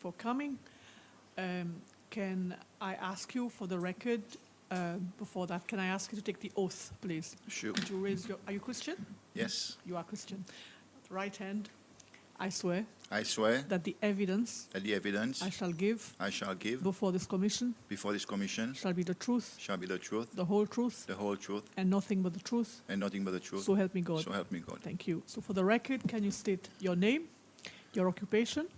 for coming. Can I ask you for the record, before that, can I ask you to take the oath, please? Sure. Could you raise your, are you Christian? Yes. You are Christian. Right hand, I swear I swear that the evidence that the evidence I shall give I shall give before this commission before this commission shall be the truth, shall be the truth, the whole truth, the whole truth, and nothing but the truth. and nothing but the truth. So help me God. So help me God. Thank you. So for the record, can you state your name, your occupation?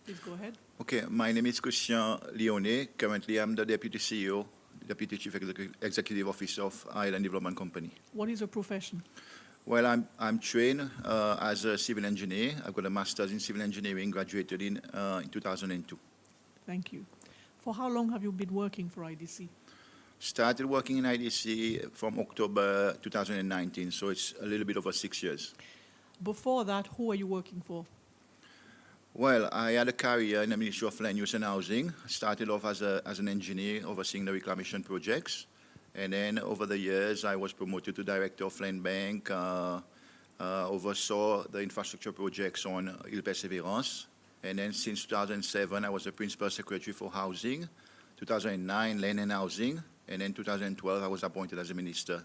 Please go ahead. Okay, my name is Christian Leone. Currently, I'm the Deputy CEO, Deputy Chief Executive Officer of Island Development Company. What is your profession? Well, I'm trained as a civil engineer. I've got a master's in civil engineering, graduated in 2002. Thank you. For how long have you been working for IDC? Started working in IDC from October 2019, so it's a little bit over 6 years. Before that, who are you working for? Well, I had a career in the Ministry of Land Use and Housing. I started off as an engineer overseeing the reclamation projects. And then over the years, I was promoted to Director of Land Bank, oversaw the infrastructure projects on Ile Perseverance. And then since 2007, I was the Principal Secretary for Housing. 2009, Land and Housing. And then 2012, I was appointed as a minister,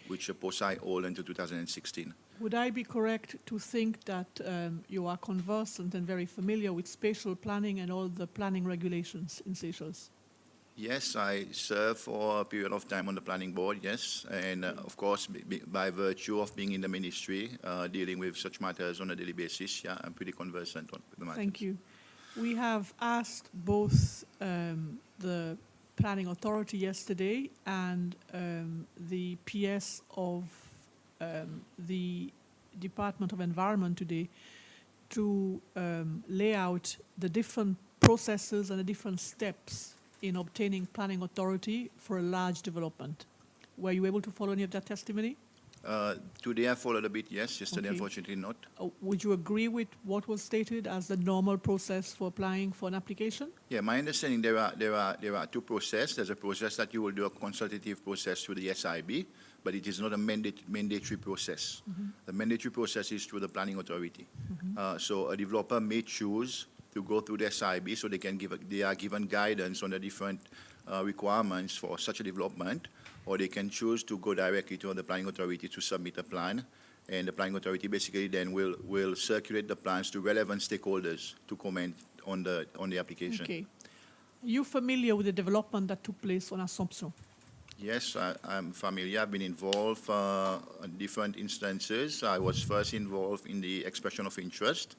which post I hold until 2016. Would I be correct to think that you are conversant and very familiar with spatial planning and all the planning regulations in Seychelles? Yes, I served for a period of time on the planning board, yes. And of course, by virtue of being in the ministry, dealing with such matters on a daily basis, yeah, I'm pretty conversant on the matters. Thank you. We have asked both the Planning Authority yesterday and the PS of the Department of Environment today to lay out the different processes and the different steps in obtaining planning authority for a large development. Were you able to follow any of that testimony? Today I followed a bit, yes. Yesterday, Okay. unfortunately, not. Would you agree with what was stated as the normal process for applying for an application? Yeah, my understanding there are two processes. There's a process that you will do a consultative process through the SIB, but it is not a mandatory process. Mm-hmm. The mandatory process is through the planning authority. Mm-hmm. So a developer may choose to go through the SIB, so they are given guidance on the different requirements for such a development, or they can choose to go directly to the planning authority to submit a plan, and the planning authority basically then will circulate the plans to relevant stakeholders to comment on the application. Okay. Are you familiar with the development that took place on Assomption? Yes, I'm familiar. I've been involved in different instances. I was first involved in the expression of interest.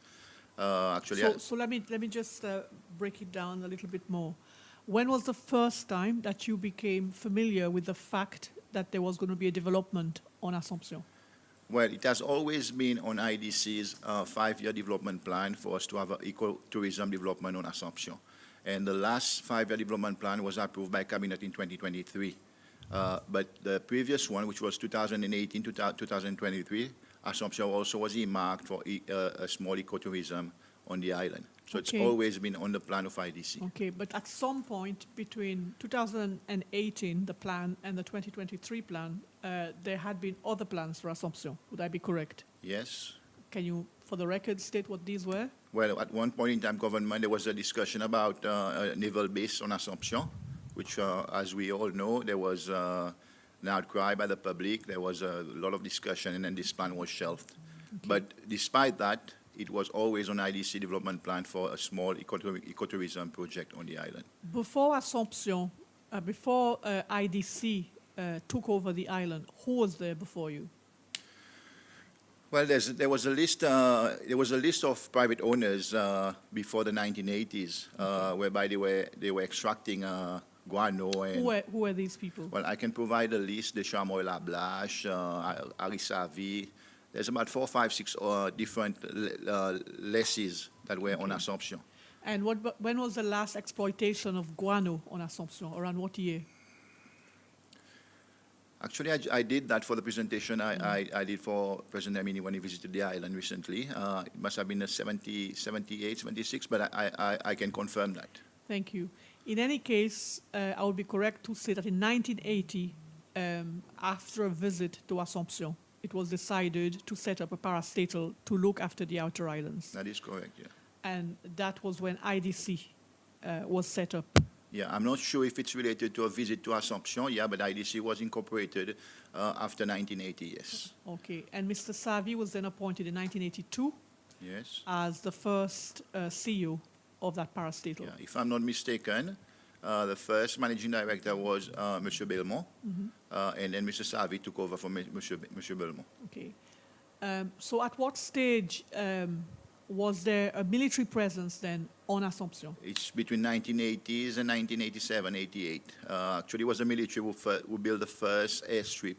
So let me just break it down a little bit more. When was the first time that you became familiar with the fact that there was going to be a development on Assomption? Well, it has always been on IDC's 5-year development plan for us to have an ecotourism development on Assomption. And the last 5-year development plan was approved by Cabinet in 2023. But the previous one, which was 2018 to 2023, Assomption also was earmarked for a small ecotourism on the island. So Okay. it's always been on the plan of IDC. Okay, but at some point between 2018, the plan, and the 2023 plan, there had been other plans for Assomption. Would I be correct? Yes. Can you, for the record, state what these were? Well, at one point in time, government, there was a discussion about a naval base on Assomption, which, as we all know, there was an outcry by the public. There was a lot of discussion, and then this plan was shelved. Okay. But despite that, it was always on IDC development plan for a small ecotourism project on the island. Before Assomption, before IDC took over the island, who was there before you? Well, there was a list. There was a list of private owners before the 1980s, whereby they were extracting guano. And Who were these people? well, I can provide a list: the Chamois Blash, Arisavi. There's about 4, 5, 6 different lessees that were on Assomption. And when was the last exploitation of guano on Assomption? Around what year? Actually, I did that for the presentation I did for President Amini when he visited the island recently. It must have been 78, 76, but I can confirm that. Thank you. In any case, I would be correct to say that in 1980, after a visit to Assomption, it was decided to set up a parastatal to look after the outer islands. That is correct, yeah. and that was when IDC was set up. Yeah, I'm not sure if it's related to a visit to Assumption, yeah, but IDC was incorporated after 1980, yes. Okay, and Mr. Savi was then appointed in 1982 Yes. as the first CEO of that parastatal. Yeah, if I'm not mistaken, the first managing director was Monsieur Belmont, and then Mr. Savi took over from Monsieur Belmont. Okay. So at what stage was there a military presence then on Assumption? It's between 1980s and 1987, 88. Actually, it was the military who built the first airstrip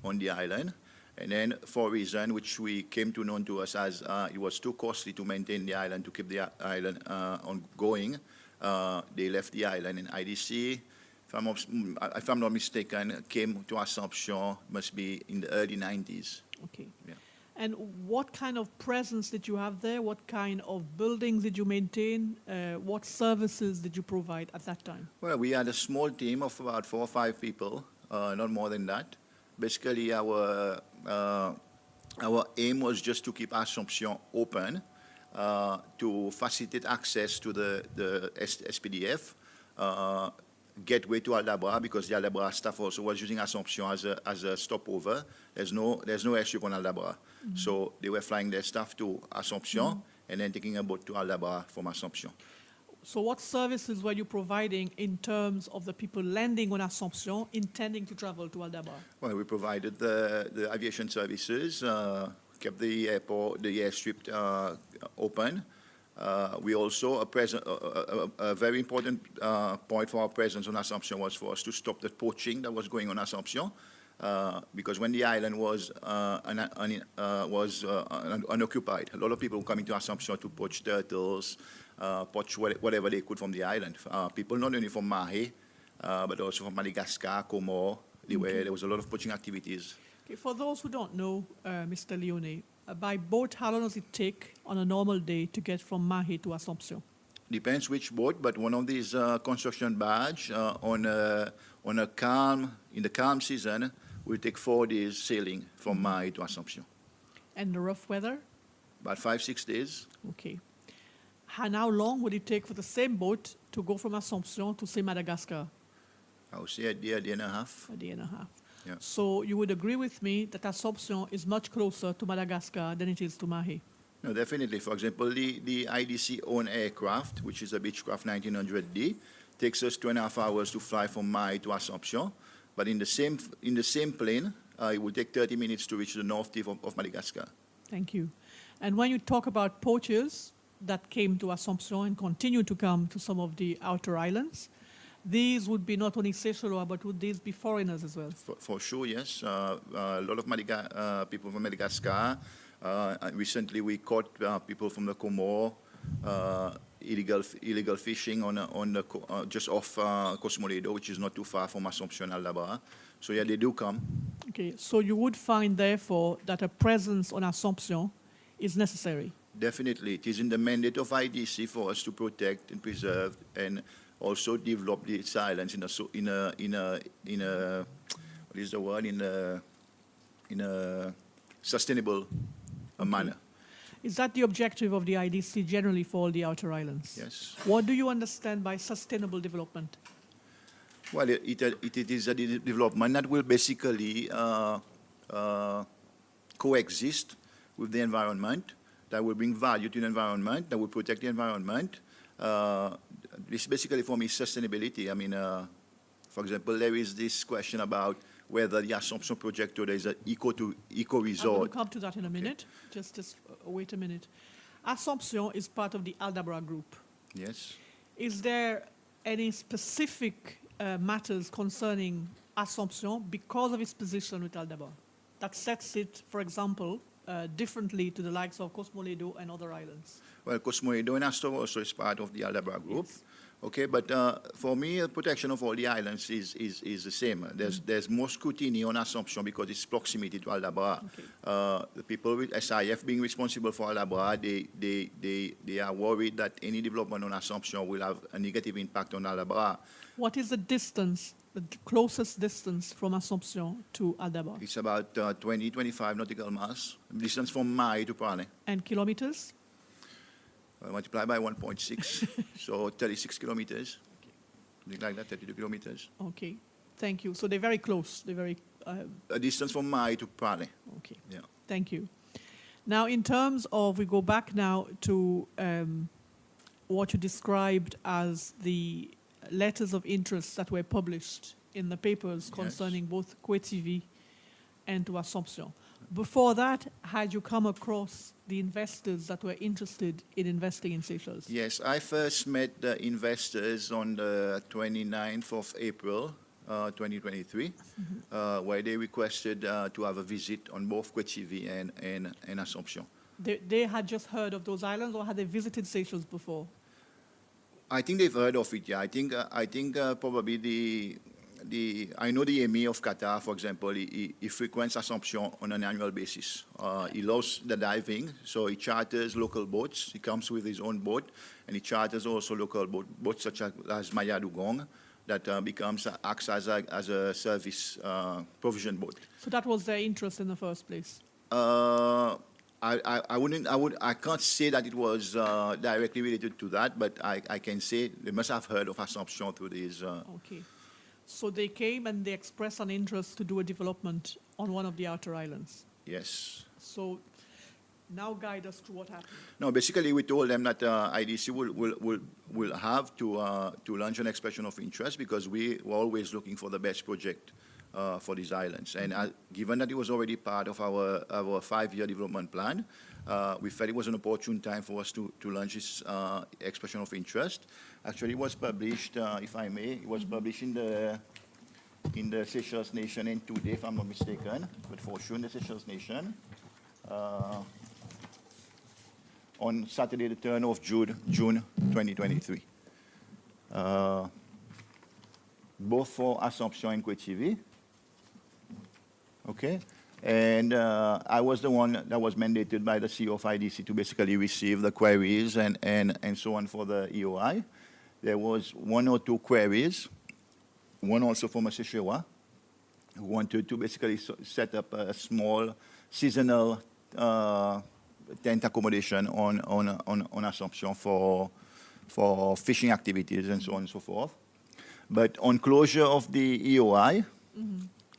on the island. And then, for a reason which we came to know to us as it was too costly to maintain the island, to keep the island ongoing, they left the island. And IDC, if I'm not mistaken, came to Assumption, must be in the early 90s. Okay. Yeah. And what kind of presence did you have there? What kind of buildings did you maintain? What services did you provide at that time? Well, we had a small team of about 4 or 5 people, not more than that. Basically, our aim was just to keep Assumption open, to facilitate access to the SPDF, gateway to Aldabra, because the Aldabra staff also was using Assumption as a stopover. There's no airstrip on Aldabra. So they were flying their staff to Assumption and then taking a boat to Aldabra from Assumption. So what services were you providing in terms of the people landing on Assumption intending to travel to Aldabra? Well, we provided the aviation services, kept the airport, the airstrip open. We also, a very important point for our presence on Assumption was for us to stop the poaching that was going on Assumption. Because when the island was unoccupied, a lot of people were coming to Assumption to poach turtles, poach whatever they could from the island. People not only from Mahe, but also from Madagascar, Comore. There was a lot of poaching activities. Okay, for those who don't know, Mr. Leone, by boat, how long does it take on a normal day to get from Mahe to Assumption? Depends which boat, but one of these construction barge in the calm season will take 4 days sailing from Mahe to Assumption. And the rough weather? About 5-6 days. Okay. And how long would it take for the same boat to go from Assumption to, say, Madagascar? I would say a day and a half. A day and a half. Yeah. So you would agree with me that Assumption is much closer to Madagascar than it is to Mahe? No, definitely. For example, the IDC own aircraft, which is a Beechcraft 1900D, takes us 2.5 hours to fly from Mahe to Assumption. But in the same plane, it will take 30 minutes to reach the north tip of Madagascar. Thank you. And when you talk about poachers that came to Assumption and continue to come to some of the outer islands, these would be not only Seychelles, but would these be foreigners as well? For sure, yes. A lot of people from Madagascar. Recently, we caught people from the Comore, illegal fishing on just off Cosmoledo, which is not too far from Assumption, Aldabra. So yeah, they do come. Okay, so you would find, therefore, that a presence on Assumption is necessary? Definitely. It is in the mandate of IDC for us to protect and preserve and also develop these islands in a sustainable manner. Is that the objective of the IDC generally for all the outer islands? Yes. What do you understand by sustainable development? Well, it is a development that will basically coexist with the environment, that will bring value to the environment, that will protect the environment. This basically for me is sustainability. I mean, for example, there is this question about whether the Assumption project today is an eco resort. I'm going to come to that in a minute. Just wait a minute. Assumption is part of the Aldabra group. Yes. Is there any specific matters concerning Assumption because of its position with Aldabra that sets it, for example, differently to the likes of Cosmoledo and other islands? Well, Cosmoledo and Astor also is part of the Aldabra group. Yes. Okay, but for me, the protection of all the islands is the same. There's more scrutiny on Assumption because it's proximity to Aldabra. Okay. The people with SIF being responsible for Aldabra, they are worried that any development on Assumption will have a negative impact on Aldabra. What is the distance, the closest distance from Assumption to Aldabra? It's about 20-25 nautical miles, distance from Mahe to Prane. And kilometers? Multiply by 1.6, so 36 kilometers. Something like that, 32 kilometers. Okay, thank you. So they're very close. They're very, A distance from Mai to Prale. okay. Yeah. Thank you. Now, in terms of, we go back now to what you described as the letters of interest that were published in the papers concerning both Kwe and to Assomption. Before that, had you come across the investors that were interested in investing in Seychelles? Yes, I first met the investors on the 29th of April, 2023, where they requested to have a visit on both Kwe and Assomption. They had just heard of those islands, or had they visited Seychelles before? I think they've heard of it, yeah. I think probably I know the Emir of Qatar, for example, he frequents Assomption on an annual basis. He loves the diving, so he charters local boats. He comes with his own boat, and he charters also local boats such as Maya Dugong, that acts as a service provision boat. So that was their interest in the first place? I can't say that it was directly related to that, but I can say they must have heard of Assomption through these. Okay. So they came and they expressed an interest to do a development on one of the outer islands. Yes. So now guide us through what happened. No, basically we told them that IDC will have to launch an expression of interest, because we were always looking for the best project for these islands. And given that it was already part of our 5-year development plan, we felt it was an opportune time for us to launch this expression of interest. Actually, it was published, if I may, it was published in the Seychelles Nation in Today, if I'm not mistaken, but for sure in the Seychelles Nation, on Saturday, the 3rd of June 2023. Both for Assomption and Kwe. Okay, and I was the one that was mandated by the CEO of IDC to basically receive the queries and so on for the EOI. There was 1 or 2 queries, one also from a Seychellois, who wanted to basically set up a small seasonal tent accommodation on Assomption for fishing activities and so on and so forth. But on closure of the EOI,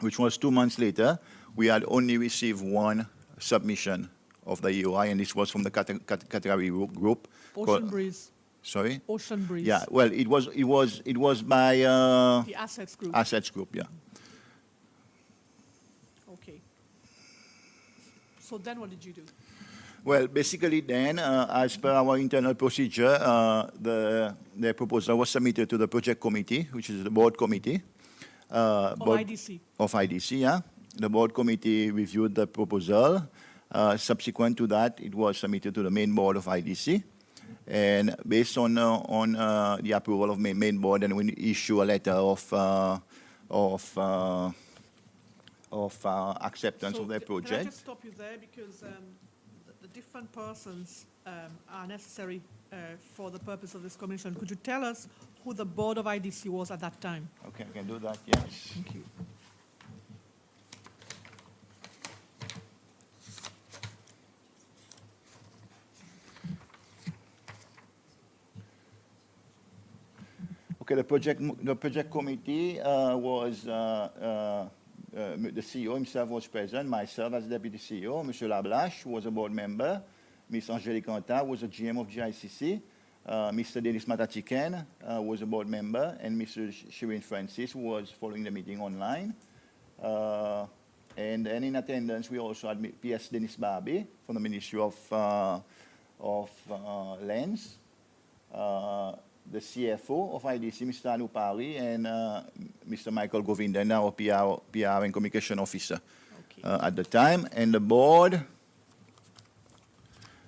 which was 2 months later, we had only received 1 submission of the EOI, and this was from the Qatari group. Ocean Breeze. Sorry? Ocean Breeze. Yeah, well, it was by the Assets Group. Assets Group, yeah. Okay. So then what did you do? Well, basically then, as per our internal procedure, the proposal was submitted to the project committee, which is the board committee. Of IDC. Of IDC, yeah. The board committee reviewed the proposal. Subsequent to that, it was submitted to the main board of IDC. And based on the approval of main board, and we issue a letter of acceptance of their project. Can I just stop you there, because the different persons are necessary for the purpose of this commission. Could you tell us who the board of IDC was at that time? Okay, I can do that, yes. Thank you. Okay, the project committee was the CEO himself was present, myself as deputy CEO, Mr. Lablache was a board member, Ms. Angélique Anta was a GM of GICC, Mr. Denis Matachiken was a board member, and Mr. Shirin Francis was following the meeting online. And then in attendance, we also had PS Denis Barbie from the Ministry of Lands, the CFO of IDC, Mr. Anupari, and Mr. Michael Govindan, our PR and Communication Officer at the time. And the board,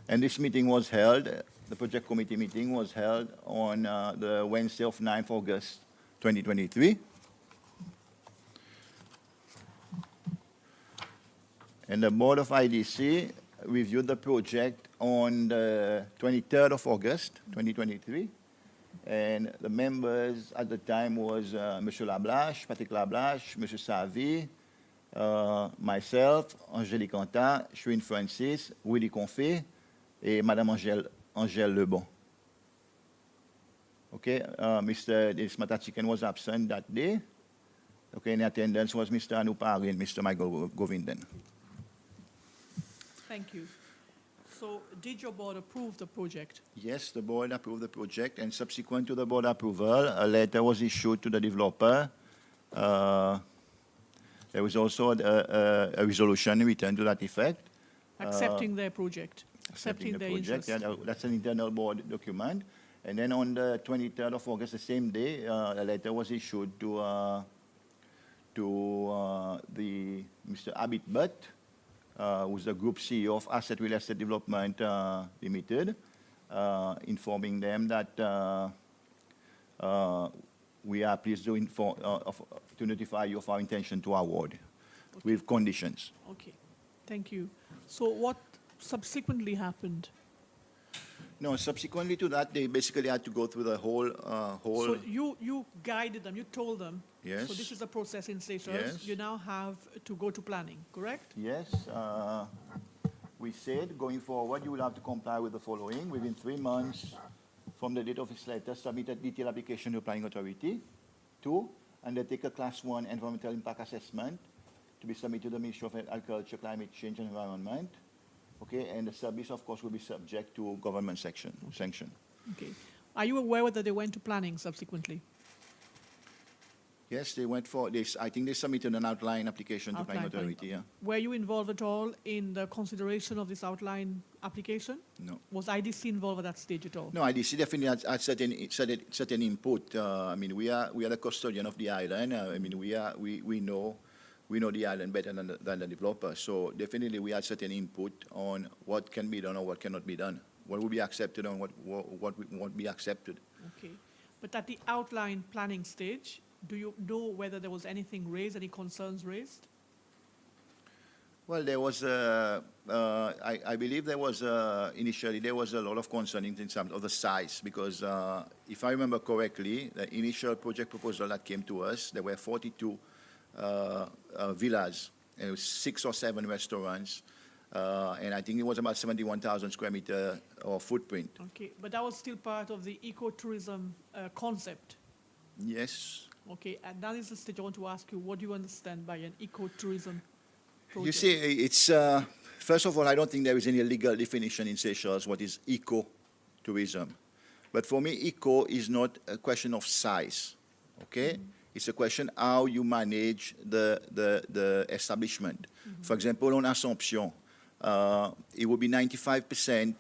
and this meeting was held, the project committee meeting was held on the Wednesday of 9th August 2023. And the board of IDC reviewed the project on the 23rd of August 2023. And the members at the time was Mr. Lablache, Patrick Lablache, Mr. Savi, myself, Angélique Anta, Shirin Francis, Willy Confé, et Madame Angèle Lebon. Okay, Mr. Matachikan was absent that day. Okay, in attendance was Mr. Anupari and Mr. Michael Govindan. Thank you. So did your board approve the project? Yes, the board approved the project, and subsequent to the board approval, a letter was issued to the developer. There was also a resolution written to that effect. Accepting their project, accepting their project. interest. Yeah, that's an internal board document. And then on the 23rd of August, the same day, a letter was issued to the Mr. Abid Butt, who's the group CEO of Asset Real Estate Development Limited, informing them that we are pleased to notify you of our intention to award with conditions. Okay, thank you. So what subsequently happened? No, subsequently to that, they basically had to go through the whole. So you guided them, you told them. Yes. So this is the process in Seychelles. Yes. You now have to go to planning, correct? Yes. We said going forward, you will have to comply with the following. Within 3 months from the date of this letter, submit a detailed application to the Planning Authority. 2, undertake a Class 1 environmental impact assessment to be submitted to the Ministry of Agriculture, Climate Change and Environment. Okay, and the service, of course, will be subject to government sanction. Okay. Are you aware whether they went to planning subsequently? Yes, they went for this. I think they submitted an outline application to Planning Authority. Yeah. Were you involved at all in the consideration of this outline application? No. Was IDC involved at that stage at all? No, IDC definitely had certain input. I mean, we are the custodian of the island. I mean, we know the island better than the developer. So definitely we had certain input on what can be done or what cannot be done, what will be accepted and what won't be accepted. Okay. But at the outline planning stage, do you know whether there was anything raised, any concerns raised? Well, there was, I believe there was, initially there was a lot of concern in terms of the size because if I remember correctly, the initial project proposal that came to us, there were 42 villas, and it was 6 or 7 restaurants, and I think it was about 71,000 square meter or footprint. Okay, but that was still part of the ecotourism concept. Yes. Okay, and that is the stage I want to ask you, what do you understand by an ecotourism project? You see, it's, first of all, I don't think there is any legal definition in Seychelles what is ecotourism. But for me, eco is not a question of size, okay? Mm-hmm. It's a question how you manage the establishment. Mm-hmm. For example, on Assomption, it will be 95%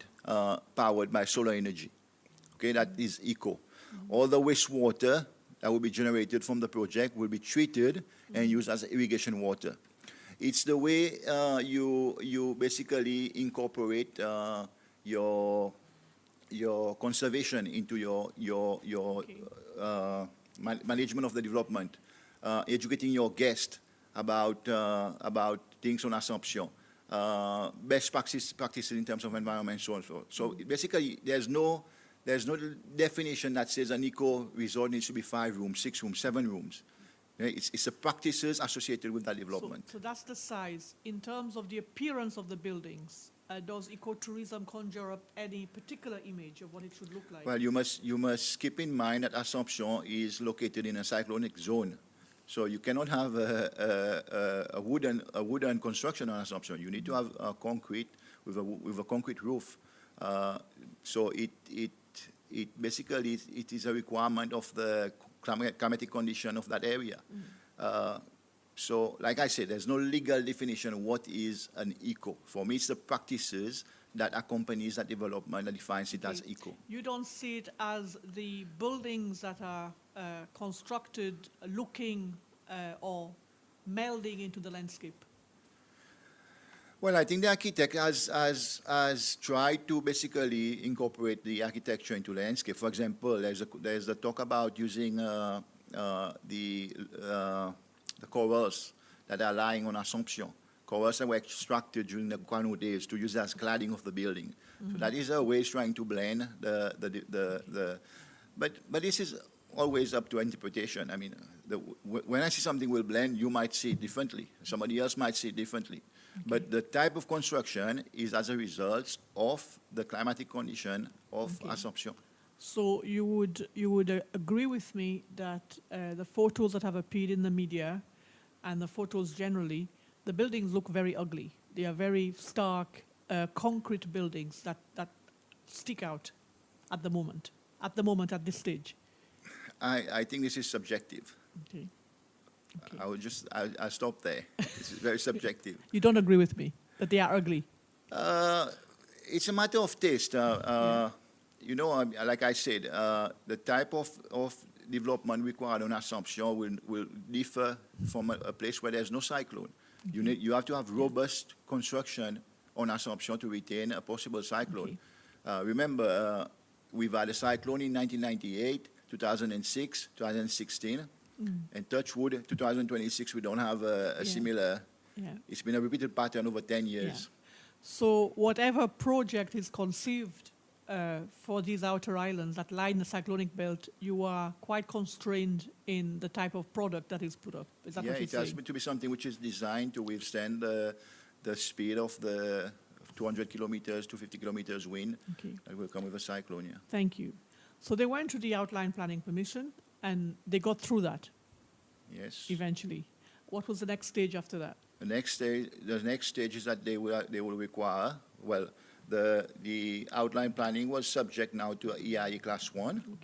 powered by solar energy. Okay, that is eco. Mm-hmm. All the wastewater that will be generated from the project will be treated and used as irrigation water. It's the way you basically incorporate your conservation into your management of the development, educating your guests about things on Assumption, best practices in terms of environment, so on and so forth. So basically, there's no definition that says an eco resort needs to be 5 rooms, 6 rooms, 7 rooms. It's the practices associated with that development. So that's the size. In terms of the appearance of the buildings, does ecotourism conjure up any particular image of what it should look like? Well, you must keep in mind that Assumption is located in a cyclonic zone. So you cannot have a wooden construction on Assumption. You need to have a concrete with a concrete roof. So it basically it is a requirement of the climatic condition of that area. So, like I said, there's no legal definition of what is an eco. For me, it's the practices that accompanies that development that defines it as eco. You don't see it as the buildings that are constructed looking or melding into the landscape? Well, I think the architect has tried to basically incorporate the architecture into landscape. For example, there's a talk about using the corals that are lying on Assumption. Corals that were extracted during the Guano days to use as cladding of the building. Mm-hmm. So that is a way trying to blend but this is always up to interpretation. I mean, when I see something will blend, you might see it differently. Somebody else might see it differently. Okay. But the type of construction is as a result of the climatic condition of Okay. Assomption. So you would agree with me that the photos that have appeared in the media and the photos generally, the buildings look very ugly. They are very stark concrete buildings that stick out at the moment at this stage. I think this is subjective. Okay. Okay. I'll stop there. This is very subjective. You don't agree with me that they are ugly? It's a matter of taste. You know, like I said, the type of development required on Assumption will differ from a place where there's no cyclone. You have to have robust construction on Assumption to retain a possible cyclone. Remember, we've had a cyclone in 1998, 2006, 2016, and touch wood, 2026, we don't have a similar. Yeah. It's been a repeated pattern over 10 years. Yeah. So whatever project is conceived for these outer islands that lie in the cyclonic belt, you are quite constrained in the type of product that is put up. Is that what you're saying? It has to be something which is designed to withstand the speed of the 200 kilometers to 50 kilometers wind that will come with a cyclone. Yeah. Thank you. So they went to the outline planning permission and they got through that. Yes. Eventually. What was the next stage after that? The next stage is that they will require, well, the outline planning was subject now to EIA Class 1,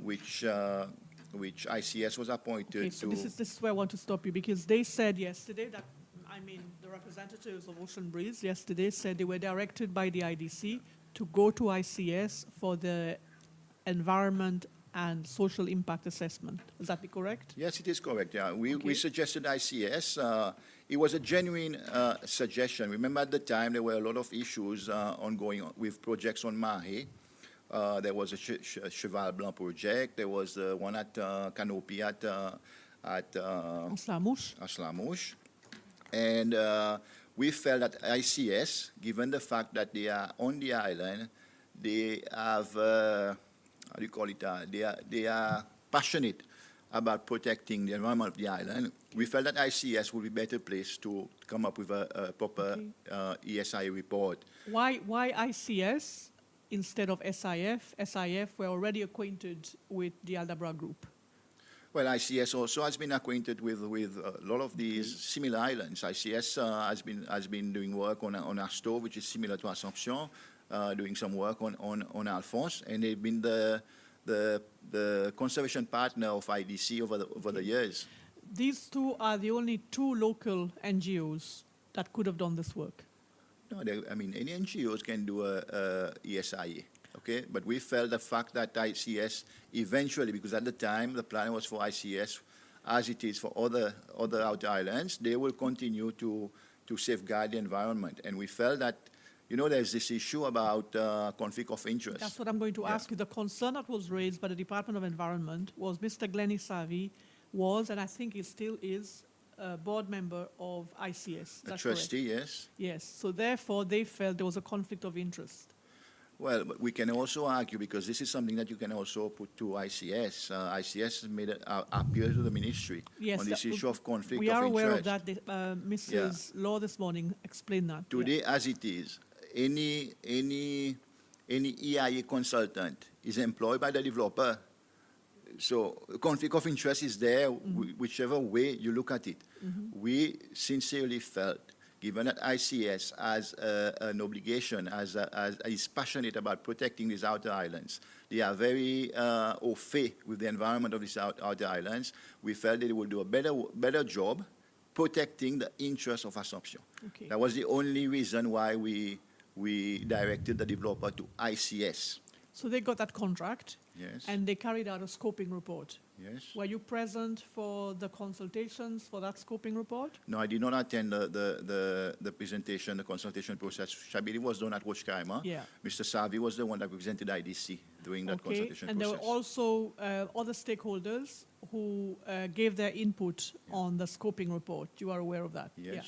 which ICS was appointed so to. This is where I want to stop you, because they said yesterday that, I mean, the representatives of Ocean Breeze yesterday said they were directed by the IDC to go to ICS for the environment and social impact assessment. Is that be correct? Yes, it is correct. Yeah, we suggested ICS. It was a genuine suggestion. Remember, at the time there were a lot of issues ongoing with projects on Mahe. There was a Cheval Blanc project. There was one at Canopy at Aslamouche. And we felt that ICS, given the fact that they are on the island, they have, how do you call it, they are passionate about protecting the environment of the island. We felt that ICS would be better placed to come up with a proper ESIA report. Why ICS instead of SIF? SIF were already acquainted with the Aldabra group. Well, ICS also has been acquainted with a lot of these similar islands. ICS has been doing work on Astor, which is similar to Assomption, doing some work on Alphonse, and they've been the conservation partner of IDC over the years. These two are the only two local NGOs that could have done this work. No, I mean, any NGOs can do a ESIA, okay? But we felt the fact that ICS eventually, because at the time the plan was for ICS, as it is for other outer islands, they will continue to safeguard the environment. And we felt that, you know, there's this issue about conflict of interest. That's what I'm going to ask you. The concern that was raised by the Department of Environment was Mr. Glennie Savi was, and I think he still is, a board member of ICS. A trustee, yes. Yes. So therefore, they felt there was a conflict of interest. Well, but we can also argue, because this is something that you can also put to ICS. ICS made an appeal to the ministry on this issue of conflict of interest. We are aware of that. Mrs. Law this morning explained that. Today, as it is, any EIA consultant is employed by the developer. So conflict of interest is there, whichever way you look at it. We sincerely felt, given that ICS has an obligation, is passionate about protecting these outer islands, they are very au fait with the environment of these outer islands, we felt that they would do a better job protecting the interests of Assumption. That was the only reason why we directed the developer to ICS. So they got that contract, and they carried out a scoping report. Yes. Were you present for the consultations for that scoping report? No, I did not attend the presentation, the consultation process, which I believe was done at Rochkaima. Yeah. Mr. Savi was the one that represented IDC during that consultation and process. there were also other stakeholders who gave their input on the scoping report. You are aware of that? Yes. Yeah.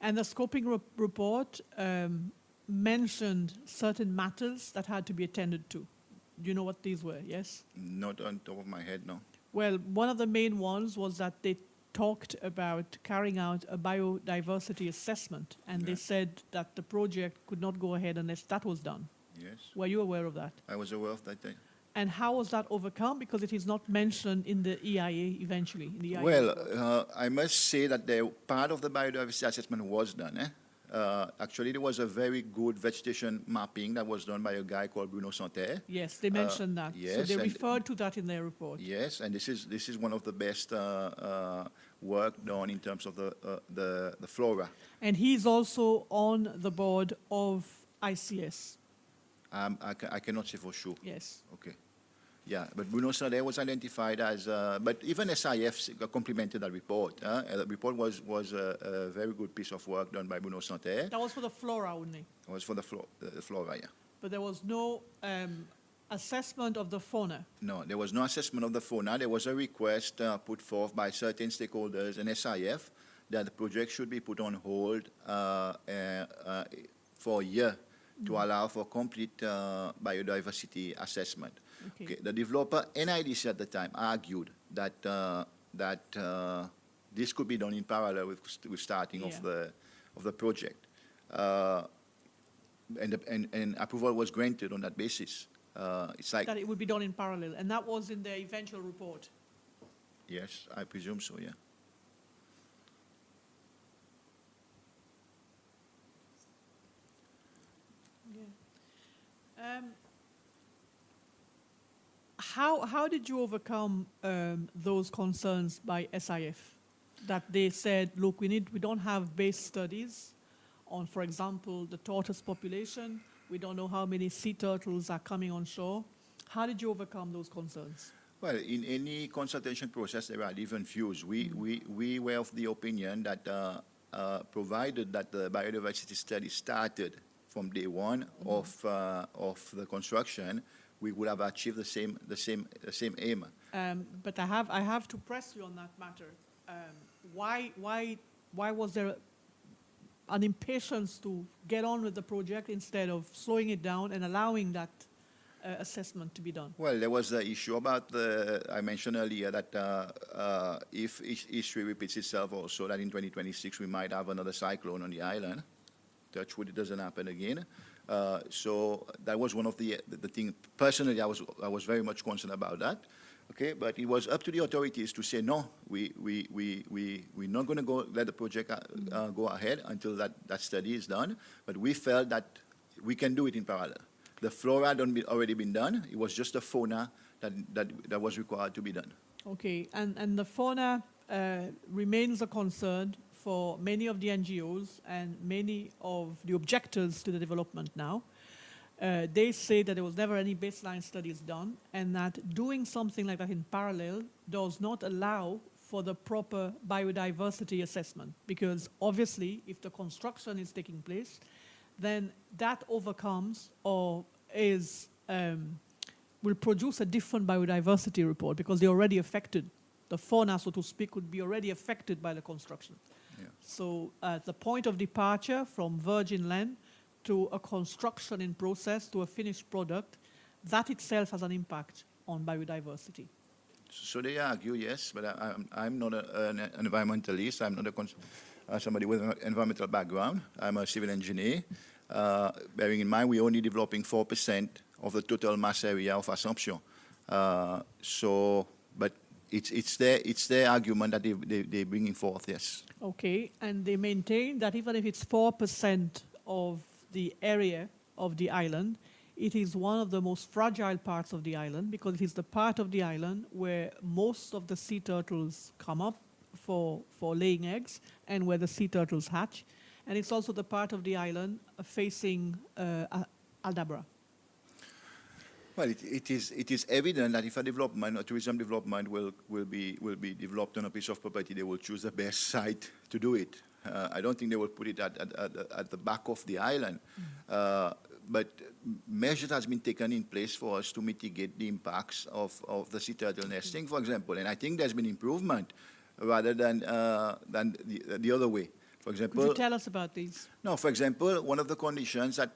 And the scoping report mentioned certain matters that had to be attended to. you know what these were, yes? Not on top of my head, no. Well, one of the main ones was that they talked about carrying out a biodiversity assessment, and they Yeah. said that the project could not go ahead unless that was done. Yes, Were you aware of that? I was aware of that thing. And how was that overcome? Because it is not mentioned in the EIA eventually. In the EIA Well, report. I must say that part of the biodiversity assessment was done. Actually, there was a very good vegetation mapping that was done by a guy called Bruno Santerre. Yes, they mentioned that. So yes, they and- referred to that in their report. Yes, and this is one of the best work done in terms of the flora. And he's also on the board of ICS. I cannot say for sure. Yes. Okay. Yeah, but Bruno Santerre was identified as, but even SIF complemented that report. The report was a very good piece of work done by Bruno Santerre. That was for the flora only. It was for the flora, yeah. But there was no assessment of the fauna. No, there was no assessment of the fauna. There was a request put forth by certain stakeholders and SIF that the project should be put on hold for a year to allow for complete biodiversity assessment. Okay. Okay. The developer and IDC at the time argued that this could be done in parallel with starting Yeah. of the project, and approval was granted on that basis. It's like That it would be done in parallel. And that was in the eventual report. yes, I presume so. Yeah. How did you overcome those concerns by SIF? That they said, look, we don't have base studies on, for example, the tortoise population. We don't know how many sea turtles are coming on shore. How did you overcome those concerns? Well, in any consultation process, there are different views. We were of the opinion that provided that the biodiversity study started from day one of the construction, we would have achieved the same aim. But I have to press you on that matter. Why was there an impatience to get on with the project instead of slowing it down and allowing that assessment to be done? Well, there was the issue about I mentioned earlier that if history repeats itself also, that in 2026 we might have another cyclone on the island. Touch wood, it doesn't happen again. So that was one of the things. Personally, I was very much concerned about that. Okay, but it was up to the authorities to say no. We're not going to let the project go ahead until that study is done. But we felt that we can do it in parallel. The flora had already been done. It was just the fauna that was required to be done. Okay, and the fauna remains a concern for many of the NGOs and many of the objectors to the development now. They say that there was never any baseline studies done and that doing something like that in parallel does not allow for the proper biodiversity assessment, because obviously if the construction is taking place, then that overcomes or will produce a different biodiversity report, because they're already affected. The fauna, so to speak, would be already affected by the construction. Yeah. So the point of departure from virgin land to a construction in process to a finished product, that itself has an impact on biodiversity. So they argue, yes, but I'm not an environmentalist. I'm not somebody with an environmental background. I'm a civil engineer. Bearing in mind, we're only developing 4% of the total mass area of Assomption. But it's their argument that they're bringing forth, yes. Okay, and they maintain that even if it's 4% of the area of the island, it is one of the most fragile parts of the island, because it is the part of the island where most of the sea turtles come up for laying eggs and where the sea turtles hatch. And it's also the part of the island facing Aldabra. Well, it is evident that if a development, a tourism development will be developed on a piece of property, they will choose the best site to do it. I don't think they will put it at the back of the island. But measures has been taken in place for us to mitigate the impacts of the sea turtle nesting, for example. And I think there's been improvement rather than the other way. For Could you example, tell us about these? no, for example, one of the conditions that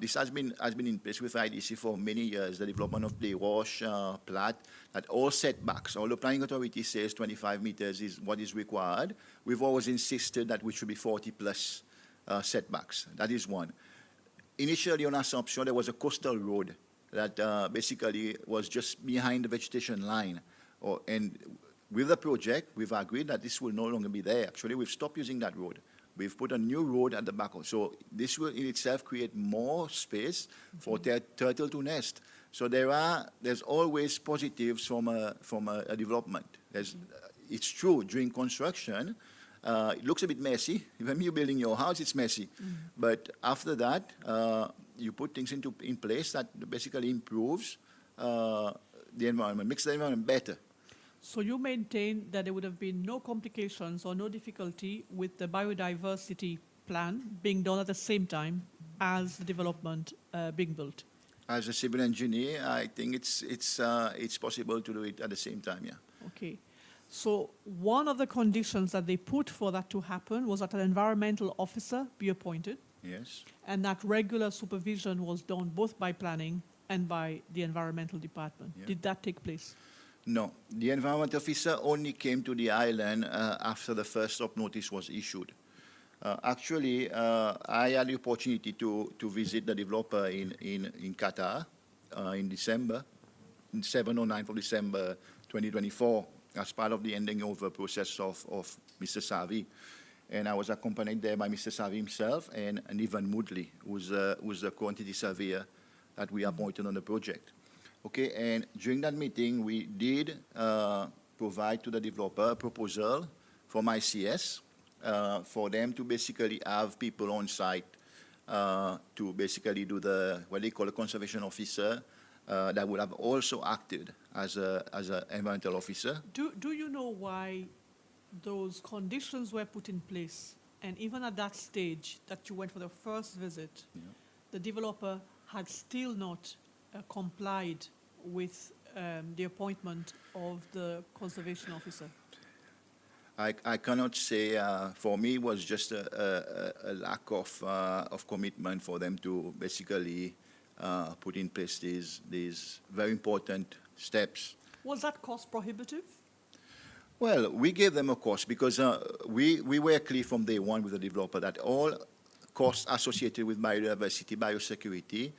this has been in place with IDC for many years, the development of the Wash plat, that all setbacks, all the planning authority says 25 meters is what is required. We've always insisted that we should be 40 plus setbacks. That is one. Initially on Assumption, there was a coastal road that basically was just behind the vegetation line. And with the project, we've agreed that this will no longer be there. Actually, we've stopped using that road. We've put a new road at the back. So this will in itself create more space for turtle to nest. So there's always positives from a development. It's true, during construction, it looks a bit messy. When you're building your house, it's messy. But after that, you put things in place that basically improves the environment, makes the environment better. So you maintain that there would have been no complications or no difficulty with the biodiversity plan being done at the same time as the development being built? As a civil engineer, I think it's possible to do it at the same time, yeah. Okay. So one of the conditions that they put for that to happen was that an environmental officer be appointed, Yes. and that regular supervision was done both by planning and by the environmental department. Yeah. Did that take place? No, the environment officer only came to the island after the first stop notice was issued. Actually, I had the opportunity to visit the developer in Qatar in December, 7 or 9th of December 2024, as part of the ending over process of Mr. Savi. And I was accompanied there by Mr. Savi himself and Ivan Moodley, who's the quantity surveyor that we appointed on the project. Okay, and during that meeting, we did provide to the developer a proposal from ICS for them to basically have people on site to basically do what they call a conservation officer that would have also acted as an environmental officer. Do you know why those conditions were put in place? And even at that stage that you went for the first visit, the developer had still not complied with the appointment of the conservation officer? I cannot say. For me, it was just a lack of commitment for them to basically put in place these very important steps. Was that cost prohibitive? Well, we gave them a cost because we were clear from day one with the developer that all costs associated with biodiversity, biosecurity,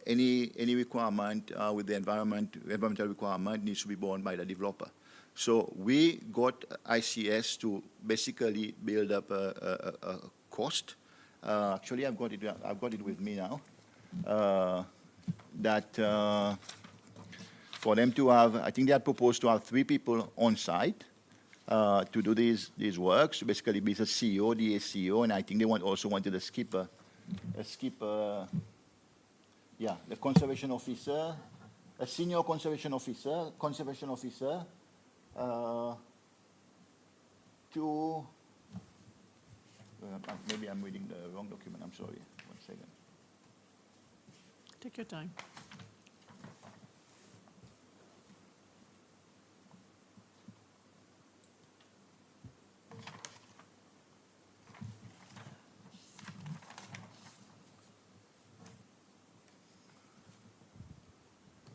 any requirement with the environmental requirement needs to be borne by the developer. So we got ICS to basically build up a cost. Actually, I've got it with me now. That for them to have, I think they had proposed to have 3 people on site to do these works. To basically be the CEO, the ACO, and I think they also wanted a skipper. Yeah, the conservation officer, a senior conservation officer, to, maybe I'm reading the wrong document, I'm sorry, 1 second. Take your time.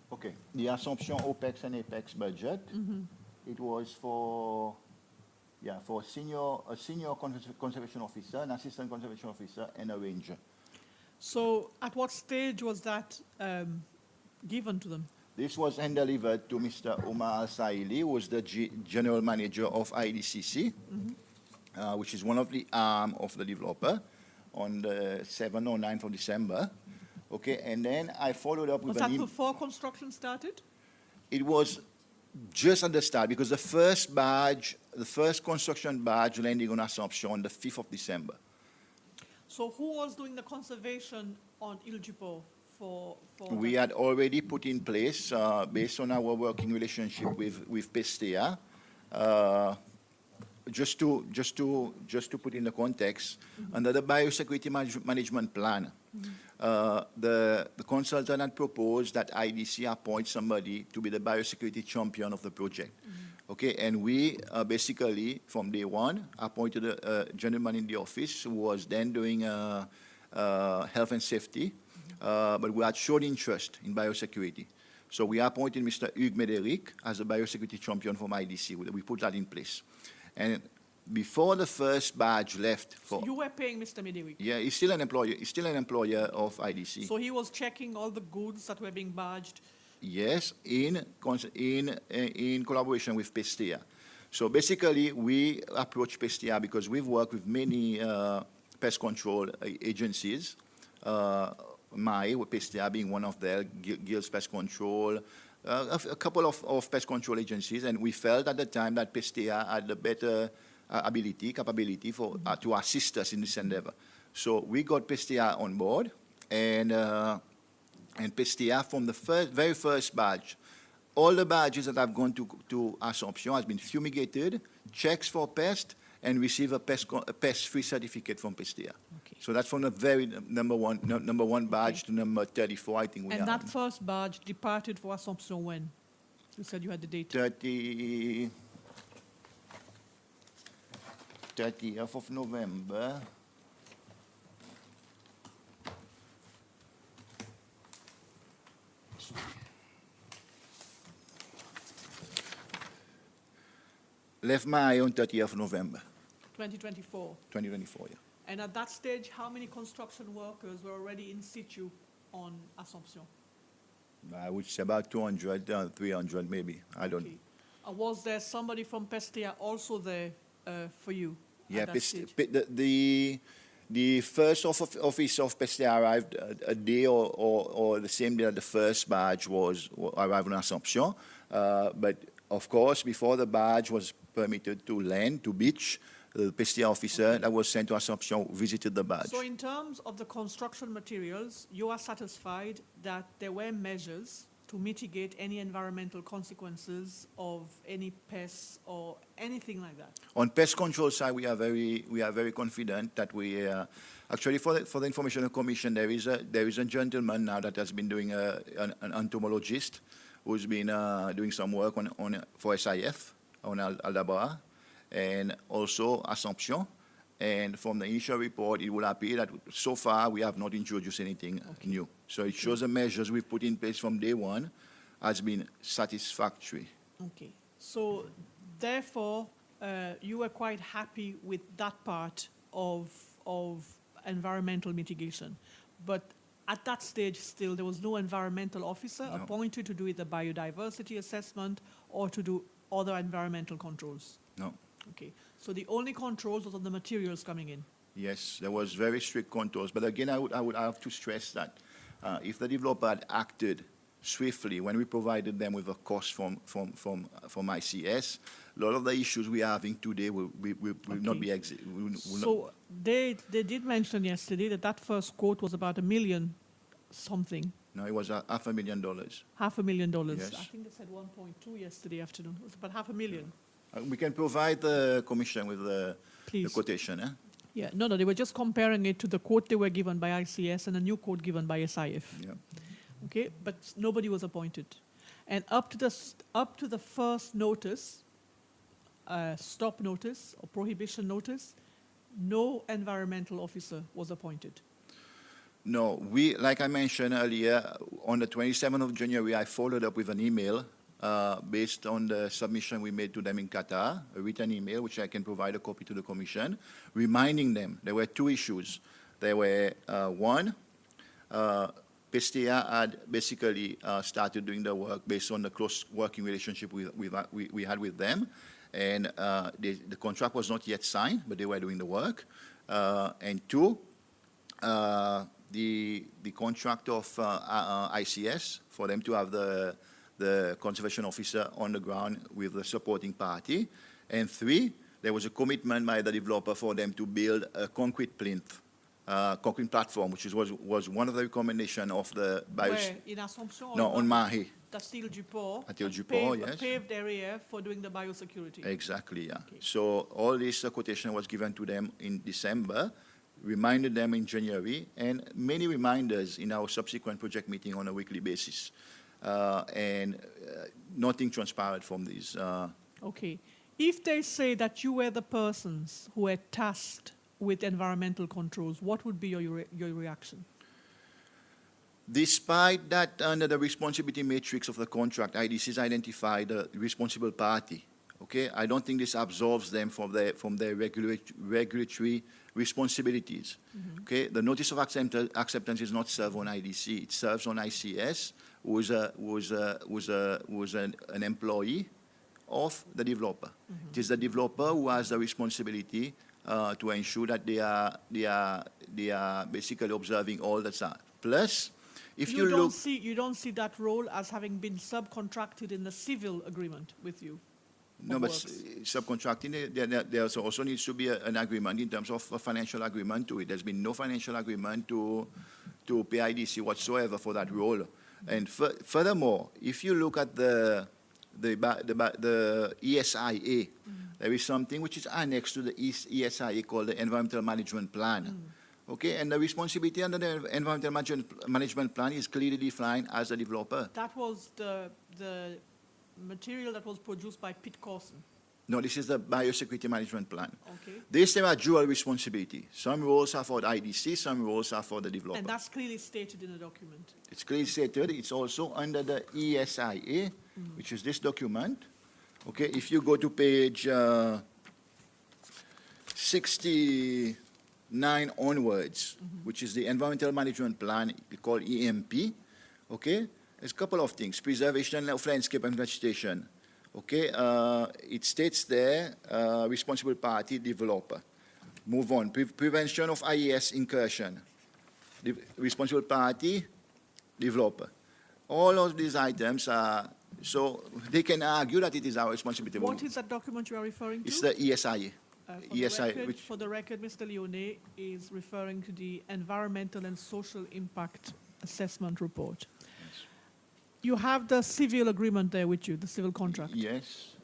Okay, the Assumption OPEX and APEX budget, it was for a senior conservation officer, an assistant conservation officer, and a ranger. So at what stage was that given to them? This was hand delivered to Mr. Omar Al-Saili, who was the general manager of IDCC, which is one of the arm of the developer, on the 7th or 9th of December. Okay, and then I followed up with Was that before construction started? It was just at the start, because the first construction barge landing on Assumption on the 5th of December. So who was doing the conservation on Iljipo for We had already put in place, based on our working relationship with Pestea, just to put in the context, under the biosecurity management plan, the consultant had proposed that IDC appoint somebody to be the biosecurity champion of the project. Okay, and we basically, from day one, appointed a gentleman in the office who was then doing health and safety, but we had shown interest in biosecurity. So we appointed Mr. Hugues Médéric as a biosecurity champion from IDC. We put that in place. And before the first badge left for... So you were paying Mr. Médéric? Yeah, he's still an employer. He's still an employer of IDC. So he was checking all the goods that were being badged? Yes, in collaboration with Pestea. So basically, we approach Pestea because we've worked with many pest control agencies. With Pestea being one of them, Gills Pest Control, a couple of pest control agencies, and we felt at the time that Pestea had the better capability to assist us in this endeavor. So we got Pestea on board, and Pestea from the very first badge, all the badges that have gone to Assomption has been fumigated, checks for pest, and receive a pest-free certificate from Pestea. Okay. So that's from the very number one badge to number 34, I think we are. And that first badge departed for Assomption when? You said you had the date. 30th of November. Left my on 30th of November. 2024. 2024, yeah. And at that stage, how many construction workers were already in situ on Assomption? I would say about 200, 300 maybe. I don't know. Was there somebody from Pestea also there for you? Yeah, at that stage? the first office of Pestea arrived a day or the same day that the first badge arrived on Assomption. But of course, before the badge was permitted to land, to beach, the Pestea officer that was sent to Assomption visited the badge. So in terms of the construction materials, you are satisfied that there were measures to mitigate any environmental consequences of any pests or anything like that? On pest control side, we are very confident that we actually for the Information Commission there is a gentleman now that has been doing an entomologist who's been doing some work for SIF on Aldabra and also Assomption. And from the initial report, it will appear that so far we have not introduced anything new. So it shows the measures we've put in place from day one has been satisfactory. Okay. So therefore, you were quite happy with that part of environmental mitigation. But at that stage still, there was no environmental officer appointed to do the biodiversity assessment or to do other environmental controls? No. Okay. So the only controls was on the materials coming in? Yes, there was very strict controls. But again, I would have to stress that if the developer had acted swiftly when we provided them with a cost from ICS, a lot of the issues we are having today will not be So they did mention yesterday that first quote was about $1 million something. No, it was $500,000. $500,000. Yes. I think they said 1.2 yesterday afternoon. It was about $500,000. We can provide the commission with the quotation. Eh? Yeah, no, they were just comparing it to the quote they were given by ICS and a new quote given by SIF. Yeah. Okay, but nobody was appointed. And up to the first notice, stop notice or prohibition notice, no environmental officer was appointed. No, like I mentioned earlier, on the 27th of January, I followed up with an email based on the submission we made to them in Qatar, a written email, which I can provide a copy to the Commission, reminding them there were two issues. There were, one, Pestea had basically started doing the work based on the close working relationship we had with them, and the contract was not yet signed, but they were doing the work. And two, the contract of ICS for them to have the conservation officer on the ground with the supporting party. And three, there was a commitment by the developer for them to build a concrete plinth concrete platform, which was one of the recommendations of the Where? In Assomption? No, on Mahe. That's still Duport. Until Duport, A yes. paved area for doing the biosecurity. Exactly, yeah. Okay. So all this quotation was given to them in December, reminded them in January, and many reminders in our subsequent project meeting on a weekly basis. Nothing transpired from this. Okay. If they say that you were the persons who were tasked with environmental controls, what would be your reaction? Despite that, under the responsibility matrix of the contract, IDCs identified the responsible party. Okay, I don't think this absolves them from their regulatory responsibilities. Mm-hmm. Okay, the notice of acceptance is not served on IDC; it serves on ICS, who was an employee of the developer. Mm-hmm. It is the developer who has the responsibility to ensure that they are basically observing all the time. Plus, if you look, you don't see that role as having been subcontracted in the civil agreement with you. no, but subcontracting, there also needs to be an agreement in terms of a financial agreement to it. There's been no financial agreement to pay IDC whatsoever for that role. And furthermore, if you look at the ESIA, there is something which is annexed to the ESIA called the Environmental Management Plan. Okay, and the responsibility under the Environmental Management Plan is clearly defined as a developer. That was the material that was produced by Pitt Corson. No, this is the Biosecurity Management Plan. Okay. This there are dual responsibility. Some roles are for the IDC, some roles are for the developer. And that's clearly stated in the document. It's clearly stated. It's also under the ESIA, which is this document. Okay, if you go to page 69 onwards, which is the Environmental Management Plan called EMP, okay, there's a couple of things. Preservation of landscape and vegetation. Okay, it states there, responsible party, developer. Move on. Prevention of IES incursion. Responsible party, developer. All of these items are, so they can argue that it is our responsibility. What is that document you are referring to? It's the ESIA. For the record, Mr. Leone is referring to the Environmental and Social Impact Assessment Report. You have the civil agreement there with you, the civil contract. Yes.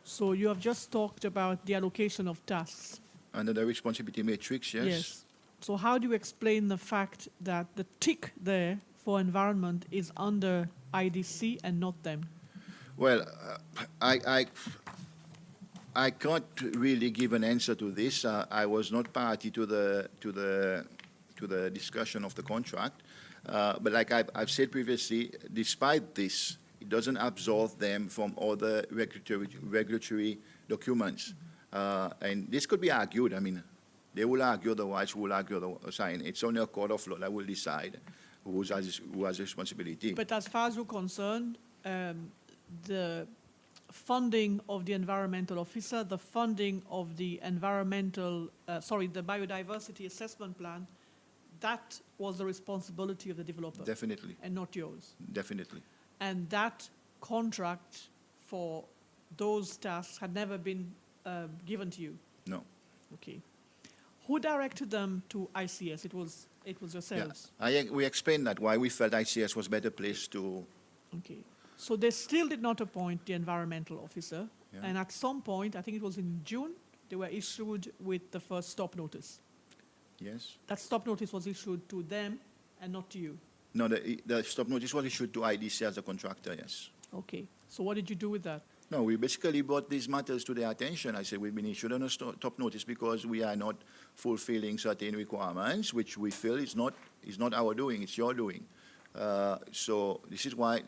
So you have just talked about the allocation of tasks. Under the responsibility matrix, yes. Yes. So how do you explain the fact that the tick there for environment is under IDC and not them? Well, I can't really give an answer to this. I was not party to the discussion of the contract. But like I've said previously, despite this, it doesn't absolve them from other regulatory documents. And this could be argued. I mean, they will argue otherwise, who will argue the sign. It's only a court of law that will decide who has responsibility. But as far as you're concerned, the funding of the environmental officer, the funding of the the biodiversity assessment plan, that was the responsibility of the developer. Definitely. And not yours. Definitely. And that contract for those tasks had never been given to you? No. Okay. Who directed them to ICS? It was yourselves? Yeah. We explained that, why we felt ICS was better placed to... Okay. So they still did not appoint the environmental officer. Yeah. And at some point, I think it was in June, they were issued with the first stop notice. Yes. That stop notice was issued to them and not to you? No, the stop notice was issued to IDC as a contractor, yes. Okay. So what did you do with that? No, we basically brought these matters to their attention. I said we've been issued on a stop notice because we are not fulfilling certain requirements, which we feel is not our doing, it's your doing. So this is when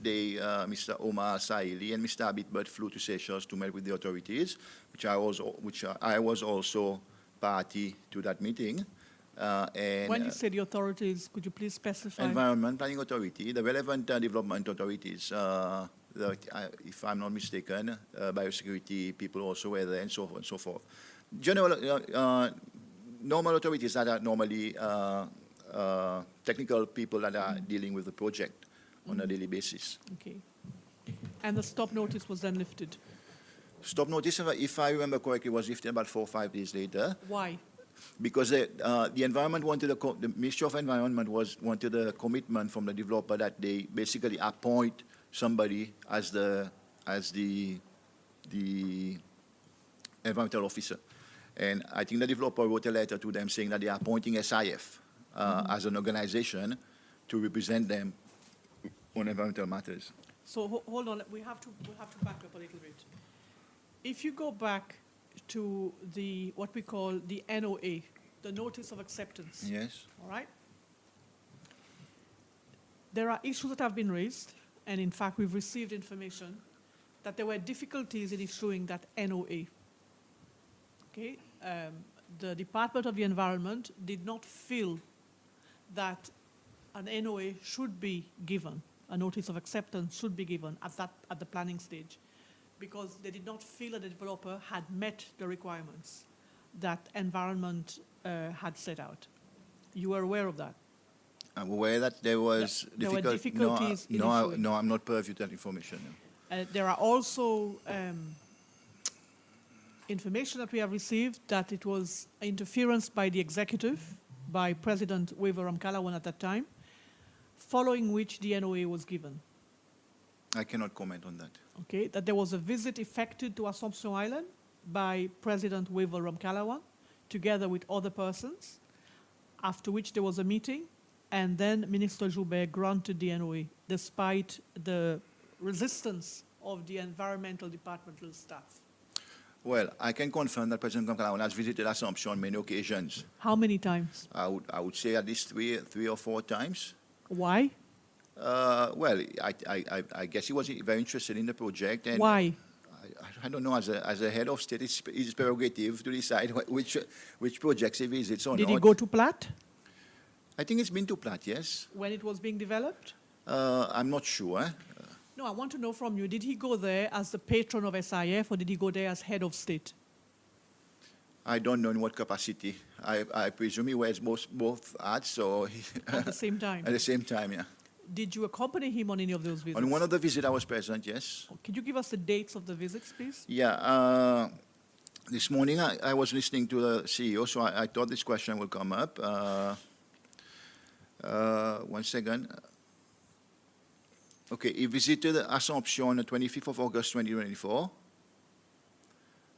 Mr. Omar Saili and Mr. Abitbert flew to Seychelles to meet with the authorities, which I was also party to that meeting. And when you say the authorities, could you please specify? Environment Planning Authority, the relevant development authorities, if I'm not mistaken, biosecurity people also were there, and so on and so forth. Normal authorities that are normally technical people that are dealing with the project on a daily basis. Okay. And the stop notice was then lifted? Stop notice, if I remember correctly, was lifted about 4 or 5 days later. Why? Because the environment wanted the Ministry of Environment wanted a commitment from the developer that they basically appoint somebody as the environmental officer. And I think the developer wrote a letter to them saying that they are appointing SIF as an organization to represent them on environmental matters. So hold on, we have to back up a little bit. If you go back to what we call the NOA, the Notice of Acceptance. Yes. All right? There are issues that have been raised, and in fact, we've received information that there were difficulties in issuing that NOA. Okay? The Department of the Environment did not feel that an NOA should be given, a Notice of Acceptance should be given at the planning stage, because they did not feel that the developer had met the requirements that environment had set out. You were aware of that? I'm aware that there was there were difficulties in issuing. No, I'm not privy to that information. No. There are also information that we have received that it was interference by the executive, by President Weaver Ramkalawan at that time, following which the NOA was given. I cannot comment on that. Okay, that there was a visit effected to Assomption Island by President Weaver Ramkalawan, together with other persons, after which there was a meeting, and then Minister Joubert granted the NOA, despite the resistance of the environmental departmental staff. Well, I can confirm that President Ramkalawan has visited Assumption on many occasions. How many times? I would say at least three or four times. Why? Well, I guess he was very interested in the project. And Why? I don't know. As a head of state, it's his prerogative to decide which projects he visits or not. Did he go to Platte I think it's been to Platte, yes. when it was being developed? I'm not sure. No, I want to know from you, did he go there as the patron of SIF, or did he go there as head of state? I don't know in what capacity. I presume he wears both hats, so At the same time? at the same time, yeah. Did you accompany him on any of those visits? On one of the visits, I was present, yes. Could you give us the dates of the visits, please? Yeah. This morning, I was listening to the CEO, so I thought this question would come up. 1 second. Okay, he visited Assomption on the 25th of August 2024,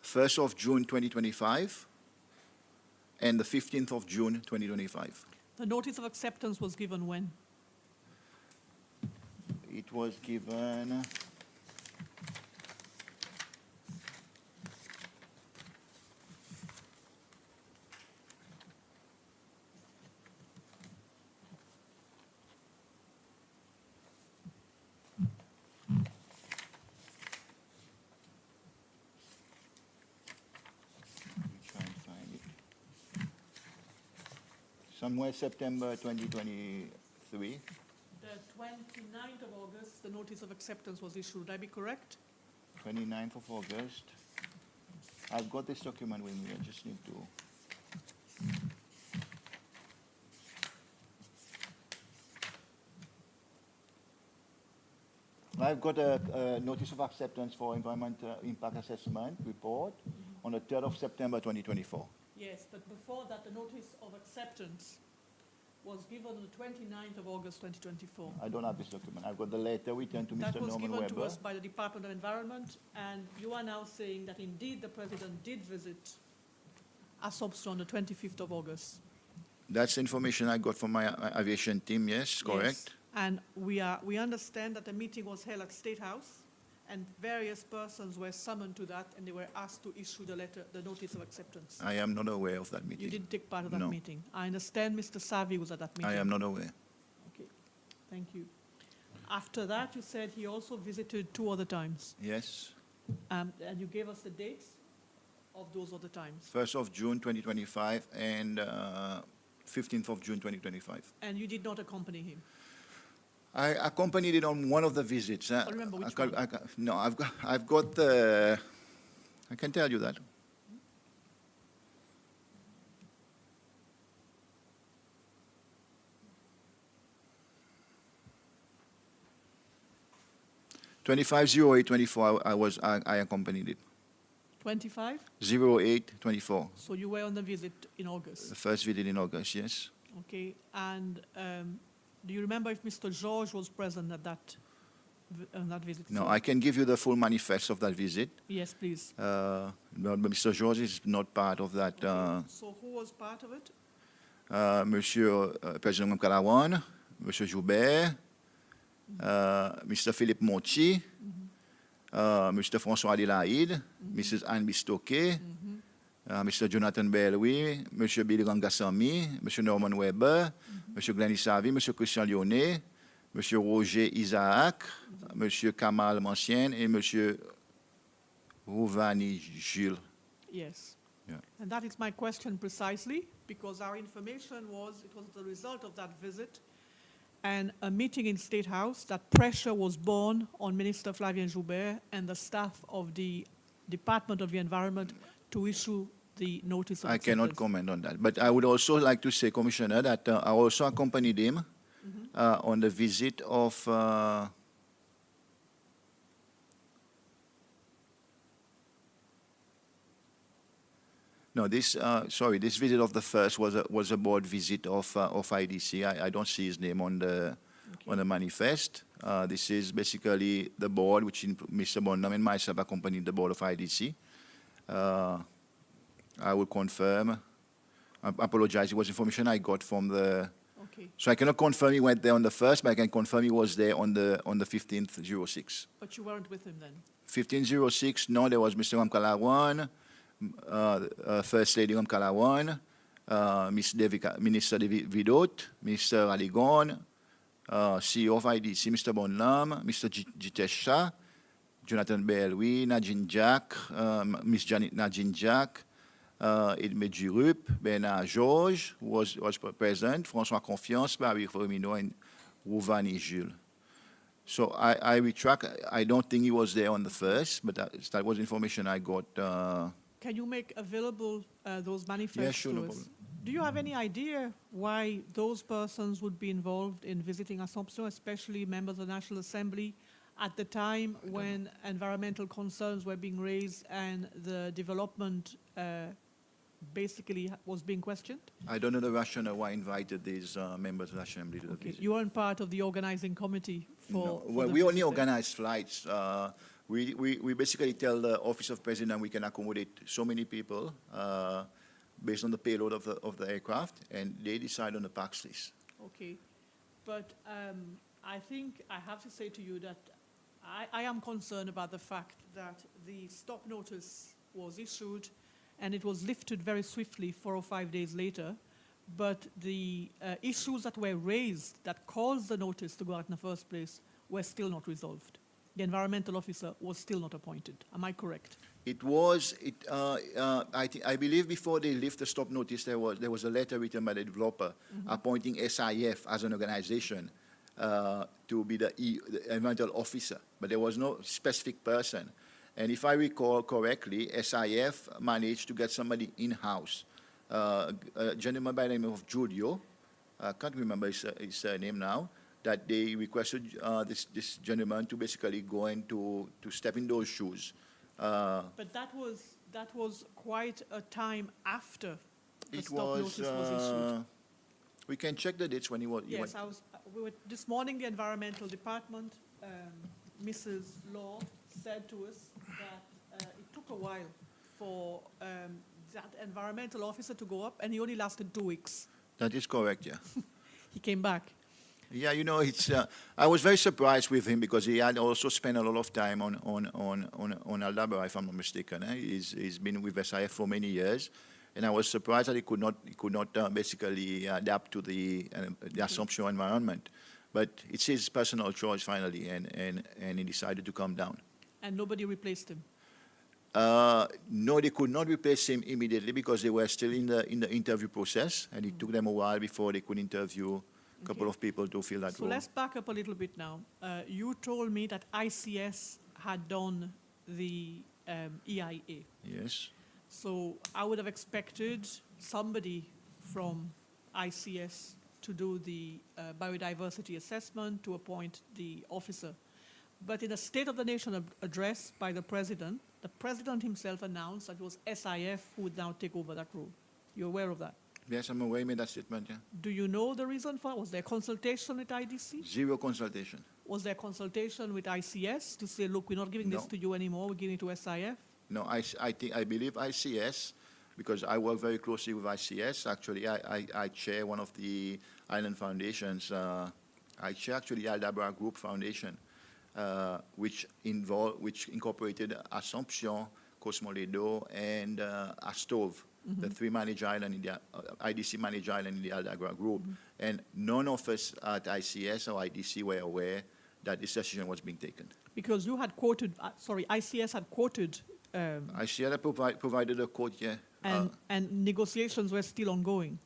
1st of June 2025, and the 15th of June 2025. The notice of acceptance was given when? It was given. Somewhere September 2023. The 29th of August, the notice of acceptance was issued. Would I be correct? 29th of August. I've got this document with me. I just need to. I've got a notice of acceptance for environmental impact assessment report on the 3rd of September 2024. Yes, but before that, the notice of acceptance was given on the 29th of August 2024. I don't have this document. I've got the letter returned to That Mr. was Norman given Weber. to us by the Department of Environment, and you are now saying that indeed the President did visit Assomption on the 25th of August. That's information I got from my aviation team, yes, correct? Yes. And we understand that the meeting was held at State House, and various persons were summoned to that, and they were asked to issue the letter, the notice of acceptance. I am not aware of that meeting. You didn't take part of that No. meeting. I understand Mr. Savi was at that meeting. I am not aware. Okay, thank you. After that, you said he also visited 2 other times, Yes. and you gave us the dates of those other times. 1st of June 2025 and 15th of June 2025. And you did not accompany him. I accompanied it on one of the visits. I remember which one. No, I've got the. I can tell you that. I accompanied it. 25? 08/24. So you were on the visit in August. The first visit in August, yes. Okay. And do you remember if Mr. George was present at that on that visit? No, So- I can give you the full manifest of that visit. Yes, please. But Mr. George is not part of that. So who was part of it? Monsieur President Mkalawan, Monsieur Joubert, Mr. Philippe Monchi, Mr. François Adelaide, Mrs. Anne Bistoke, Mr. Jonathan Belwi, Monsieur Billy Rangasamy, Monsieur Norman Weber, Monsieur Glennis Savi, Monsieur Christian Lyonnais, Monsieur Roger Isaac, Monsieur Kamal Mancien, et Monsieur Rouvani Gilles. Yes. Yeah. And that is my question precisely, because our information was, it was the result of that visit and a meeting in State House that pressure was borne on Minister Flavien Joubert and the staff of the Department of the Environment to issue the notice of I cannot acceptance. comment on that. But I would also like to say, Commissioner, that I also accompanied him on the visit of no, this this visit of the first was a board visit of IDC. I don't see his name on the manifest. This is basically the board, which Mr. Bonham and myself accompanied the board of IDC. I will confirm. I apologize. It was information I got from the. Okay. So I cannot confirm he went there on the first, but I can confirm he was there on the 15th/06. But you weren't with him then? 15/06. No, there was Mr. Ramkalawan, First Lady Ramkalawan, Minister Vidot, Mr. Aligon, CEO of IDC, Mr. Bonlam, Mr. Jitesh Shah, Jonathan Belwi, Najin Jack, Miss Najin Jack, Edme Durup, Bernard Georges was present, François Confiance, Barry Firmino, and Rouvani Jules. So I retract. I don't think he was there on the first, but that was information I got. Can you make available those manifests Yeah, sure, to no us? problem. Do you have any idea why those persons would be involved in visiting Assomption, especially members of the National Assembly, at the time when environmental concerns were being raised and the development basically was being questioned? I don't know the rationale why I invited these members of the Assembly to the Okay. visit. You weren't part of the organizing committee for. No. for Well, the we only visit, eh? organize flights. We basically tell the Office of President we can accommodate so many people based on the payload of the aircraft, and they decide on the PAX list. Okay, but I think I have to say to you that I am concerned about the fact that the stop notice was issued and it was lifted very swiftly 4 or 5 days later, but the issues that were raised that caused the notice to go out in the first place were still not resolved. The environmental officer was still not appointed. Am I correct? It was, I believe before they lift the stop notice, there was a letter written by the developer appointing SIF as an organization to be the environmental officer, but there was no specific person. And if I recall correctly, SIF managed to get somebody in-house, a gentleman by the name of Giulio, I can't remember his name now, that they requested this gentleman to basically go in to step in those shoes. But that was quite a time after the stop notice was issued. We can check the dates when he was. Yes, this morning the environmental department, Mrs. Law said to us that it took a while for that environmental officer to go up, and he only lasted 2 weeks. That is correct, yeah. He came back. Yeah, you know, it's. I was very surprised with him because he had also spent a lot of time on Aldabra, if I'm not mistaken. He's been with SIF for many years, and I was surprised that he could not basically adapt to the Assumption environment. But it's his personal choice finally, and he decided to come down. And nobody replaced him. No, they could not replace him immediately because they were still in the interview process, and it took them a while before they could interview a couple of people to fill that So role. let's back up a little bit now. You told me that ICS had done the EIA. Yes. So I would have expected somebody from ICS to do the biodiversity assessment, to appoint the officer. But in a State of the Nation address by the President himself announced that it was SIF who would now take over that role. You're aware of that? Yes, I'm aware, he made that statement, yeah. Do you know the reason for it? Was there consultation with IDC? Zero consultation. Was there consultation with ICS to say, look, we're not giving this No. to you anymore, we're giving it to SIF? No, I believe ICS, because I work very closely with ICS. Actually, I chair one of the island foundations. I chair actually the Aldabra Group Foundation, which incorporated Assomption, Cosmoledo, and Astove, the three managed island in the IDC managed island in the Aldabra Group. And none of us at ICS or IDC were aware that this decision was being taken. Because you had quoted, ICS had quoted, ICS provided a quote, yeah. and negotiations were still ongoing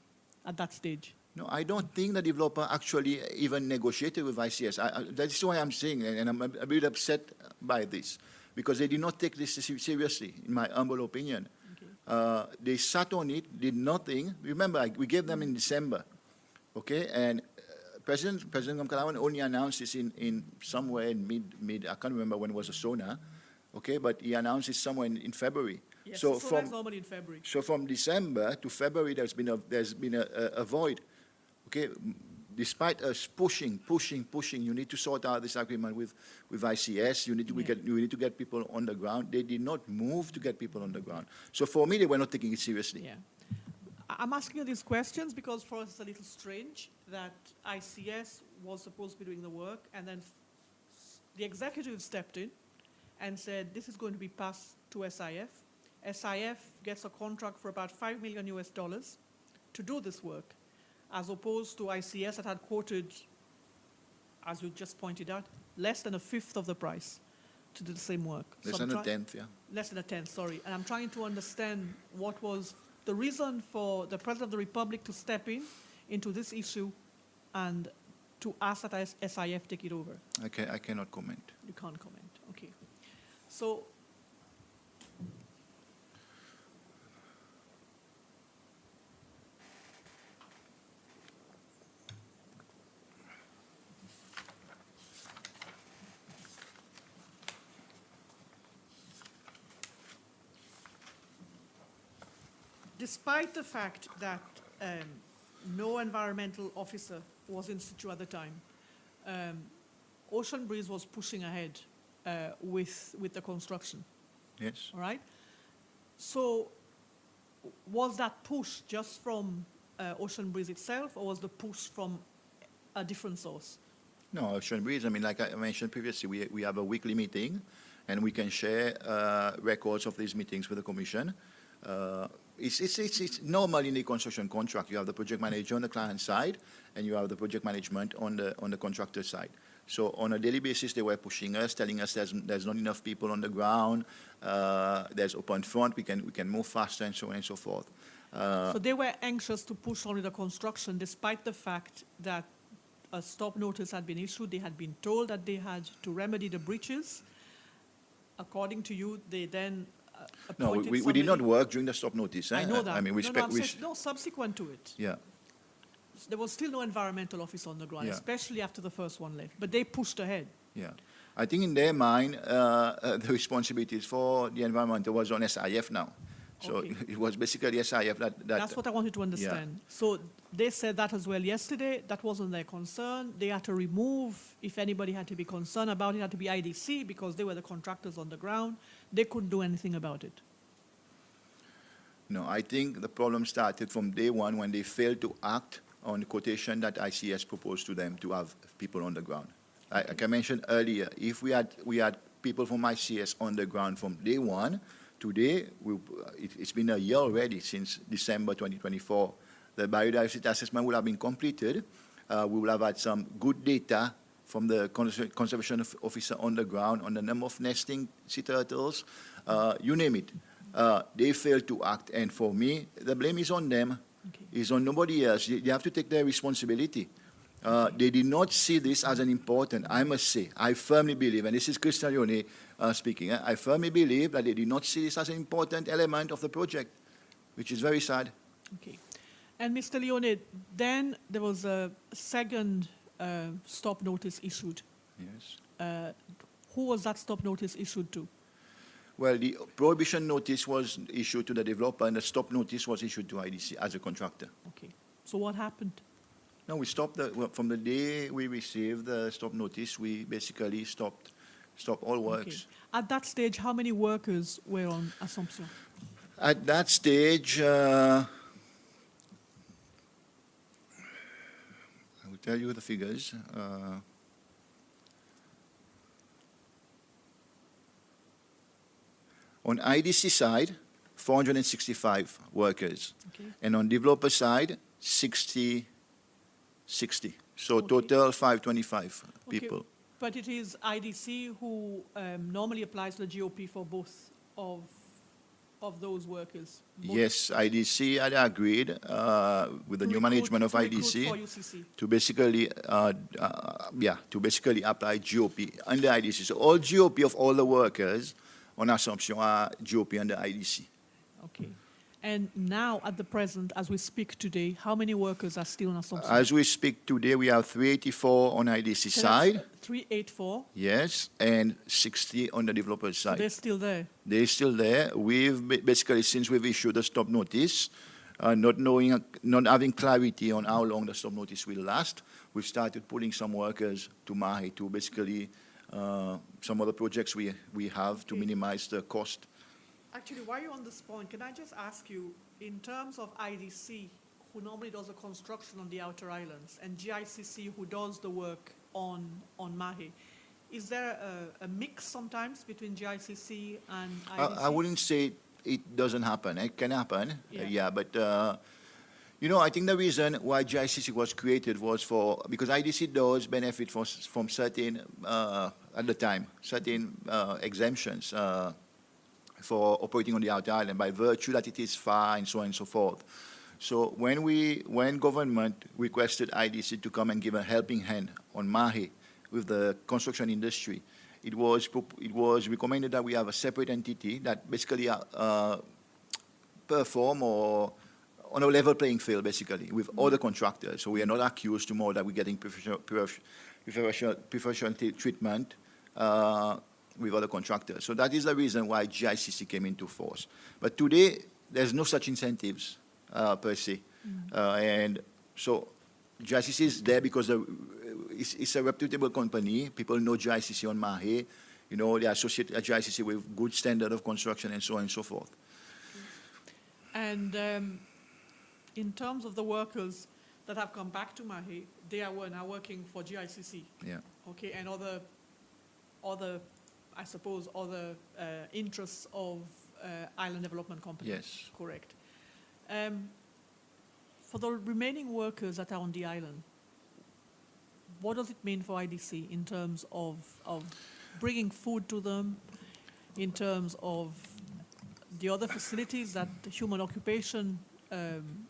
at that stage. No, I don't think the developer actually even negotiated with ICS. That's why I'm saying, and I'm a bit upset by this, because they did not take this seriously, in my humble opinion. Okay. They sat on it, did nothing. Remember, we gave them in December, okay? And President Kamkalawan only announced this in somewhere in mid, I can't remember when it was a SONA, okay? But he announced it somewhere in February. Yes, so that's normally in February. So from December to February, there's been a void. Okay, despite us pushing, you need to sort out this agreement with ICS. You need to get people on the ground. They did not move to get people on the ground. So for me, they were not taking it seriously. Yeah. I'm asking you these questions because for us it's a little strange that ICS was supposed to be doing the work, and then the executive stepped in and said this is going to be passed to SIF. SIF gets a contract for about $5 million to do this work, as opposed to ICS that had quoted, as you just pointed out, less than a fifth of the price to do the same work. Less than a tenth, yeah. Less than a tenth, sorry. And I'm trying to understand what was the reason for the President of the Republic to step into this issue and to ask that SIF take it over. I cannot comment. You can't comment, okay. So, despite the fact that no environmental officer was in situ at the time, Ocean Breeze was pushing ahead with the construction. Yes. All right? So was that push just from Ocean Breeze itself, or was the push from a different source? No, Ocean Breeze, I mean, like I mentioned previously, we have a weekly meeting, and we can share records of these meetings with the Commission. It's normal in the construction contract. You have the project manager on the client side, and you have the project management on the contractor side. So on a daily basis, they were pushing us, telling us there's not enough people on the ground, there's open front, we can move faster, and so on and so forth. So they were anxious to push on with the construction, despite the fact that a stop notice had been issued. They had been told that they had to remedy the breaches. According to you, they then No, we did not work during the stop notice. I know that. I mean, subsequent to it. Yeah. There was still no environmental office on the ground, Yeah. especially after the first one left. But they pushed ahead. Yeah. I think in their mind, the responsibilities for the environment was on SIF now. So Okay. it was basically SIF that That's what I wanted to understand. So they said that as well yesterday. That wasn't their concern. They had to remove, if anybody had to be concerned about it, had to be IDC because they were the contractors on the ground. They couldn't do anything about it. No, I think the problem started from day one when they failed to act on the quotation that ICS proposed to them to have people on the ground. Like I mentioned earlier, if we had people from ICS on the ground from day one, today it's been a year already since December 2024. The biodiversity assessment will have been completed. We will have had some good data from the conservation officer on the ground on the number of nesting sea turtles, you name it. They failed to act, and for me, the blame is on them. Okay. It's on nobody else. They have to take their responsibility. They did not see this as an important, I must say, I firmly believe, and this is Christian Leone speaking, I firmly believe that they did not see this as an important element of the project, which is very sad. Okay. And Mr. Leone, then there was a second stop notice issued. Yes. who was that stop notice issued to? Well, the prohibition notice was issued to the developer, and the stop notice was issued to IDC as a contractor. Okay. So what happened? No, we stopped from the day we received the stop notice. We basically stopped all works. Okay. At that stage, how many workers were on Assomption? At that stage, I will tell you the figures. On IDC side, 465 workers. Okay. And on developer side, 60. So Okay. total 525 Okay. people. But it is IDC who normally applies the GOP for both of those workers? Both Yes, IDC had agreed with the to new recruit- management of to recruit IDC for UCC. to basically apply GOP under IDC. So all GOP of all the workers on Assumption are GOP under IDC. Okay. And now, at the present, as we speak today, how many workers are still on Assumption? As we speak today, we have 384 on IDC So that's, side, 384. yes, and 60 on the developer So side. they're still there. They're still there. We've basically, since we've issued the stop notice, not having clarity on how long the stop notice will last, we've started pulling some workers to Mahi to basically some of the projects we have to Okay. minimize the cost. Actually, while you're on this point, can I just ask you, in terms of IDC, who normally does the construction on the outer islands, and GICC, who does the work on Mahi, is there a mix sometimes between GICC and IDC? I wouldn't say it doesn't happen. It can happen, Yeah. but I think the reason why GICC was created was because IDC does benefit from certain, at the time, certain exemptions for operating on the outer island by virtue that it is far and so on and so forth. So when government requested IDC to come and give a helping hand on Mahi with the construction industry, it was recommended that we have a separate entity that basically perform or on a level playing field, basically, with other contractors. So we are not accused tomorrow that we're getting preferential treatment with other contractors. So that is the reason why GICC came into force. But today, there's no such incentives per se. And so GICC is there because it's a reputable company. People know GICC on Mahi. They associate GICC with good standard of construction and so on and so forth. And in terms of the workers that have come back to Mahi, they are now working for GICC. Yeah. Okay, and other I suppose, other interests of island development companies. Yes. Correct. For the remaining workers that are on the island, what does it mean for IDC in terms of bringing food to them, in terms of the other facilities that the human occupation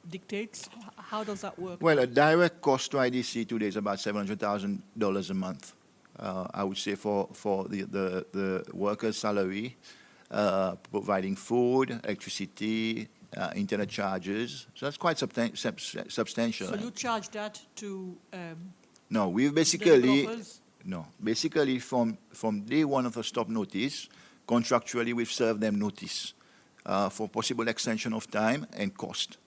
dictates? How does that work? Well, a direct cost to IDC today is about $700,000 a month. I would say for the workers' salary, providing food, electricity, internet charges. So that's quite substantial. So you charge that to No, we've the basically developers? basically from day one of the stop notice, contractually we've served them notice for possible extension of time and cost.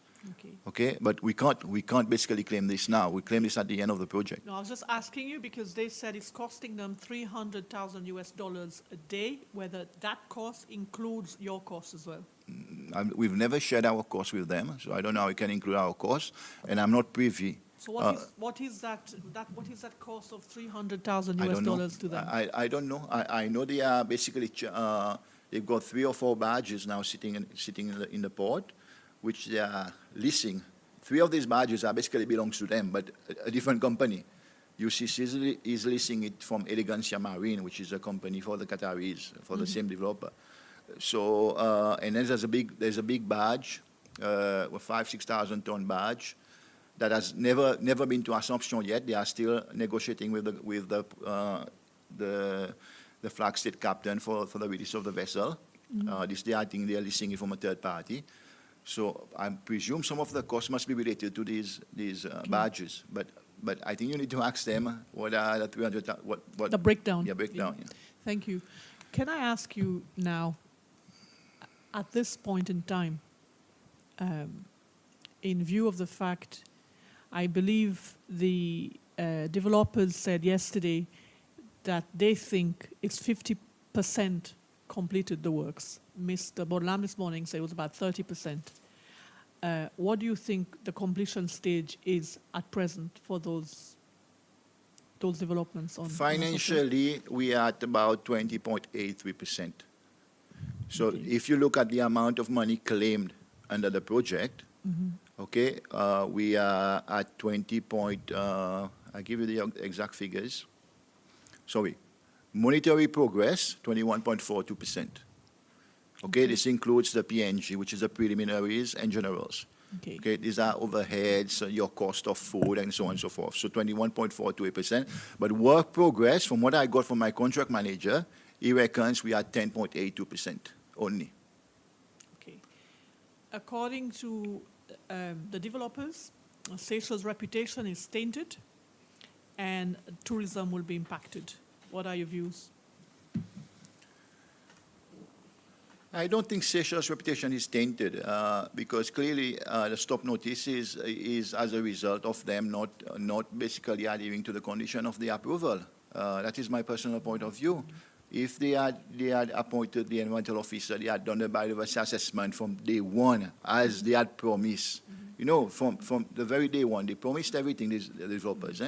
Okay, but we can't basically claim this now. We claim this at the end of the project. No, I was just asking you because they said it's costing them $300,000 a day, whether that cost includes your costs as well. We've never shared our costs with them, so I don't know how we can include our costs, and I'm not privy. So what is that cost of $300,000 I don't know. US to them? I don't know. I know they are basically they've got 3 or 4 barges now sitting in the port, which they are leasing. 3 of these barges basically belongs to them, but a different company. UCC is leasing it from Elegancia Marine, which is a company for the Qataris, for the same developer. So, and then there's a big barge, a 5,000-6,000 ton barge that has never been to Assumption yet. They are still negotiating with the flag state captain for the release of the vessel. This day, I think they are leasing it from a third party. So I presume some of the costs must be related to these barges, but I think you need to ask them what are the 300. What The breakdown. Yeah, breakdown. Yeah. Thank you. Can I ask you now, at this point in time, in view of the fact, I believe the developers said yesterday that they think it's 50% completed the works. Mr. Borlam this morning said it was about 30%. What do you think the completion stage is at present for those developments on Assomption? Financially, we are at about 20.83%. So Okay. if you look at the amount of money claimed under the project, okay, we are at 20 point, I'll give you the exact figures. Sorry, monetary progress, 21.42%. Okay, this includes the PNG, which is the preliminaries and generals. Okay. Okay, these are overheads, your cost of food, and so on and so forth. So 21.42%. But work progress, from what I got from my contract manager, he reckons we are 10.82% only. Okay. According to the developers, Seychelles' reputation is tainted and tourism will be impacted. What are your views? I don't think Seychelles' reputation is tainted because clearly the stop notice is as a result of them not basically adhering to the condition of the approval. That is my personal point of view. If they had appointed the environmental officer, they had done the biodiversity assessment from day one, as they had promised. You know, from the very day one, they promised everything, these developers.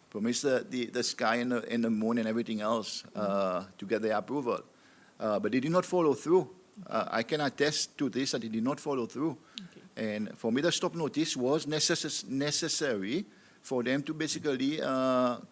Promised the sky and the moon and everything else to get the approval. But they did not follow through. I can attest to this, that they did not follow through. Okay. And for me, the stop notice was necessary for them to basically not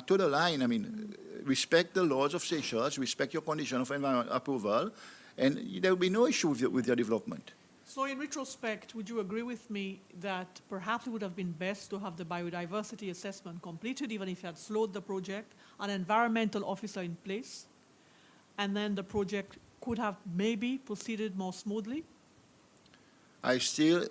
to the line. I mean, respect the laws of Seychelles, respect your condition of environmental approval, and there will be no issue with your development. So in retrospect, would you agree with me that perhaps it would have been best to have the biodiversity assessment completed, even if you had slowed the project, an environmental officer in place, and then the project could have maybe proceeded more smoothly? I still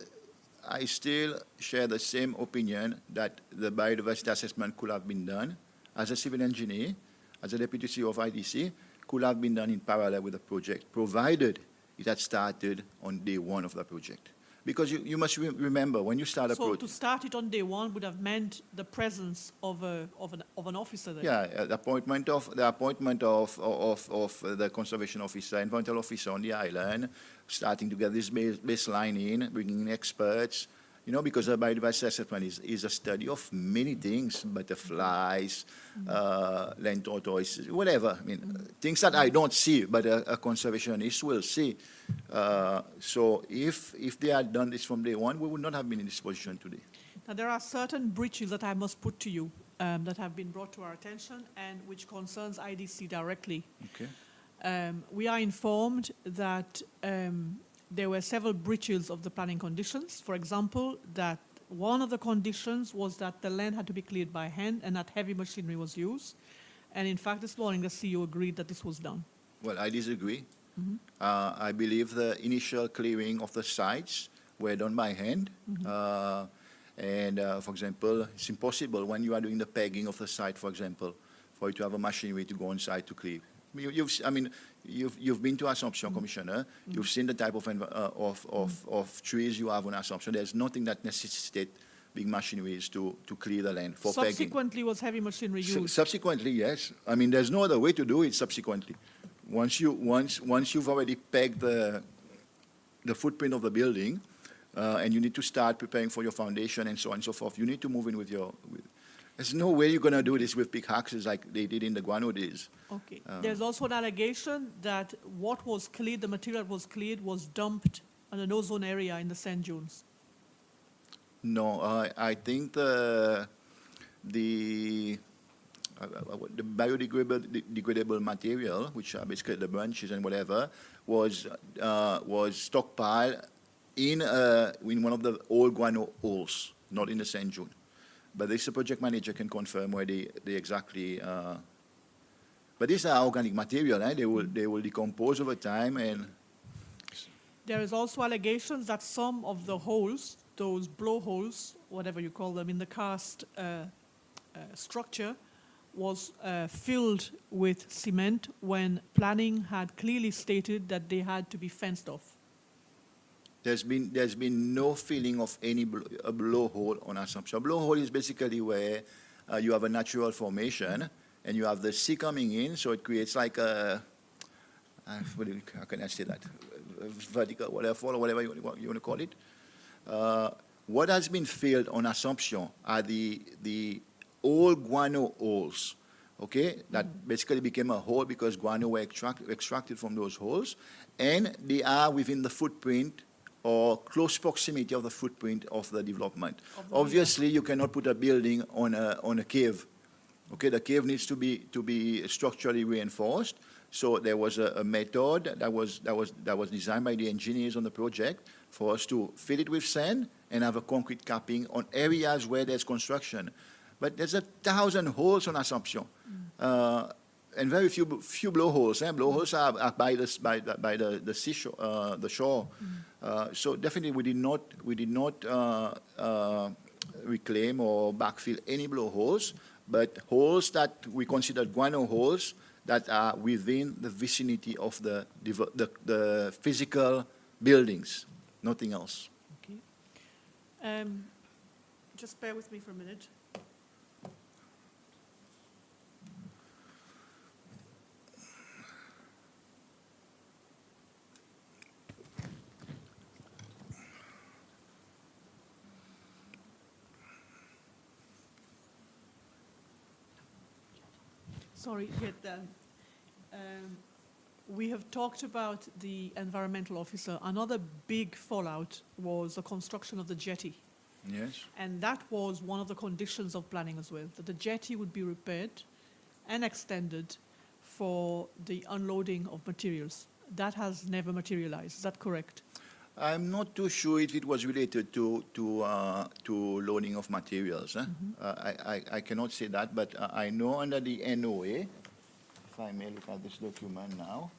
share the same opinion that the biodiversity assessment could have been done as a civil engineer, as a deputy CEO of IDC, could have been done in parallel with the project, provided it had started on day one of the project. Because you must remember, when you start a project... So to start it on day one would have meant the presence of an officer there? Yeah, the appointment of the conservation officer, environmental officer on the island, starting to get this baseline in, bringing in experts, you know, because the biodiversity assessment is a study of many things, butterflies, land tortoises, whatever. I mean, things that I don't see, but a conservationist will see. So if they had done this from day one, we would not have been in this position today. Now, there are certain breaches that I must put to you that have been brought to our attention and which concerns IDC directly. Okay. We are informed that there were several breaches of the planning conditions. For example, that one of the conditions was that the land had to be cleared by hand and that heavy machinery was used. And in fact, this morning, the CEO agreed that this was done. Well, I disagree. I believe the initial clearing of the sites were done by hand. For example, it's impossible when you are doing the pegging of the site, for example, for you to have a machinery to go on site to clear. You've been to Assomption, Commissioner. You've seen the type of trees you have on Assomption. There's nothing that necessitates big machineries to clear the land for pegging. Subsequently, was heavy machinery used? Subsequently, yes. I mean, there's no other way to do it subsequently. Once you've already pegged the footprint of the building, and you need to start preparing for your foundation and so on and so forth, you need to move in with your... There's no way you're going to do this with pickaxes like they did in the guano days. Okay. There's also an allegation that what was cleared, the material that was cleared, was dumped on an ozone area in the St. John's. No, I think the biodegradable material, which are basically the branches and whatever, was stockpiled in one of the old guano holes, not in the St. John. But this project manager can confirm where they exactly. But these are organic material, eh? They will decompose over time, and there is also allegations that some of the holes, those blowholes, whatever you call them, in the karst structure, was filled with cement when planning had clearly stated that they had to be fenced off? There's been no feeling of any a blowhole on Assumption. A blowhole is basically where you have a natural formation and you have the sea coming in, so it creates like a how can I say that? Vertical, whatever you want to call it. What has been filled on Assumption are the old guano holes, okay? That basically became a hole because guano were extracted from those holes, and they are within the footprint or close proximity of the footprint of the development. Obviously, you cannot put a building on a cave. Okay, the cave needs to be structurally reinforced. So there was a method that was designed by the engineers on the project for us to fill it with sand and have a concrete capping on areas where there's construction. But there's 1,000 holes on Assumption, and very few blowholes. Blowholes are by the seashore, the shore. So definitely we did not reclaim or backfill any blowholes, but holes that we considered guano holes that are within the vicinity of the physical buildings, nothing else. Okay. Just bear with me for a minute. Sorry, we have talked about the environmental officer. Another big fallout was the construction of the jetty. Yes. And that was one of the conditions of planning as well, that the jetty would be repaired and extended for the unloading of materials. That has never materialized. Is that correct? I'm not too sure if it was related to loading of materials. I cannot say that, but I know under the NOA, if I may look at this document now.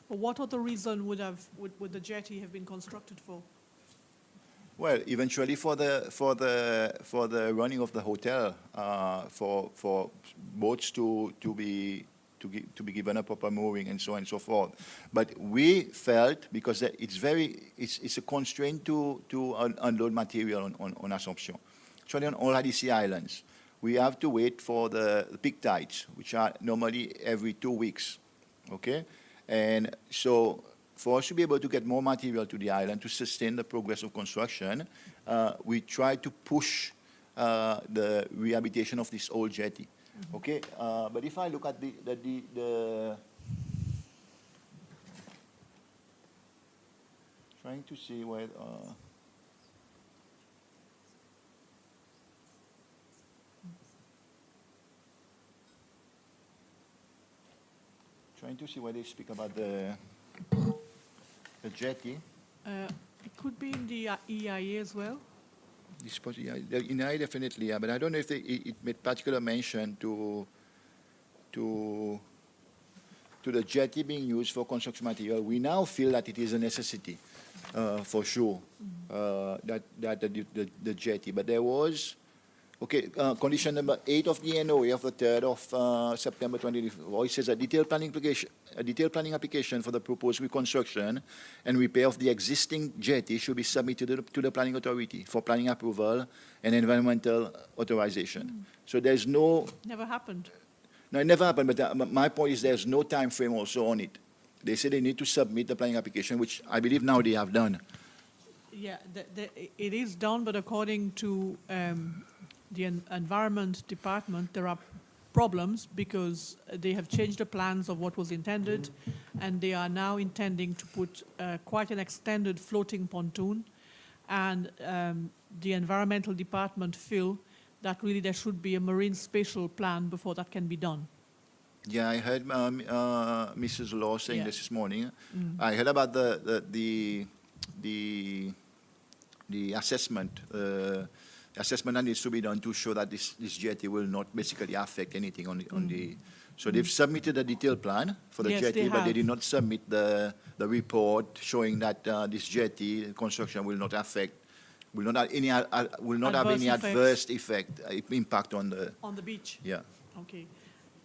What other reason would the jetty have been constructed for? Well, eventually for the running of the hotel, for boats to be given a proper mooring and so on and so forth. But we felt, because it's a constraint to unload material on Assumption. Actually on all IDC islands, we have to wait for the peak tides, which are normally every 2 weeks, okay? And so for us to be able to get more material to the island to sustain the progress of construction, we try to push the rehabilitation of this old jetty. Mm-hmm. Okay, but if I look at the trying to see where trying to see where they speak about the jetty. It could be in the EIA as well. In EIA definitely, yeah, but I don't know if it made particular mention to the jetty being used for construction material. We now feel that it is a necessity, for sure, that the jetty. But there was, okay, condition number 8 of the NOA of the 3rd of September 2024, it says a detailed planning application for the proposed reconstruction and repair of the existing jetty should be submitted to the planning authority for planning approval and environmental authorization. So there's no... Never happened. No, it never happened, but my point is there's no time frame also on it. They say they need to submit the planning application, which I believe now they have done. Yeah, it is done, but according to the Environment Department, there are problems because they have changed the plans of what was intended, and they are now intending to put quite an extended floating pontoon, and the Environmental Department feel that really there should be a marine spatial plan before that can be done. Yeah, I heard Mrs. Law saying this morning. I heard about the assessment. Assessment that needs to be done to show that this jetty will not basically affect anything on the So they've submitted a detailed plan for the Yes, jetty, they but they have. did not submit the report showing that this jetty construction will not affect, will not have any, will not have any Adverse adverse impact on the, On the beach? yeah. Okay.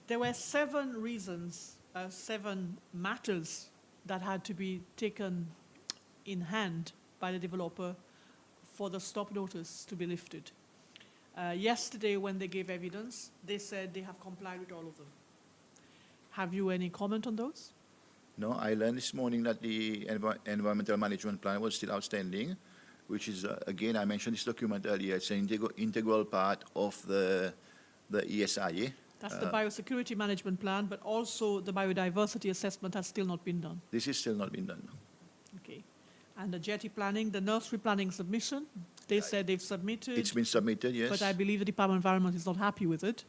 There were 7 reasons, 7 matters that had to be taken in hand by the developer for the stop notice to be lifted. Yesterday, when they gave evidence, they said they have complied with all of them. Have you any comment on those? No, I learned this morning that the environmental management plan was still outstanding, which is, again, I mentioned this document earlier, it's an integral part of the ESIA. That's the biosecurity management plan, but also the biodiversity assessment has still not been done. This is still not been done. Okay. And the jetty planning, the nursery planning submission, they said they've submitted. It's been submitted, yes. But I believe the Department of Environment is not happy with it.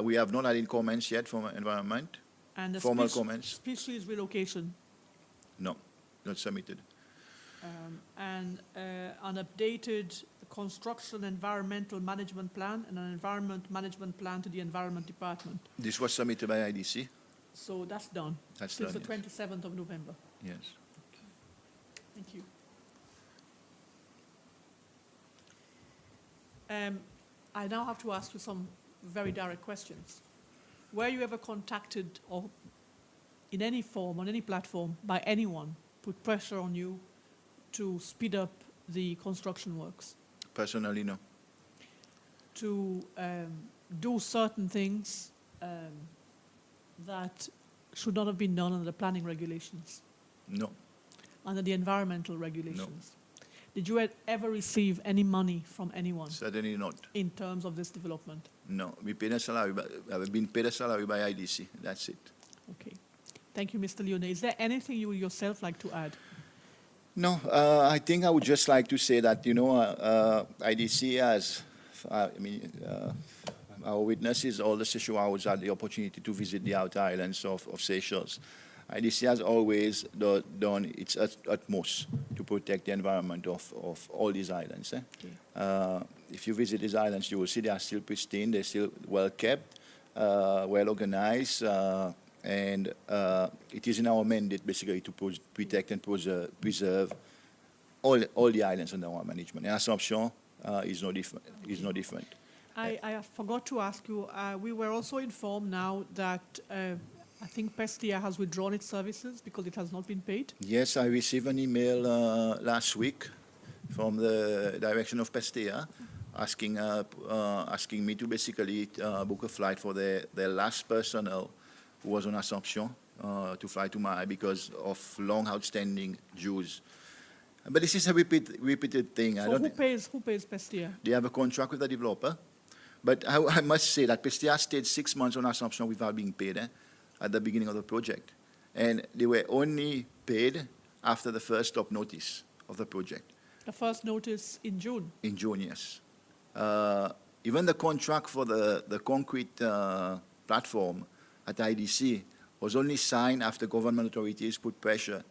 We have not had any comments yet from environment. And the Formal comments? species relocation. No, not submitted. And an updated construction environmental management plan and an environment management plan to the Environment Department. This was submitted by IDC? So that's done. That's since done, the 27th of November. Yes. Thank you. I now have to ask you some very direct questions. Were you ever contacted or in any form, on any platform, by anyone, put pressure on you to speed up the construction works? Personally, no. To do certain things that should not have been done under the planning regulations, No. under the environmental regulations? Did you ever receive any money from anyone Certainly not. in terms of this development? No. We paid a salary, I've been paid a salary by IDC. That's it. Okay. Thank you, Mr. Leone. Is there anything you would yourself like to add? No, I think I would just like to say that, IDC has, our witnesses, all the Seychelles had the opportunity to visit the outer islands of Seychelles. IDC has always done its utmost to protect the environment of all these islands. Okay. If you visit these islands, you will see they are still pristine, they're still well kept, well organized, and it is in our mandate basically to protect and preserve all the islands under our management. And Assomption is no different. I forgot to ask you, we were also informed now that I think Pestia has withdrawn its services because it has not been paid. Yes, I received an email last week from the direction of Pestia asking me to basically book a flight for their last personnel who was on Assomption to fly to Maui because of long outstanding dues. But this is a repeated thing. So who pays Pestia? They have a contract with the developer. But I must say that Pestia stayed 6 months on Assomption without being paid at the beginning of the project. And they were only paid after the first stop notice of the project. The first notice in June? In June, yes. Even the contract for the concrete platform at IDC was only signed after government authorities put pressure.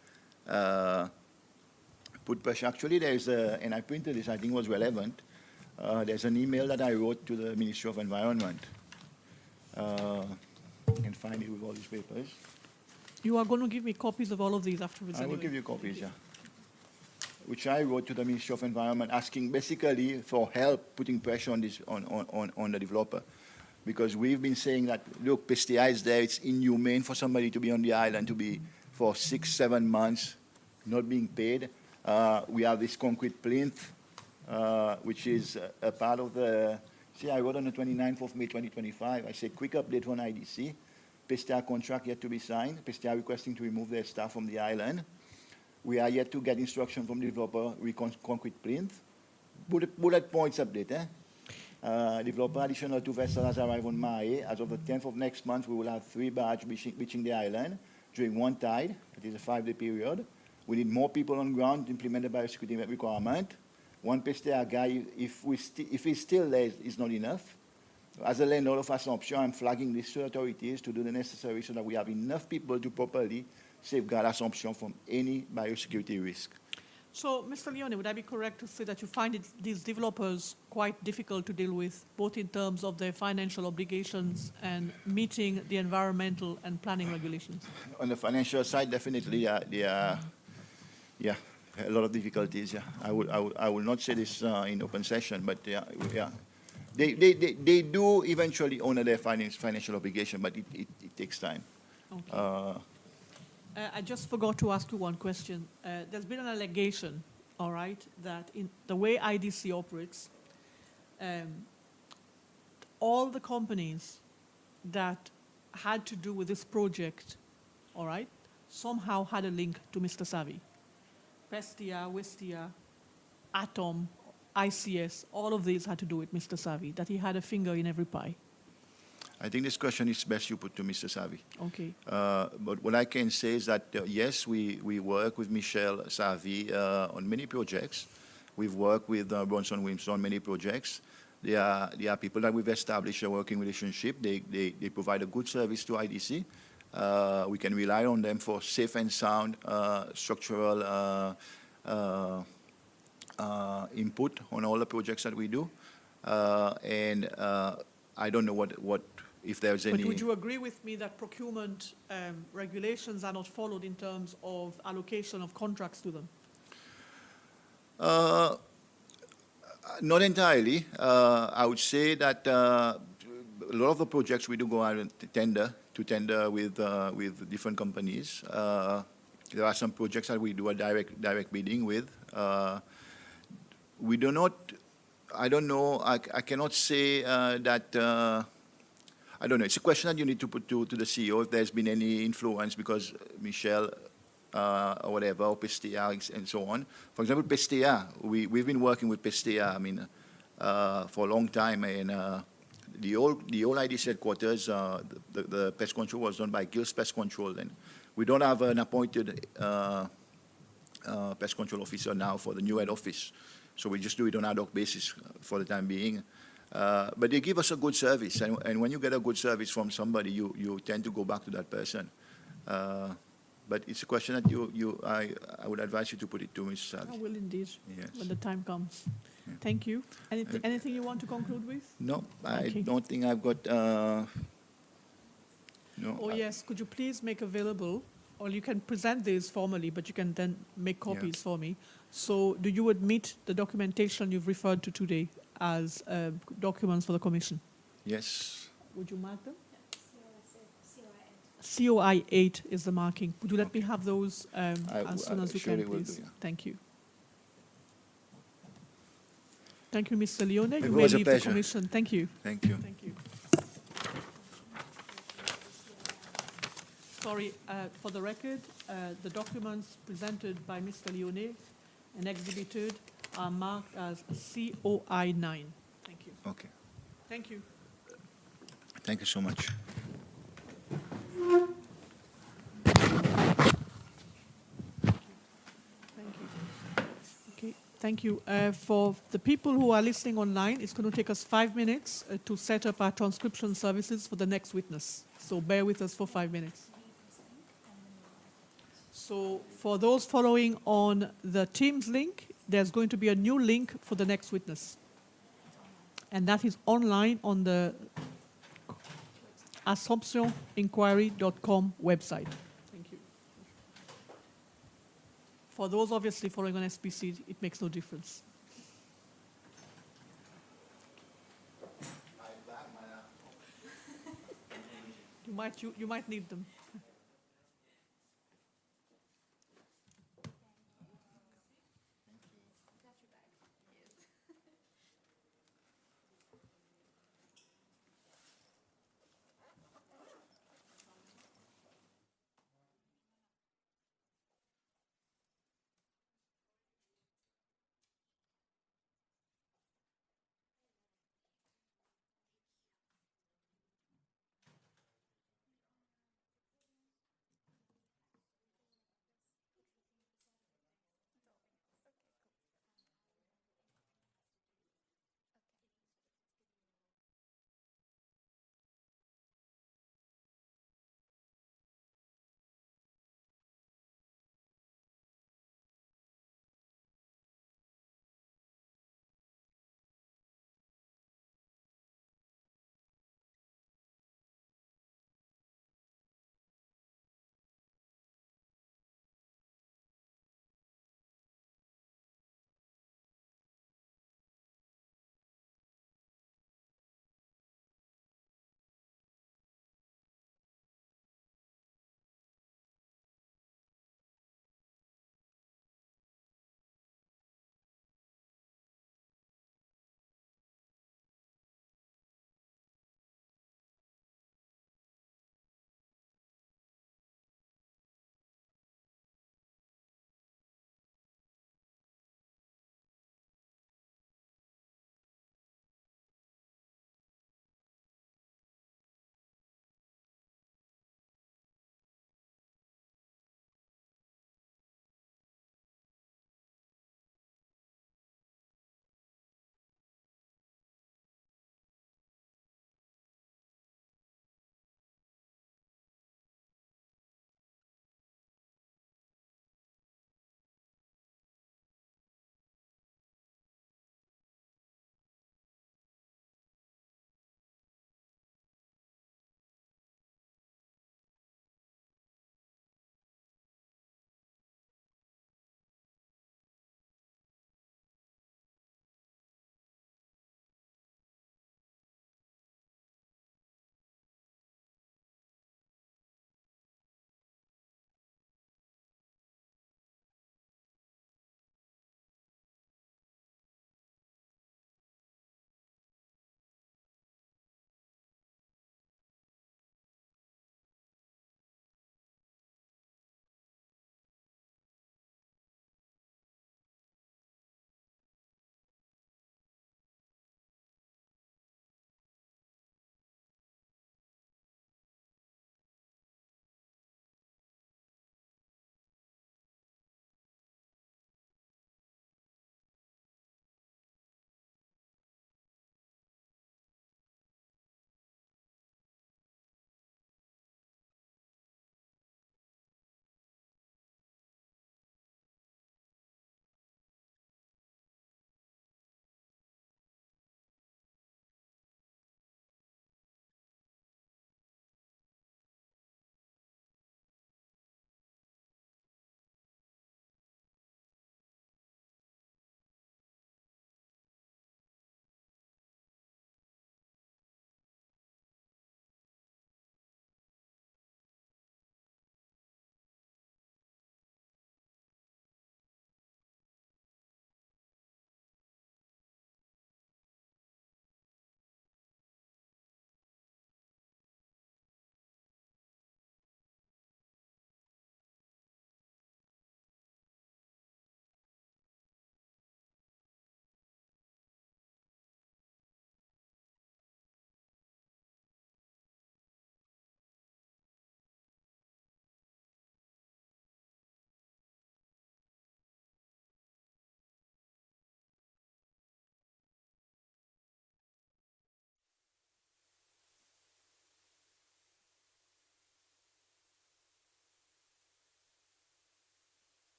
Actually, there's and I printed this, I think it was relevant. There's an email that I wrote to the Ministry of Environment. You can find it with all these papers. You are going to give me copies of all of these afterwards? I will anyway. give you copies, yeah. Which I wrote to the Ministry of Environment asking basically for help putting pressure on this on the developer. Because we've been saying that, look, Pestia is there, it's inhumane for somebody to be on the island to be for 6-7 months not being paid. We have this concrete plinth, which is a part of the, see, I wrote on the 29th of May 2025, I said, quick update on IDC. Pestia contract yet to be signed. Pestia requesting to remove their staff from the island. We are yet to get instruction from the developer, concrete plinth. Bullet points update, Developer additional 2 vessels has arrived on Maui. As of the 10th of next month, we will have 3 barges reaching the island during one tide. That is a 5-day period. We need more people on ground to implement the biosecurity requirement. One Pestia guy, if he's still there, is not enough. As a landlord of Assomption, I'm flagging this to authorities to do the necessary so that we have enough people to properly safeguard Assomption from any biosecurity risk. So, Mr. Leone, would I be correct to say that you find these developers quite difficult to deal with, both in terms of their financial obligations and meeting the environmental and planning regulations? On the financial side, definitely, yeah, a lot of difficulties. Yeah, I will not say this in open session, but yeah, they do eventually honor their financial obligation, but it takes time. Okay. I just forgot to ask you one question. There's been an allegation, all right, that in the way IDC operates, all the companies that had to do with this project, all right, somehow had a link to Mr. Savi. Pestia, Westia, Atom, ICS, all of these had to do with Mr. Savi, that he had a finger in every pie. I think this question is best you put to Mr. Savi. Okay. But what I can say is that, yes, we work with Michel Savi on many projects. We've worked with Bronson Williams on many projects. They are people that we've established a working relationship. They provide a good service to IDC. We can rely on them for safe and sound structural input on all the projects that we do. And I don't know what if there's any... But would you agree with me that procurement regulations are not followed in terms of allocation of contracts to them? Not entirely. I would say that a lot of the projects we do go out and tender with different companies. There are some projects that we do a direct bidding with. We do not... I don't know. I cannot say that... I don't know. It's a question that you need to put to the CEO if there's been any influence because Michel or whatever, or Pestia and so on. For example, Pestia, we've been working with Pestia, I mean, for a long time. And the old IDC headquarters, the pest control was done by Gil's Pest Control. And we don't have an appointed pest control officer now for the new head office. So we just do it on ad hoc basis for the time being. But they give us a good service, and when you get a good service from somebody, you tend to go back to that person. But it's a question that I would advise you to put it to Ms. Savi. I will indeed, Yes. when the time comes. Yeah. Thank you. Anything you want to conclude with? No, I Okay. don't think I've got... no. Oh, yes. Could you please make available, or you can present these formally, but you can then make copies for me. So do you admit the documentation you've referred to today as documents for the Commission? Yes. Would you mark them? COI 8 is the marking. Would you let me have those as soon as you can, please? Do, yeah. Thank you. Thank you, Mr. Leone. It You may was a leave the pleasure. Commission. Thank you. Thank you. Thank you. Sorry, for the record, the documents presented by Mr. Leone and exhibited are marked as COI 9. Thank you. Okay. Thank you. Thank you so much. Thank you. Okay, thank you. For the people who are listening online, it's going to take us 5 minutes to set up our transcription services for the next witness. So bear with us for 5 minutes. So for those following on the Teams link, there's going to be a new link for the next witness. And that is online on the AssomptionInquiry.com website. Thank you. For those obviously following on SBC, it makes no difference. You might need them.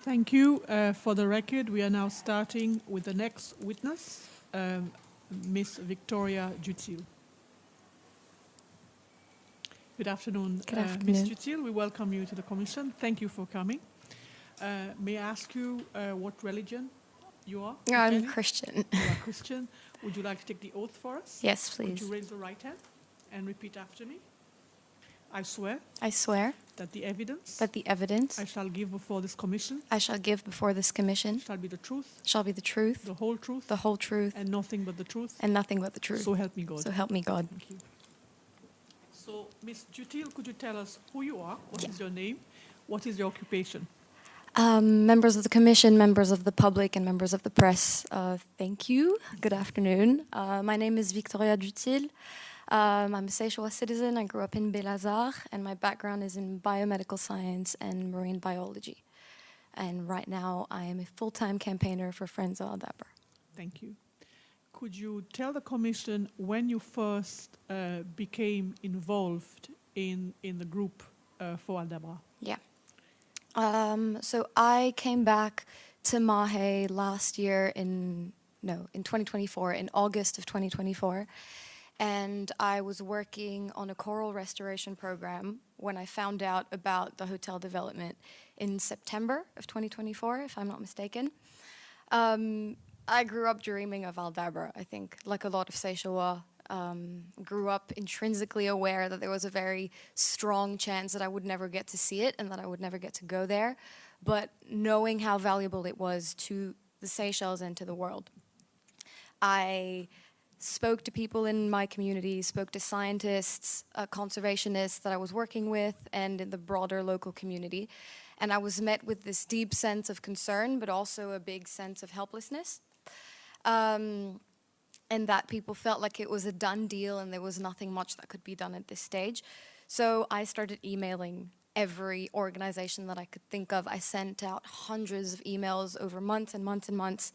Thank you. For the record, we are now starting with the next witness, Miss Victoria Dutil. Good afternoon, Good Ms. afternoon. Dutil. We welcome you to the Commission. Thank you for coming. May I ask you what religion you are? if I'm any? Christian. You are Christian. Would you like to take the oath for us? Yes, Could please. you raise the right hand and repeat after me? I swear I swear that the evidence that the evidence I shall give before this Commission I shall give before this commission shall be the truth, shall be the truth, the whole truth, the whole truth, and nothing but the truth. and nothing but the truth. So help me God. So help me God. Thank you. So, Ms. Dutil, could you tell us who you are? What Yeah. is your name? What is your occupation? Members of the commission, members of the public, and members of the press, thank you. Good afternoon. My name is Victoria Dutil. I'm a Seychelles citizen. I grew up in Belazar, and my background is in biomedical science and marine biology. And right now, I am a full-time campaigner for Friends of Aldabra. Thank you. Could you tell the Commission when you first became involved in the group for Aldabra? Yeah. So I came back to Mahe last year in 2024, in August of 2024. And I was working on a coral restoration program when I found out about the hotel development in September of 2024, if I'm not mistaken. I grew up dreaming of Aldabra, I think, like a lot of Seychelles. Grew up intrinsically aware that there was a very strong chance that I would never get to see it and that I would never get to go there, but knowing how valuable it was to the Seychelles and to the world. I spoke to people in my community, spoke to scientists, conservationists that I was working with, and in the broader local community. And I was met with this deep sense of concern, but also a big sense of helplessness. And that people felt like it was a done deal and there was nothing much that could be done at this stage. So I started emailing every organization that I could think of. I sent out hundreds of emails over months and months and months.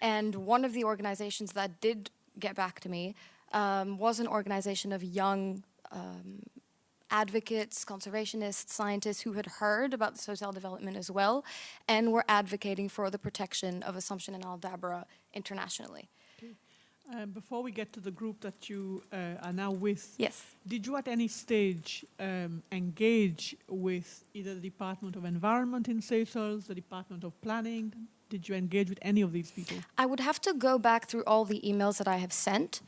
And one of the organizations that did get back to me was an organization of young advocates, conservationists, scientists who had heard about this hotel development as well and were advocating for the protection of Assomption and Aldabra internationally. Before we get to the group that you are now with, Yes. did you at any stage engage with either the Department of Environment in Seychelles, the Department of Planning? Did you engage with any of these people? I would have to go back through all the emails that I have sent.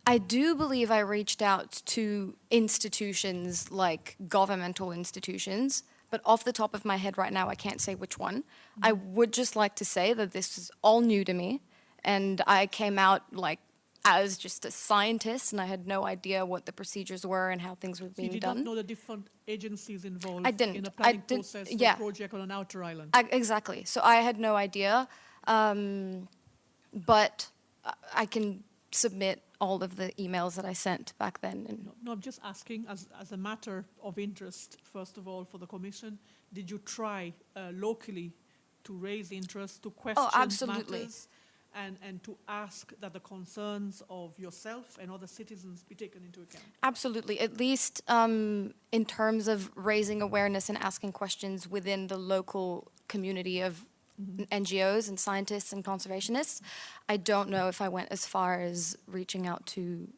I do believe I reached out to institutions like governmental institutions, but off the top of my head right now, I can't say which one. I would just like to say that this is all new to me, and I came out like as just a scientist, and I had no idea what the procedures were and how things were So you being did not done. know the different agencies involved I didn't. in the I planning did- process for yeah. a project on an outer island? Exactly. So I had no idea, but I can submit all of the emails that I sent back then. And No, I'm just asking, as a matter of interest, first of all, for the Commission, did you try locally to raise interest, to question absolutely. matters, and to ask that the concerns of yourself and other citizens be taken into account? absolutely, at least in terms of raising awareness and asking questions within the local community of NGOs and scientists and conservationists. I don't know if I went as far as reaching out to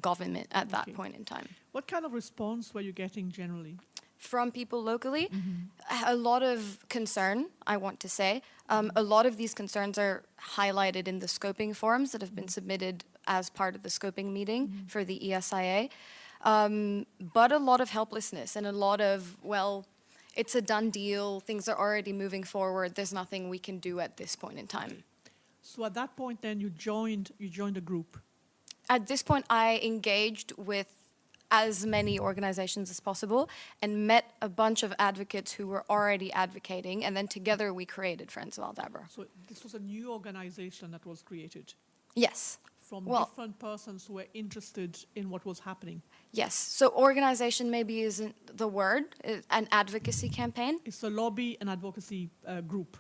government at that Okay. point in time. What kind of response were you getting generally? From people locally, a lot of concern, I want to say. A lot of these concerns are highlighted in the scoping forms that have been submitted as part of the scoping meeting for the ESIA. But a lot of helplessness and a lot of, well, it's a done deal, things are already moving forward, there's nothing we can do at this point in time. So at that point, then you joined a group. At this point, I engaged with as many organizations as possible and met a bunch of advocates who were already advocating, and then together we created Friends of Aldabra. So this was a new organization that was created Yes, from Well- different persons who were interested in what was happening. yes. So organization maybe isn't the word, an advocacy campaign. It's a lobby and advocacy group.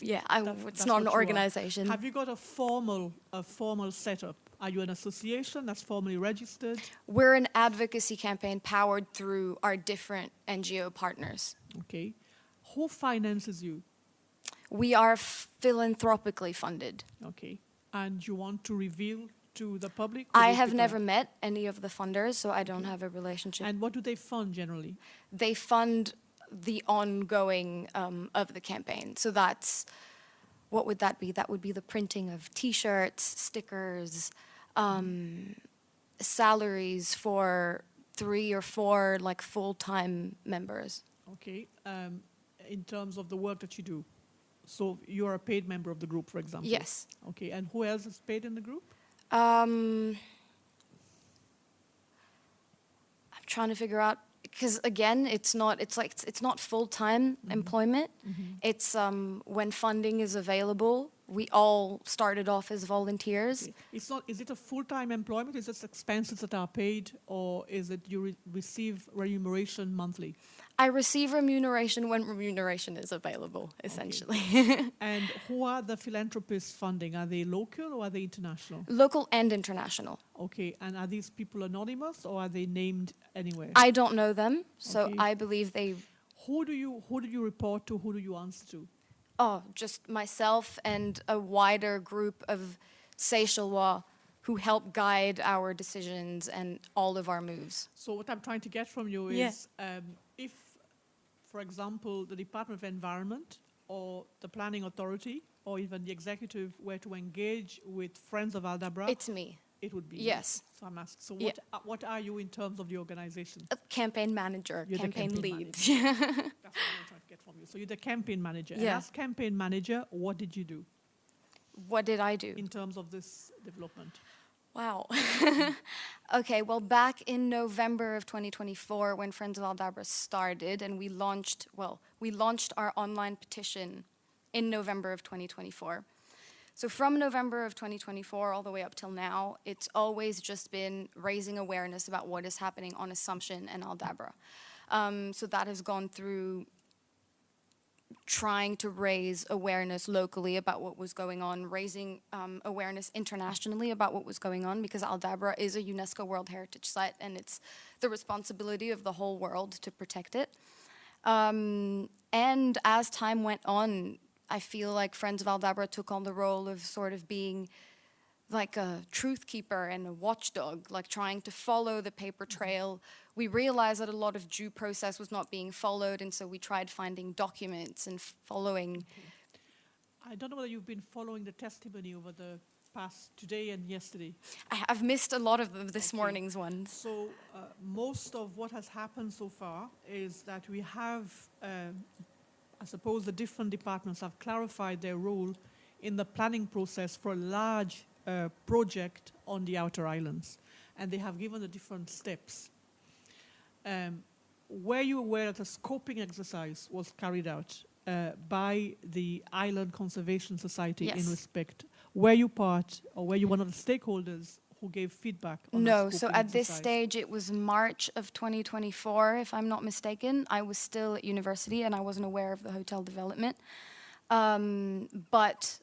Yeah, it's That's not an what you are. organization. Have you got a formal setup? Are you an association that's formally registered? We're an advocacy campaign powered through our different NGO partners. Okay. Who finances you? We are philanthropically funded. Okay. And you want to reveal to the public? I have never met any of the funders, so I don't have a relationship. And what do they fund generally? They fund the ongoing of the campaign. So that's, what would that be? That would be the printing of T-shirts, stickers, salaries for 3 or 4 like full-time members. Okay. In terms of the work that you do. So you're a paid member of the group, for example? Yes. Okay. And who else is paid in the group? I'm trying to figure out, because again, it's not full-time employment. It's when funding is available. We all started off as volunteers. Okay. It's not. Is it a full-time employment? Is it expenses that are paid, or is it you receive remuneration monthly? I receive remuneration when remuneration is available, essentially. And who are the philanthropists funding? Are they local or are they international? Local and international. Okay. And are these people anonymous or are they named anywhere? I don't know them, so Okay. I believe they. Who do you report to? Who do you answer to? Oh, just myself and a wider group of Seychellois who help guide our decisions and all of our moves. So what I'm trying to get from you Yeah. is, if, for example, the Department of Environment or the Planning Authority or even the executive were to engage with Friends of Aldabra, It's me, it would be yes. you. So I'm asking. So Yeah. what are you in terms of the organization? a campaign manager, You're the campaign campaign lead. That's what I'm trying to get from you. So you're the campaign manager. And Yeah. as campaign manager, what did you do What did I do? in terms of this development? Wow. Okay, well, back in November of 2024, when Friends of Aldabra started, and we launched our online petition in November of 2024. So from November of 2024 all the way up till now, it's always just been raising awareness about what is happening on Assumption and Aldabra. So that has gone through trying to raise awareness locally about what was going on, raising awareness internationally about what was going on, because Aldabra is a UNESCO World Heritage Site and it's the responsibility of the whole world to protect it. And as time went on, I feel like Friends of Aldabra took on the role of sort of being like a truth keeper and a watchdog, like trying to follow the paper trail. We realized that a lot of due process was not being followed, and so we tried finding documents and following. I don't know whether you've been following the testimony over the past today and yesterday. I've missed a lot of this Okay. morning's ones. So most of what has happened so far is that we have, I suppose the different departments have clarified their role in the planning process for a large project on the outer islands. And they have given the different steps. Were you aware that a scoping exercise was carried out by the Island Conservation Society in Yes. respect? Were you part, or were you one of the stakeholders who gave feedback on No, that so scoping at this exercise? stage it was March of 2024, if I'm not mistaken. I was still at university and I wasn't aware of the hotel development. But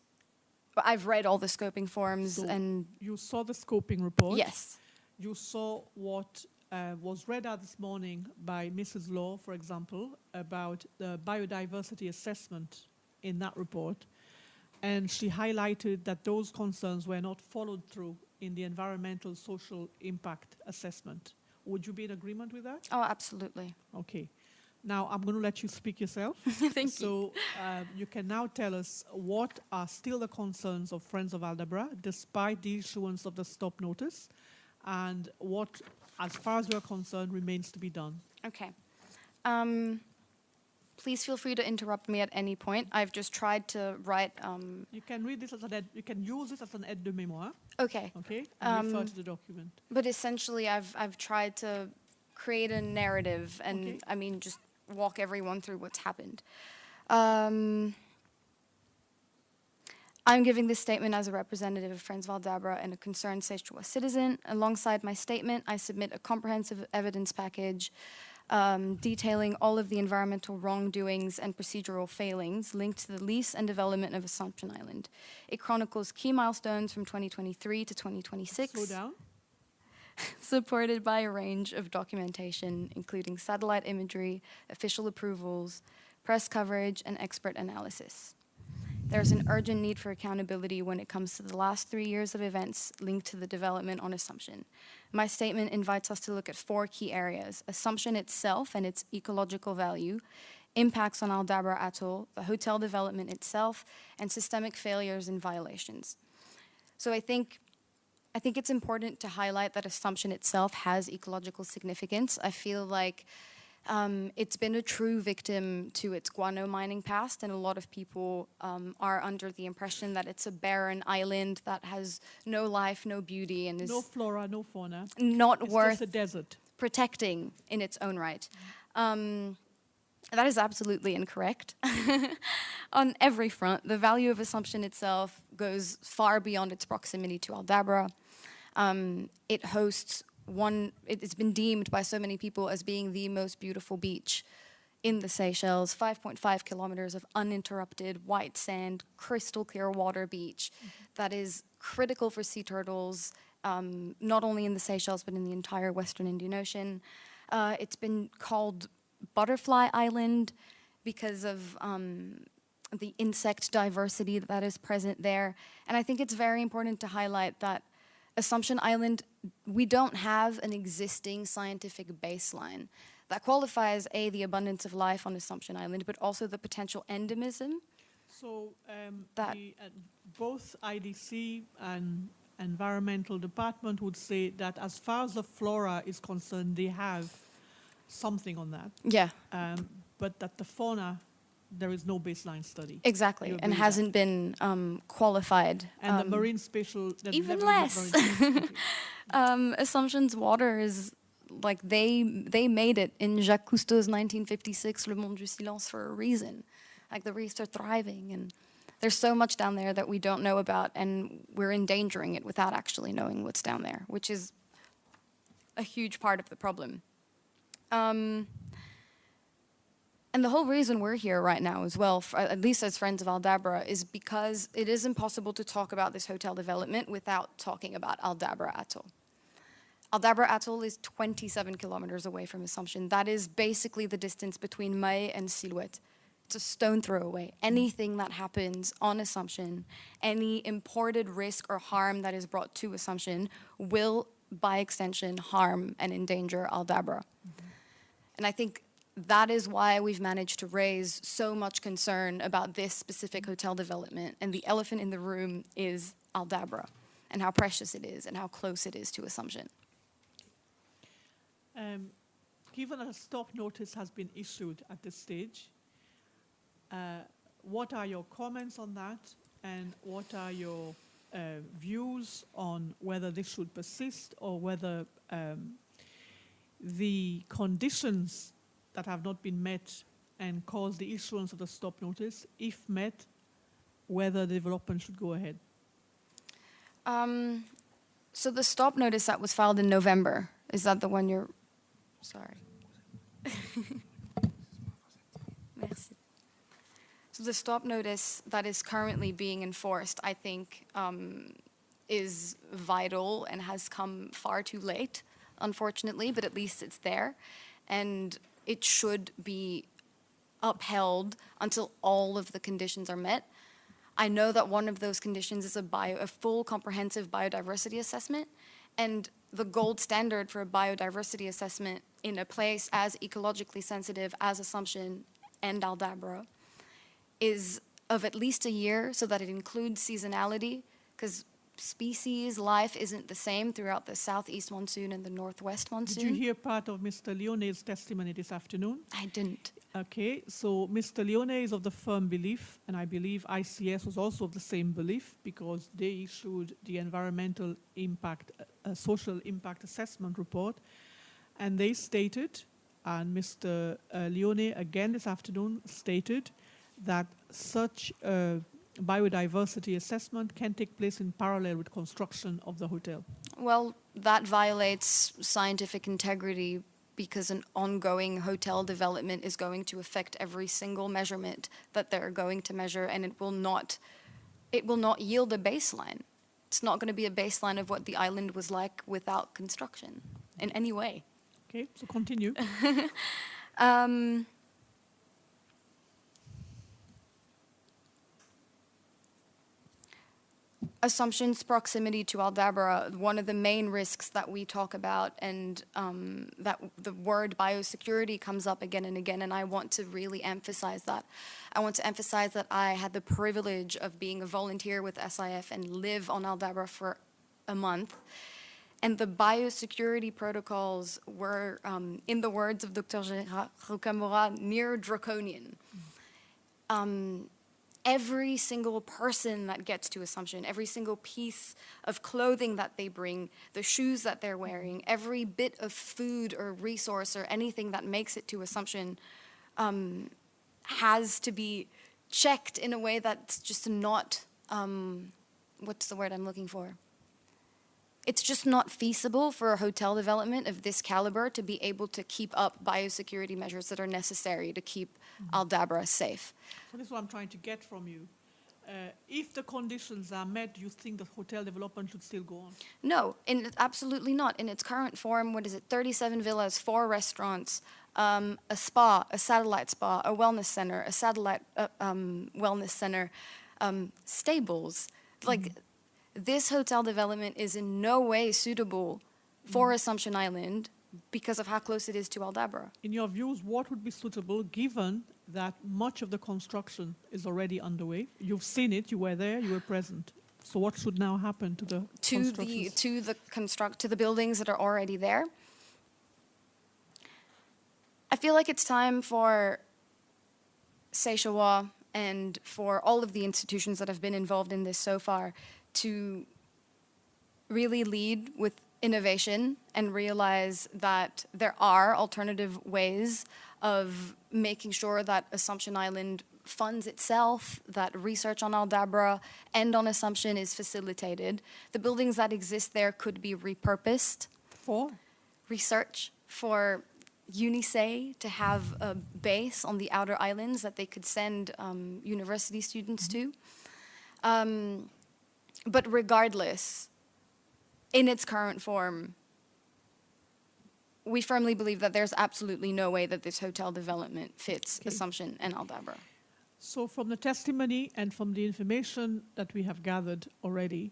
I've read all the scoping forms So and you saw the scoping report. yes, You saw what was read out this morning by Mrs. Law, for example, about the biodiversity assessment in that report. And she highlighted that those concerns were not followed through in the environmental social impact assessment. Would you be in agreement with that? oh, absolutely. Okay. Now, I'm going to let you speak yourself. Thank you. So you can now tell us what are still the concerns of Friends of Aldabra, despite the issuance of the stop notice, and what, as far as you're concerned, remains to be done. Okay. Please feel free to interrupt me at any point. I've just tried to write. You can read this as you can use this as an aide de mémoire, Okay, okay, and refer to the document. but essentially, I've tried to create a narrative, and Okay. I mean, just walk everyone through what's happened. I'm giving this statement as a representative of Friends of Aldabra and a concerned Seychellois citizen. Alongside my statement, I submit a comprehensive evidence package detailing all of the environmental wrongdoings and procedural failings linked to the lease and development of Assumption Island. It chronicles key milestones from 2023 to 2026. Slow down. Supported by a range of documentation, including satellite imagery, official approvals, press coverage, and expert analysis. There's an urgent need for accountability when it comes to the last 3 years of events linked to the development on Assumption. My statement invites us to look at 4 key areas: Assumption itself and its ecological value, impacts on Aldabra Atoll, the hotel development itself, and systemic failures and violations. So I think it's important to highlight that Assumption itself has ecological significance. I feel like it's been a true victim to its guano mining past, and a lot of people are under the impression that it's a barren island that has no life, no beauty, and is No flora, no fauna. not It's worth just a desert. protecting in its own right. That is absolutely incorrect. On every front, the value of Assumption itself goes far beyond its proximity to Aldabra. It hosts it's been deemed by so many people as being the most beautiful beach in the Seychelles, 5.5 kilometers of uninterrupted white sand, crystal clear water beach that is critical for sea turtles, not only in the Seychelles, but in the entire Western Indian Ocean. It's been called Butterfly Island because of the insect diversity that is present there. And I think it's very important to highlight that Assumption Island, we don't have an existing scientific baseline that qualifies, A, the abundance of life on Assumption Island, but also the potential endemism. So That- both IDC and Environmental Department would say that as far as the flora is concerned, they have something on that, Yeah, but that the fauna, there is no baseline study. exactly, You and agree with hasn't been qualified. And the marine spatial... there's even never been a less. marine spatial- Assumption's water is like they made it in Jacques Cousteau's 1956 Le Monde du Silence for a reason. Like the reefs are thriving, and there's so much down there that we don't know about, and we're endangering it without actually knowing what's down there, which is a huge part of the problem. And the whole reason we're here right now as well, at least as Friends of Aldabra, is because it is impossible to talk about this hotel development without talking about Aldabra Atoll. Aldabra Atoll is 27 kilometers away from Assumption. That is basically the distance between Mai and Silhouette. It's a stone throw away. Anything that happens on Assumption, any imported risk or harm that is brought to Assumption will, by extension, harm and endanger Aldabra. And I think that is why we've managed to raise so much concern about this specific hotel development. And the elephant in the room is Aldabra, and how precious it is, and how close it is to Assumption. Given that a stop notice has been issued at this stage, what are your comments on that, and what are your views on whether this should persist, or whether the conditions that have not been met and cause the issuance of the stop notice, if met, whether the development should go ahead? So the stop notice that was filed in November, is that the one you're... Sorry. Merci. So the stop notice that is currently being enforced, I think, is vital and has come far too late, unfortunately, but at least it's there. And it should be upheld until all of the conditions are met. I know that one of those conditions is a full comprehensive biodiversity assessment, and the gold standard for a biodiversity assessment in a place as ecologically sensitive as Assumption and Aldabra is of at least a year, so that it includes seasonality, because species life isn't the same throughout the southeast monsoon and the northwest monsoon. Did you hear part of Mr. Leone's testimony this afternoon? I didn't. Okay, so Mr. Leone is of the firm belief, and I believe ICS was also of the same belief, because they issued the environmental impact, social impact assessment report, and they stated, and Mr. Leone again this afternoon stated, that such biodiversity assessment can take place in parallel with construction of the hotel. Well, that violates scientific integrity because an ongoing hotel development is going to affect every single measurement that they're going to measure, and it will not yield a baseline. It's not going to be a baseline of what the island was like without construction in any way. Okay, so continue. Assumption's proximity to Aldabra, one of the main risks that we talk about, and that the word biosecurity comes up again and again, and I want to really emphasize that. I want to emphasize that I had the privilege of being a volunteer with SIF and live on Aldabra for a month. And the biosecurity protocols were, in the words of Dr. Rocamora, near draconian. Every single person that gets to Assumption, every single piece of clothing that they bring, the shoes that they're wearing, every bit of food or resource or anything that makes it to Assumption has to be checked in a way that's just not, what's the word I'm looking for? It's just not feasible for a hotel development of this caliber to be able to keep up biosecurity measures that are necessary to keep Aldabra safe. So this is what I'm trying to get from you. If the conditions are met, do you think the hotel development should still go on? No, absolutely not. In its current form, 37 villas, 4 restaurants, a spa, a satellite spa, a wellness center, a satellite wellness center, stables. Like, this hotel development is in no way suitable for Assumption Island because of how close it is to Aldabra. In your views, what would be suitable given that much of the construction is already underway? You've seen it, you were there, you were present. So what should now happen to the constructions? To the buildings that are already there? I feel like it's time for Seychelles and for all of the institutions that have been involved in this so far to really lead with innovation and realize that there are alternative ways of making sure that Assumption Island funds itself, that research on Aldabra and on Assumption is facilitated. The buildings that exist there could be repurposed For? research, for UNICE to have a base on the outer islands that they could send university students to. But regardless, in its current form, we firmly believe that there's absolutely no way that this hotel development fits Assumption and Aldabra. So from the testimony and from the information that we have gathered already,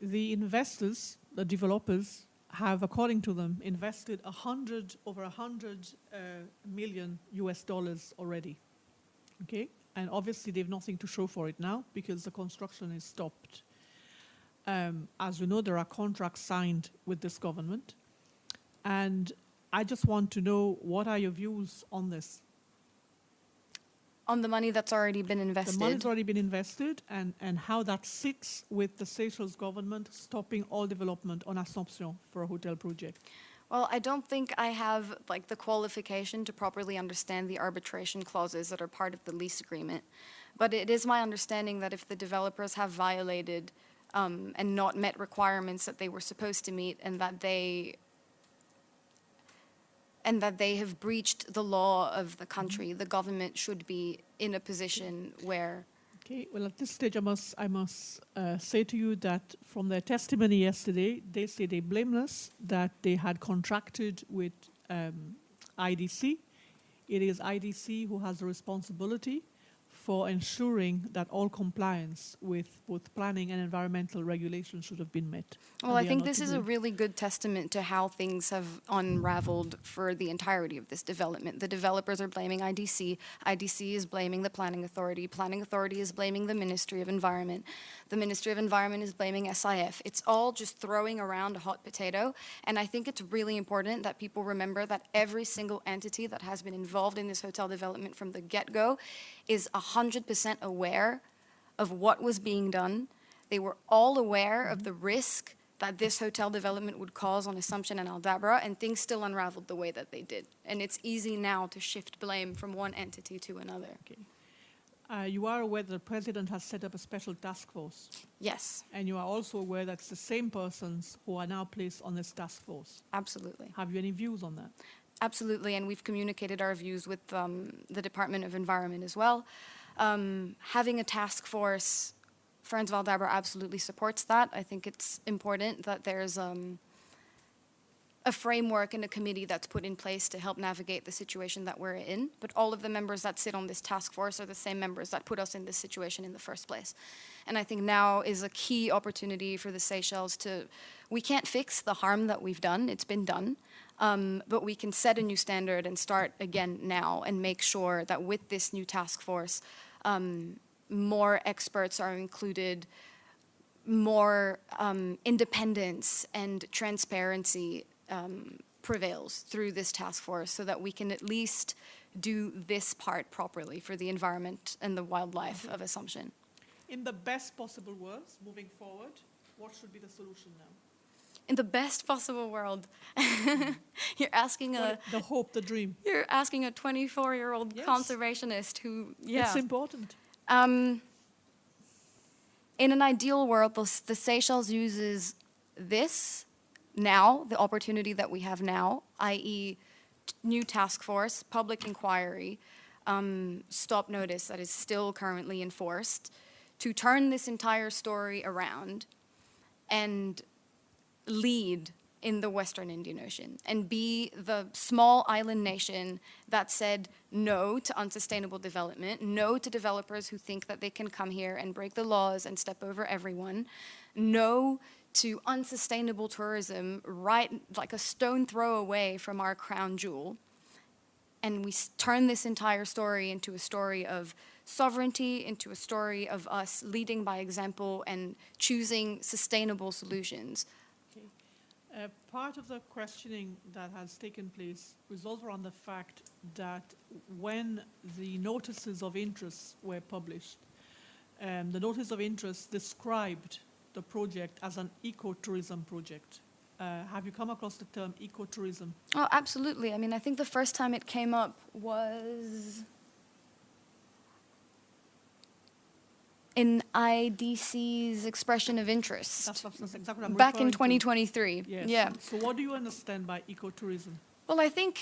the investors, the developers, have, according to them, invested over 100 million US dollars already. Okay? And obviously they've nothing to show for it now because the construction is stopped. As you know, there are contracts signed with this government. And I just want to know, what are your views on this? On the money that's already been invested. The money's already been invested, and how that sits with the Seychelles government stopping all development on Assomption for a hotel project. Well, I don't think I have the qualification to properly understand the arbitration clauses that are part of the lease agreement. But it is my understanding that if the developers have violated and not met requirements that they were supposed to meet, and that they have breached the law of the country, the government should be in a position where... Okay, well, at this stage, I must say to you that from their testimony yesterday, they say they're blameless, that they had contracted with IDC. It is IDC who has the responsibility for ensuring that all compliance with both planning and environmental regulations should have been met. Well, I think this is a really good testament to how things have unraveled for the entirety of this development. The developers are blaming IDC. IDC is blaming the Planning Authority. Planning Authority is blaming the Ministry of Environment. The Ministry of Environment is blaming SIF. It's all just throwing around a hot potato. And I think it's really important that people remember that every single entity that has been involved in this hotel development from the get-go is 100% aware of what was being done. They were all aware of the risk that this hotel development would cause on Assumption and Aldabra, and things still unraveled the way that they did. And it's easy now to shift blame from one entity to another. Okay. You are aware that the president has set up a special task force. Yes. And you are also aware that it's the same persons who are now placed on this task force. Absolutely. Have you any views on that? Absolutely, and we've communicated our views with the Department of Environment as well. Having a task force, Friends of Aldabra absolutely supports that. I think it's important that there's a framework and a committee that's put in place to help navigate the situation that we're in. But all of the members that sit on this task force are the same members that put us in this situation in the first place. And I think now is a key opportunity for the Seychelles to, we can't fix the harm that we've done, it's been done, but we can set a new standard and start again now and make sure that with this new task force, more experts are included, more independence and transparency prevails through this task force so that we can at least do this part properly for the environment and the wildlife of Assumption. In the best possible words, moving forward, what should be the solution now? In the best possible world, you're asking The hope, the dream. you're asking a 24-year-old Yes. conservationist who, yeah. It's important. In an ideal world, the Seychelles uses this now, the opportunity that we have now, i.e. new task force, public inquiry, stop notice that is still currently enforced, to turn this entire story around and lead in the Western Indian Ocean and be the small island nation that said no to unsustainable development, no to developers who think that they can come here and break the laws and step over everyone, no to unsustainable tourism right like a stone throw away from our crown jewel. And we turn this entire story into a story of sovereignty, into a story of us leading by example and choosing sustainable solutions. Part of the questioning that has taken place revolves around the fact that when the notices of interest were published, the notice of interest described the project as an ecotourism project. Have you come across the term ecotourism? Oh, absolutely. I mean, I think the first time it came up was in IDC's expression of interest. That's exactly what I'm Back in referring to. 2023. Yes. Yeah. So what do you understand by ecotourism? Well, I think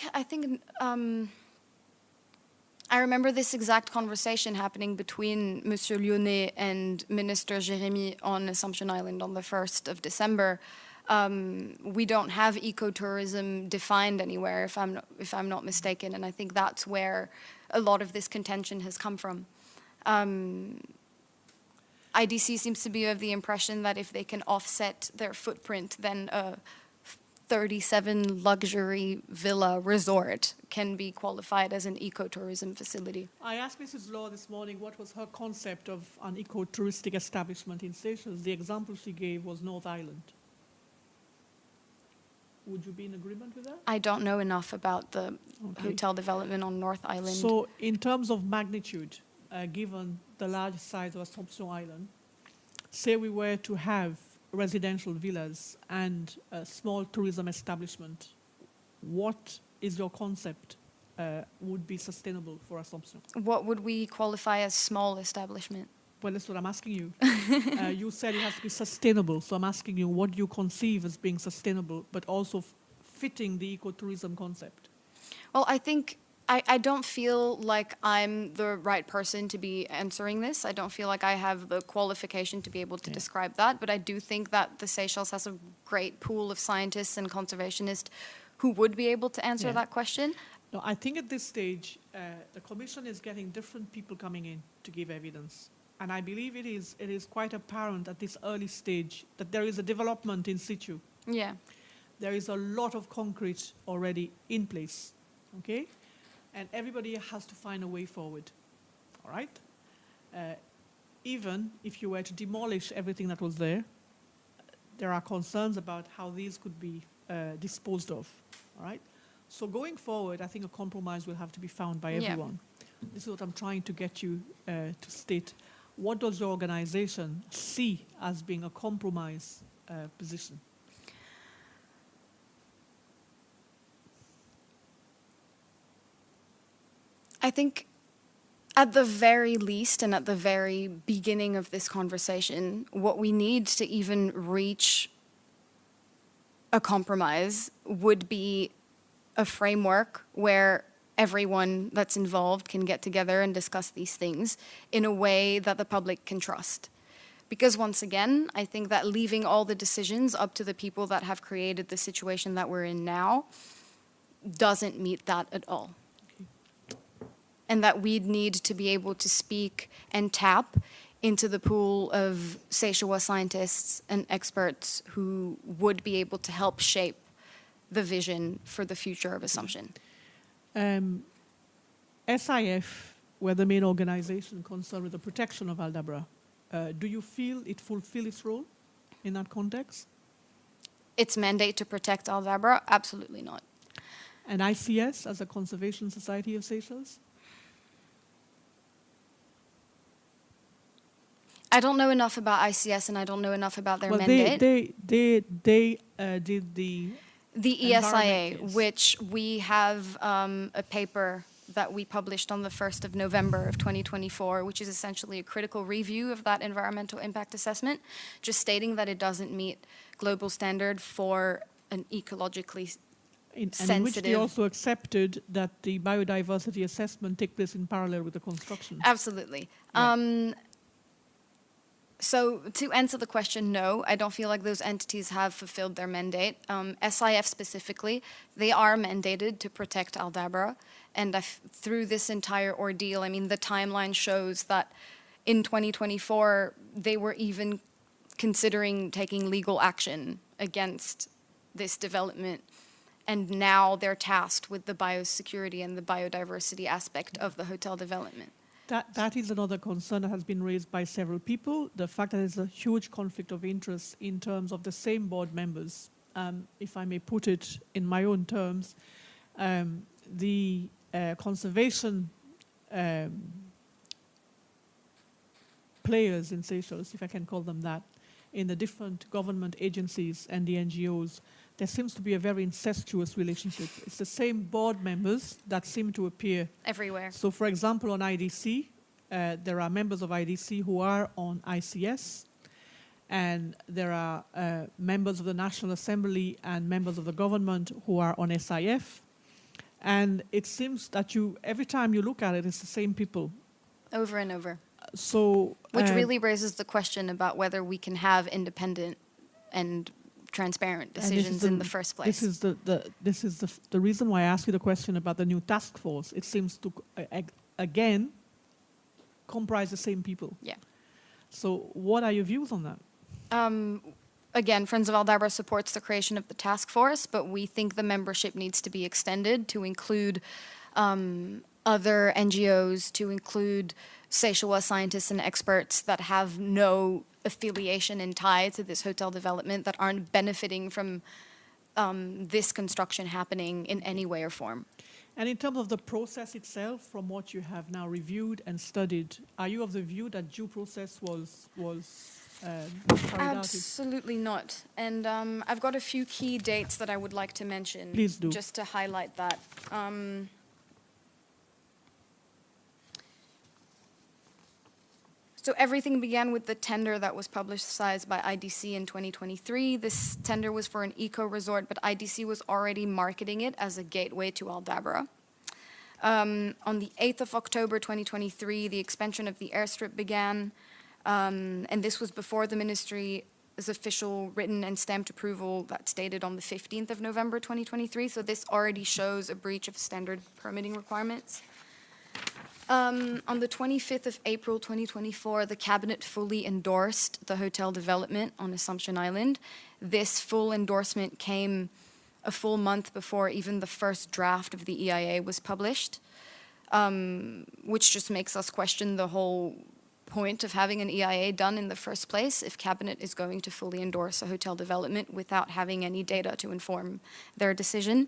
I remember this exact conversation happening between Monsieur Lyonnais and Minister Jérémy on Assomption Island on the 1st of December. We don't have ecotourism defined anywhere, if I'm not mistaken, and I think that's where a lot of this contention has come from. IDC seems to be of the impression that if they can offset their footprint, then a 37 luxury villa resort can be qualified as an ecotourism facility. I asked Mrs. Law this morning what was her concept of an ecotouristic establishment in Seychelles. The example she gave was North Island. Would you be in agreement with that? I don't know enough about the Okay. hotel development on North Island. So in terms of magnitude, given the large size of Assomption Island, say we were to have residential villas and a small tourism establishment, what is your concept would be sustainable for Assomption? What would we qualify as small establishment? Well, that's what I'm asking you. You said it has to be sustainable, so I'm asking you what you conceive as being sustainable, but also fitting the ecotourism concept. Well, I think I don't feel like I'm the right person to be answering this. I don't feel like I have the qualification to be able to Yeah. describe that, but I do think that the Seychelles has a great pool of scientists and conservationists who would be able to answer Yeah. that question. No, I think at this stage, the Commission is getting different people coming in to give evidence. And I believe it is quite apparent at this early stage that there is a development in situ. Yeah. There is a lot of concrete already in place, okay? And everybody has to find a way forward, all right? Even if you were to demolish everything that was there, there are concerns about how these could be disposed of, all right? So going forward, I think a compromise will have to be found by Yeah. everyone. This is what I'm trying to get you to state. What does your organization see as being a compromise position? I think at the very least and at the very beginning of this conversation, what we need to even reach a compromise would be a framework where everyone that's involved can get together and discuss these things in a way that the public can trust. Because once again, I think that leaving all the decisions up to the people that have created the situation that we're in now doesn't meet that at all. And that we'd need to be able to speak and tap into the pool of Seychelles scientists and experts who would be able to help shape the vision for the future of Assumption. SIF were the main organization concerned with the protection of Aldabra. Do you feel it fulfills its role in that context? Its mandate to protect Aldabra? Absolutely not. And ICS as a conservation society of Seychelles? I don't know enough about ICS and I don't know enough about their Well, mandate. they did the The ESIA, environment case. which we have a paper that we published on the 1st of November of 2024, which is essentially a critical review of that environmental impact assessment, just stating that it doesn't meet global standard for an ecologically and in which they sensitive. also accepted that the biodiversity assessment take place in parallel with the construction. Absolutely. Yeah. So to answer the question, no, I don't feel like those entities have fulfilled their mandate. SIF specifically, they are mandated to protect Aldabra. And through this entire ordeal, I mean, the timeline shows that in 2024, they were even considering taking legal action against this development. And now they're tasked with the biosecurity and the biodiversity aspect of the hotel development. That is another concern that has been raised by several people, the fact that there's a huge conflict of interest in terms of the same board members. If I may put it in my own terms, the conservation players in Seychelles, if I can call them that, in the different government agencies and the NGOs, there seems to be a very incestuous relationship. It's the same board members that seem to appear Everywhere. So, for example, on IDC, there are members of IDC who are on ICS, and there are members of the National Assembly and members of the government who are on SIF. And it seems that every time you look at it, it's the same people. Over and over. So, Which really raises the question about whether we can have independent and transparent and this is decisions in the first place. This is the reason why I asked you the question about the new task force. It seems to again comprise the same people. Yeah. So, what are your views on that? Again, Friends of Aldabra supports the creation of the task force, but we think the membership needs to be extended to include other NGOs, to include Seychelles scientists and experts that have no affiliation and tie to this hotel development, that aren't benefiting from this construction happening in any way or form. And in terms of the process itself, from what you have now reviewed and studied, are you of the view that due process was carried out? Absolutely not. And I've got a few key dates that I would like to mention. Please do. Just to highlight that. So everything began with the tender that was publicized by IDC in 2023. This tender was for an eco-resort, but IDC was already marketing it as a gateway to Aldabra. On the 8th of October 2023, the expansion of the airstrip began, and this was before the ministry's official written and stamped approval that's dated on the 15th of November 2023. So this already shows a breach of standard permitting requirements. On the 25th of April 2024, the cabinet fully endorsed the hotel development on Assomption Island. This full endorsement came a full month before even the first draft of the EIA was published, which just makes us question the whole point of having an EIA done in the first place if cabinet is going to fully endorse a hotel development without having any data to inform their decision.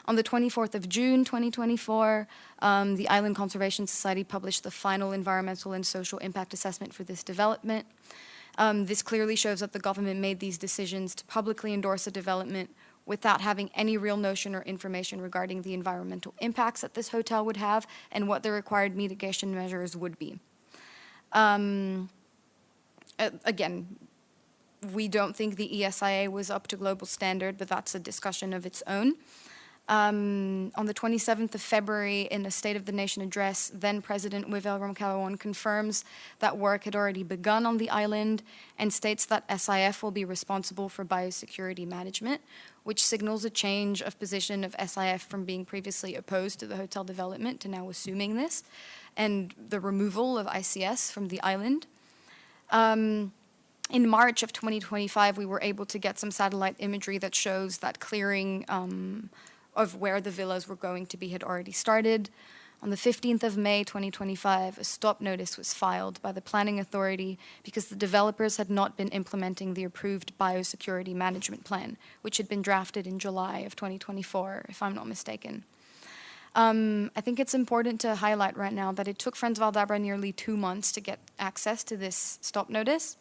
On the 24th of June 2024, the Island Conservation Society published the final environmental and social impact assessment for this development. This clearly shows that the government made these decisions to publicly endorse a development without having any real notion or information regarding the environmental impacts that this hotel would have and what the required mitigation measures would be. Again, we don't think the ESIA was up to global standard, but that's a discussion of its own. On the 27th of February, in a State of the Nation address, then President Wivel Ramkalawan confirms that work had already begun on the island and states that SIF will be responsible for biosecurity management, which signals a change of position of SIF from being previously opposed to the hotel development to now assuming this, and the removal of ICS from the island. In March of 2025, we were able to get some satellite imagery that shows that clearing of where the villas were going to be had already started. On the 15th of May 2025, a stop notice was filed by the Planning Authority because the developers had not been implementing the approved biosecurity management plan, which had been drafted in July of 2024, if I'm not mistaken. I think it's important to highlight right now that it took Friends of Aldabra nearly 2 months to get access to this stop notice.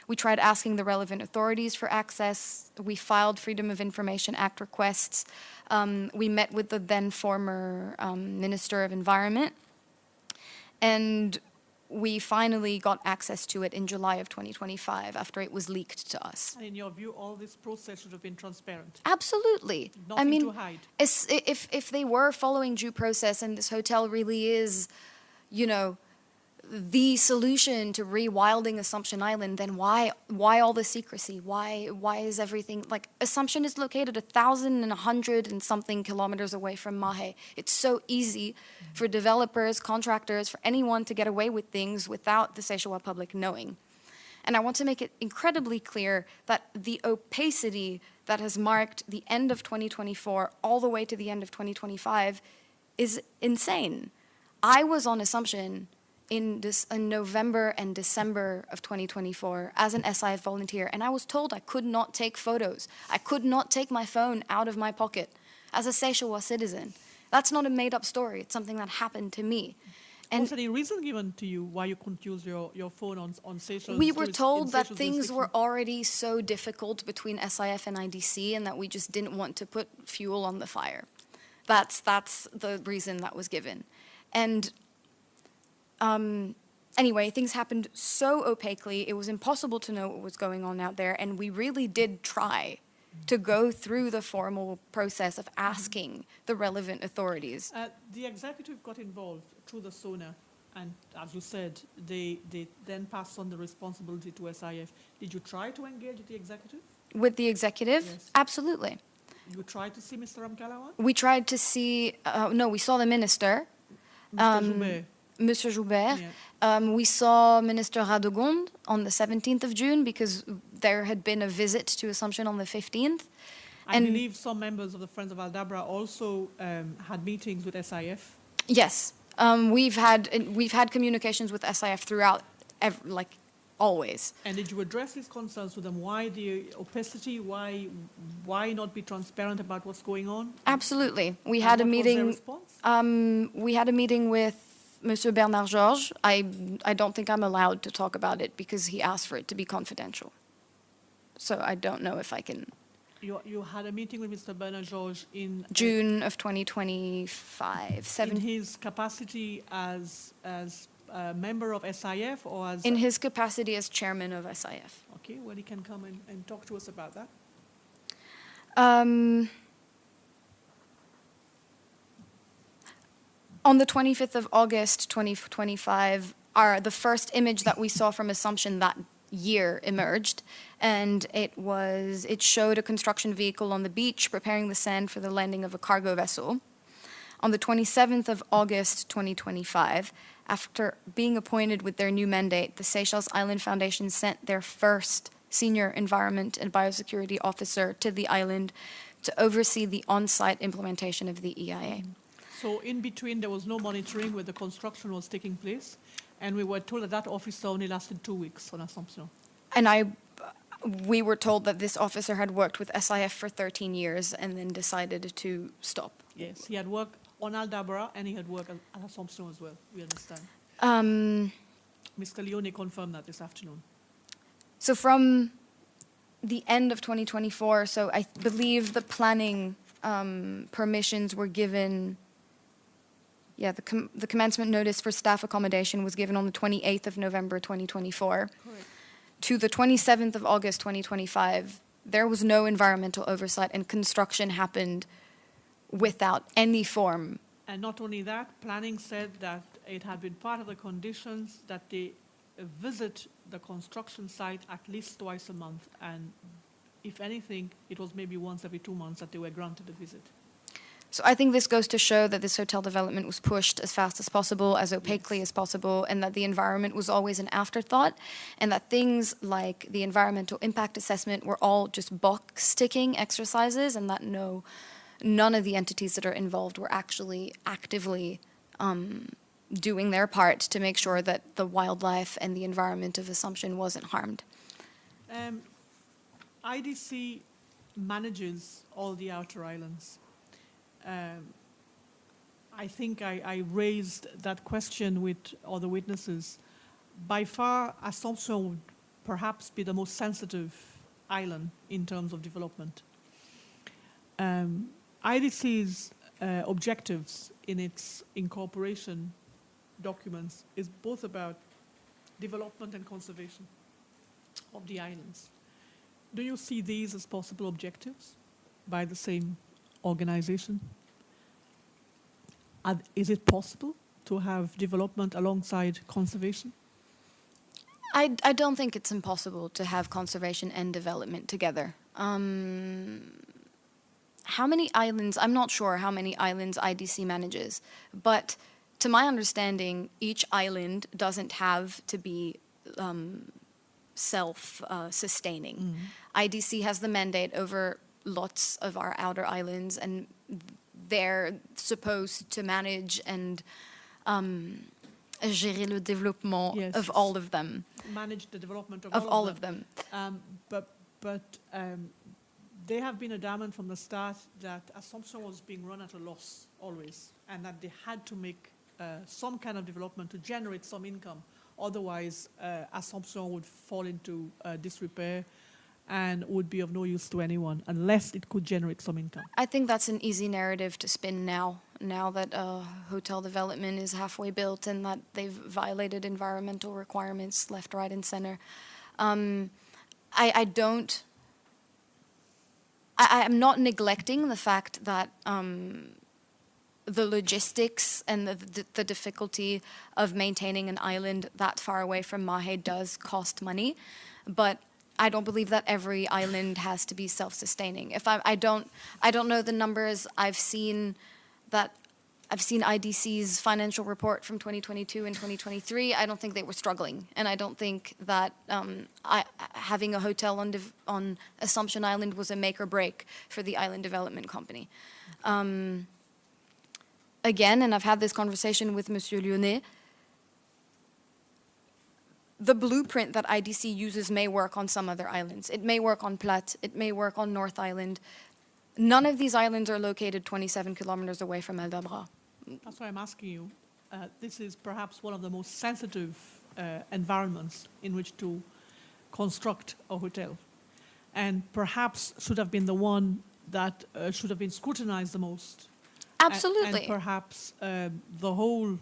We tried asking the relevant authorities for access. We filed Freedom of Information Act requests. We met with the then former Minister of Environment. And we finally got access to it in July of 2025 after it was leaked to us. And in your view, all this process should have been transparent. Absolutely. Nothing to hide. If they were following due process and this hotel really is, you know, the solution to rewilding Assumption Island, then why all the secrecy? Why is everything like Assumption is located 1,100 and something kilometers away from Mahe? It's so easy for developers, contractors, for anyone to get away with things without the Seychelles public knowing. And I want to make it incredibly clear that the opacity that has marked the end of 2024 all the way to the end of 2025 is insane. I was on Assumption in November and December of 2024 as an SIF volunteer, and I was told I could not take photos. I could not take my phone out of my pocket as a Seychelles citizen. That's not a made-up story. It's something that happened to me. And was any reason given to you why you couldn't use your phone on Seychelles? We were told that Seychelles things jurisdiction? were already so difficult between SIF and IDC and that we just didn't want to put fuel on the fire. That's the reason that was given. And anyway, things happened so opaquely, it was impossible to know what was going on out there, and we really did try to go through the formal process of asking the relevant authorities. The executive got involved through the SONA, and as you said, they then passed on the responsibility to SIF. Did you try to engage with the executive? With the executive? Yes. Absolutely. You tried to see Mr. Ramkalawan? We tried to see, no, we saw the minister. Mr. Joubert? Mr. Joubert. Yeah. We saw Minister Radegonde on the 17th of June because there had been a visit to Assumption on the 15th. I believe some members of the Friends of Aldabra also had meetings with SIF. Yes, we've had communications with SIF throughout, like always. And did you address these concerns with them? Why the opacity? Why not be transparent about what's going on? Absolutely, we And had a what was their meeting. response? We had a meeting with Monsieur Bernard Georges. I don't think I'm allowed to talk about it because he asked for it to be confidential. So I don't know if I can. You had a meeting with Mr. Bernard Georges in June of 2025. in his capacity as a member of SIF or as In his capacity as chairman of SIF. okay, well he can come and talk to us about that. On the 25th of August 2025, the first image that we saw from Assumption that year emerged, and it showed a construction vehicle on the beach preparing the sand for the landing of a cargo vessel. On the 27th of August 2025, after being appointed with their new mandate, the Seychelles Island Foundation sent their first senior environment and biosecurity officer to the island to oversee the on-site implementation of the EIA. So in between, there was no monitoring where the construction was taking place, and we were told that that officer only lasted 2 weeks on Assumption. And we were told that this officer had worked with SIF for 13 years and then decided to stop. Yes, he had worked on Aldabra and he had worked at Assumption as well, we understand. Mr. Leone confirmed that this afternoon. So from the end of 2024, so I believe the planning permissions were given. Yeah, the commencement notice for staff accommodation was given on the 28th of November 2024. Correct. To the 27th of August 2025, there was no environmental oversight and construction happened without any form. And not only that, planning said that it had been part of the conditions that they visit the construction site at least twice a month. And if anything, it was maybe once every 2 months that they were granted a visit. So I think this goes to show that this hotel development was pushed as fast as possible, as opaquely as possible, and that the environment was always an afterthought, and that things like the environmental impact assessment were all just box-ticking exercises, and that none of the entities that are involved were actually actively doing their part to make sure that the wildlife and the environment of Assumption wasn't harmed. IDC manages all the outer islands. I think I raised that question with other witnesses. By far, Assomption would perhaps be the most sensitive island in terms of development. IDC's objectives in its incorporation documents is both about development and conservation of the islands. Do you see these as possible objectives by the same organization? Is it possible to have development alongside conservation? I don't think it's impossible to have conservation and development together. How many islands, I'm not sure how many islands IDC manages, but to my understanding, each island doesn't have to be self-sustaining. IDC has the mandate over lots of our outer islands, and they're supposed to manage and gérer le développement Yes. of all of them. Manage the development Of all of them. But they have been adamant from the start that Assumption was being run at a loss always, and that they had to make some kind of development to generate some income. Otherwise, Assumption would fall into disrepair and would be of no use to anyone unless it could generate some income. I think that's an easy narrative to spin now that hotel development is halfway built and that they've violated environmental requirements left, right, and center. I'm not neglecting the fact that the logistics and the difficulty of maintaining an island that far away from Mahe does cost money, but I don't believe that every island has to be self-sustaining. I don't know the numbers. I've seen IDC's financial report from 2022 and 2023. I don't think they were struggling, and I don't think that having a hotel on Assumption Island was a make or break for the island development company. Again, and I've had this conversation with Monsieur Lyonnais, the blueprint that IDC uses may work on some other islands. It may work on Platte. It may work on North Island. None of these islands are located 27 kilometers away from Aldabra. That's why I'm asking you. This is perhaps one of the most sensitive environments in which to construct a hotel, and perhaps should have been the one that should have been scrutinized the most. Absolutely. And perhaps the whole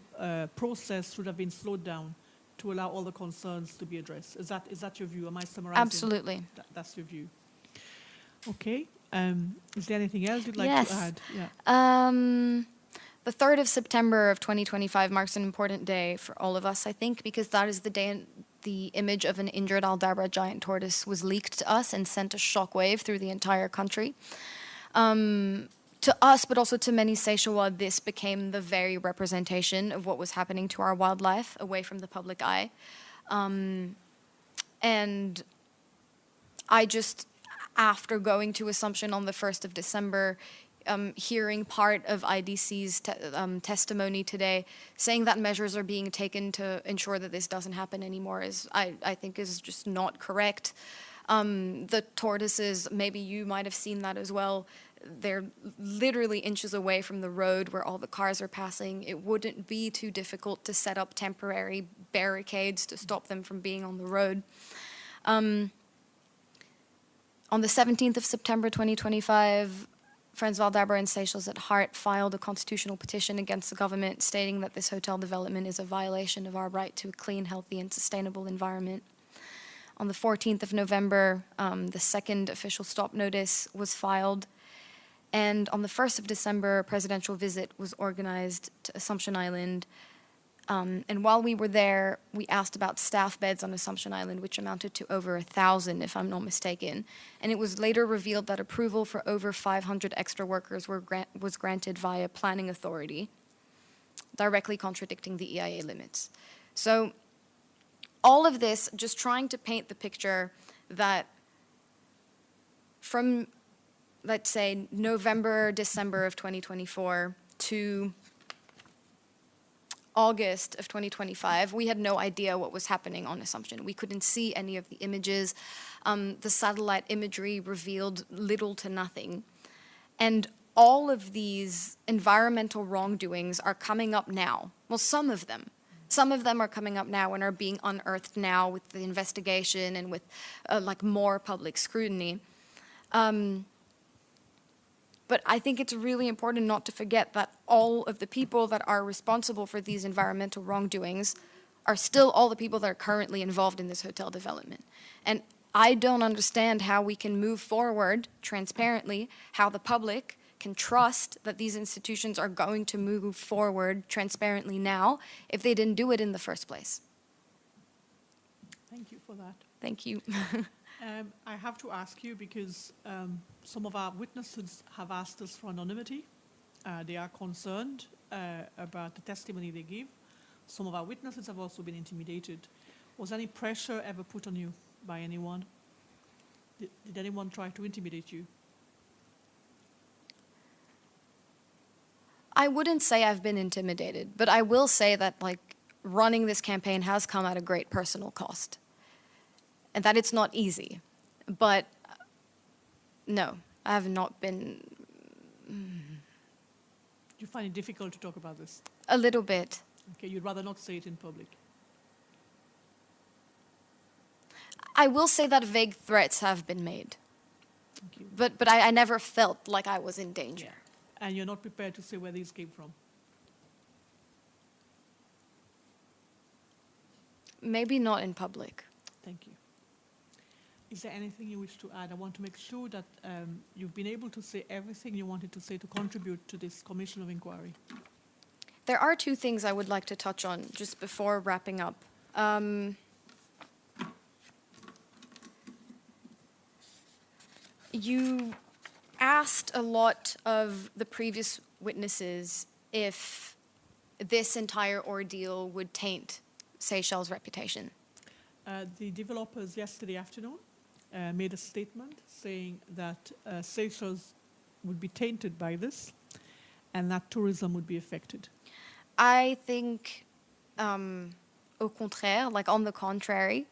process should have been slowed down to allow all the concerns to be addressed. Is that your view? Am I summarizing? Absolutely. That's your view. Okay. Is there anything else you'd like Yes. to add? Yeah. The 3rd of September of 2025 marks an important day for all of us, I think, because that is the day the image of an injured Aldabra giant tortoise was leaked to us and sent a shockwave through the entire country. To us, but also to many Seychellois, this became the very representation of what was happening to our wildlife away from the public eye. And I just, after going to Assumption on the 1st of December, hearing part of IDC's testimony today, saying that measures are being taken to ensure that this doesn't happen anymore, I think is just not correct. The tortoises, maybe you might have seen that as well, they're literally inches away from the road where all the cars are passing. It wouldn't be too difficult to set up temporary barricades to stop them from being on the road. On the 17th of September 2025, Friends of Aldabra and Seychelles at Heart filed a constitutional petition against the government stating that this hotel development is a violation of our right to a clean, healthy, and sustainable environment. On the 14th of November, the second official stop notice was filed, And on the 1st of December, a presidential visit was organized to Assumption Island. And while we were there, we asked about staff beds on Assumption Island, which amounted to over 1,000, if I'm not mistaken. And it was later revealed that approval for over 500 extra workers was granted via planning authority, directly contradicting the EIA limits. So all of this just trying to paint the picture that from, let's say, November, December of 2024 to August of 2025, we had no idea what was happening on Assumption. We couldn't see any of the images. The satellite imagery revealed little to nothing. And all of these environmental wrongdoings are coming up now. Well, some of them. Some of them are coming up now and are being unearthed now with the investigation and with like more public scrutiny. But I think it's really important not to forget that all of the people that are responsible for these environmental wrongdoings are still all the people that are currently involved in this hotel development. And I don't understand how we can move forward transparently, how the public can trust that these institutions are going to move forward transparently now if they didn't do it in the first place. Thank you for that. Thank you. I have to ask you because some of our witnesses have asked us for anonymity. They are concerned about the testimony they give. Some of our witnesses have also been intimidated. Was any pressure ever put on you by anyone? Did anyone try to intimidate you? I wouldn't say I've been intimidated, but I will say that like running this campaign has come at a great personal cost. And that it's not easy. But no, I have not been. Do you find it difficult to talk about this? A little bit. Okay, you'd rather not say it in public. I will say that vague threats have been made. Thank you. But I never felt like I was in danger. And you're not prepared to say where these came from? Maybe not in public. Thank you. Is there anything you wish to add? I want to make sure that you've been able to say everything you wanted to say to contribute to this commission of inquiry. There are two things I would like to touch on just before wrapping up. You asked a lot of the previous witnesses if this entire ordeal would taint Seychelles' reputation. The developers yesterday afternoon made a statement saying that Seychelles would be tainted by this and that tourism would be affected. I think, au contraire, like on the contrary,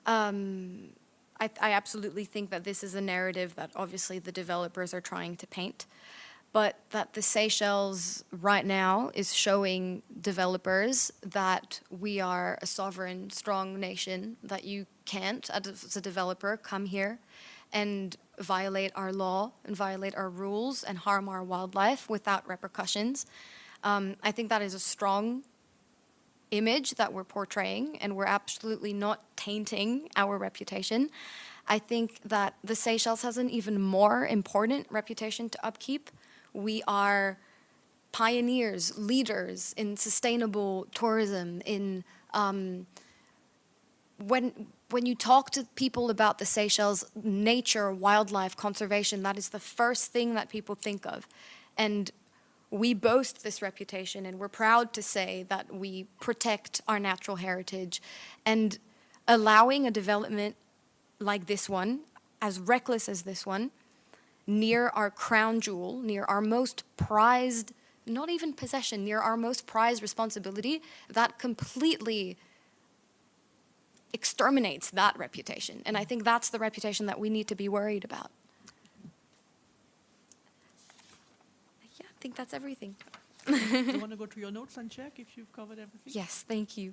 I absolutely think that this is a narrative that obviously the developers are trying to paint, but that the Seychelles right now is showing developers that we are a sovereign, strong nation, that you can't, as a developer, come here and violate our law and violate our rules and harm our wildlife without repercussions. I think that is a strong image that we're portraying, and we're absolutely not tainting our reputation. I think that the Seychelles has an even more important reputation to upkeep. We are pioneers, leaders in sustainable tourism, in when you talk to people about the Seychelles, nature, wildlife, conservation, that is the first thing that people think of. And we boast this reputation, and we're proud to say that we protect our natural heritage. And allowing a development like this one, as reckless as this one, near our crown jewel, near our most prized, not even possession, near our most prized responsibility, that completely exterminates that reputation. And I think that's the reputation that we need to be worried about. Yeah, I think that's everything. Do you want to go to your notes and check if you've covered everything? Yes, thank you.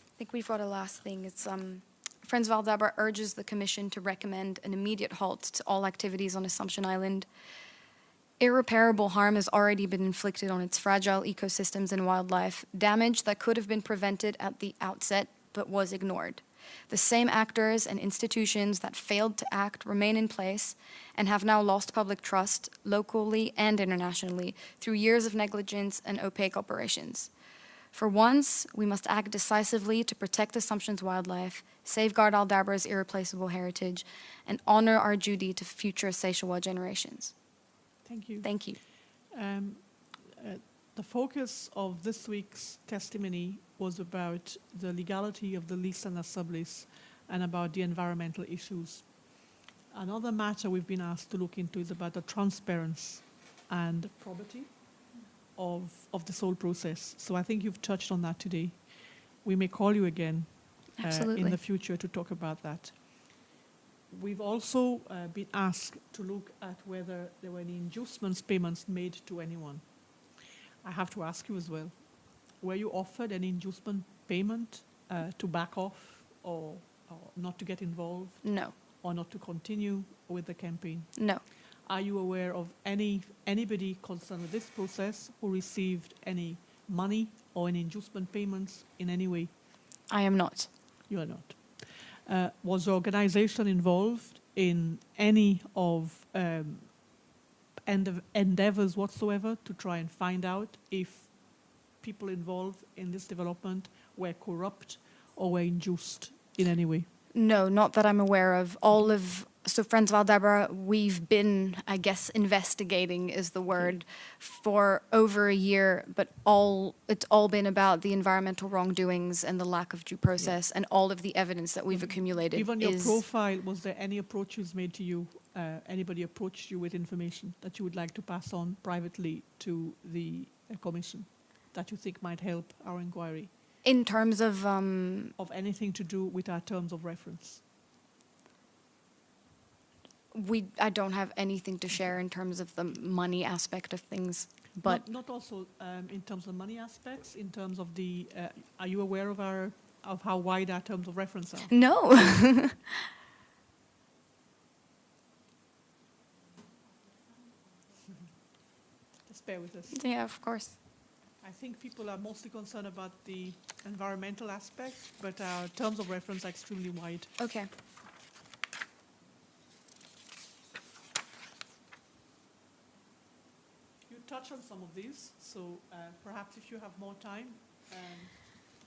I think we've got a last thing. It's Friends of Aldabra urges the Commission to recommend an immediate halt to all activities on Assumption Island. Irreparable harm has already been inflicted on its fragile ecosystems and wildlife, damage that could have been prevented at the outset but was ignored. The same actors and institutions that failed to act remain in place and have now lost public trust locally and internationally through years of negligence and opaque operations. For once, we must act decisively to protect Assumption's wildlife, safeguard Aldabra's irreplaceable heritage, and honor our duty to future Seychellois generations. Thank you. Thank you. The focus of this week's testimony was about the legality of the lease and the sublease and about the environmental issues. Another matter we've been asked to look into is about the transparency and probity of this whole process. So I think you've touched on that today. We may call you again in Absolutely. the future to talk about that. We've also been asked to look at whether there were any inducements payments made to anyone. I have to ask you as well, were you offered any inducement payment to back off or not to get involved No, or not to continue with the campaign? no, Are you aware of anybody concerned with this process who received any money or any inducement payments in any way? I am not. You are not. Was the organization involved in any of endeavors whatsoever to try and find out if people involved in this development were corrupt or were induced in any way? No, not that I'm aware of. So Friends of Aldabra, we've been, I guess, investigating is the word, for over a year, but it's all been about the environmental wrongdoings and the lack of due process, and all of the evidence that we've accumulated Given your is... profile, was there any approaches made to you? Anybody approached you with information that you would like to pass on privately to the commission that you think might help our inquiry? In terms of... Of anything to do with our terms of reference? I don't have anything to share in terms of the money aspect of things, but... Not also in terms of money aspects, in terms of the... are you aware of how wide our terms of reference are? No. Just bear with us. Yeah, of course. I think people are mostly concerned about the environmental aspect, but our terms of reference are extremely wide. Okay. You touch on some of these, so perhaps if you have more time,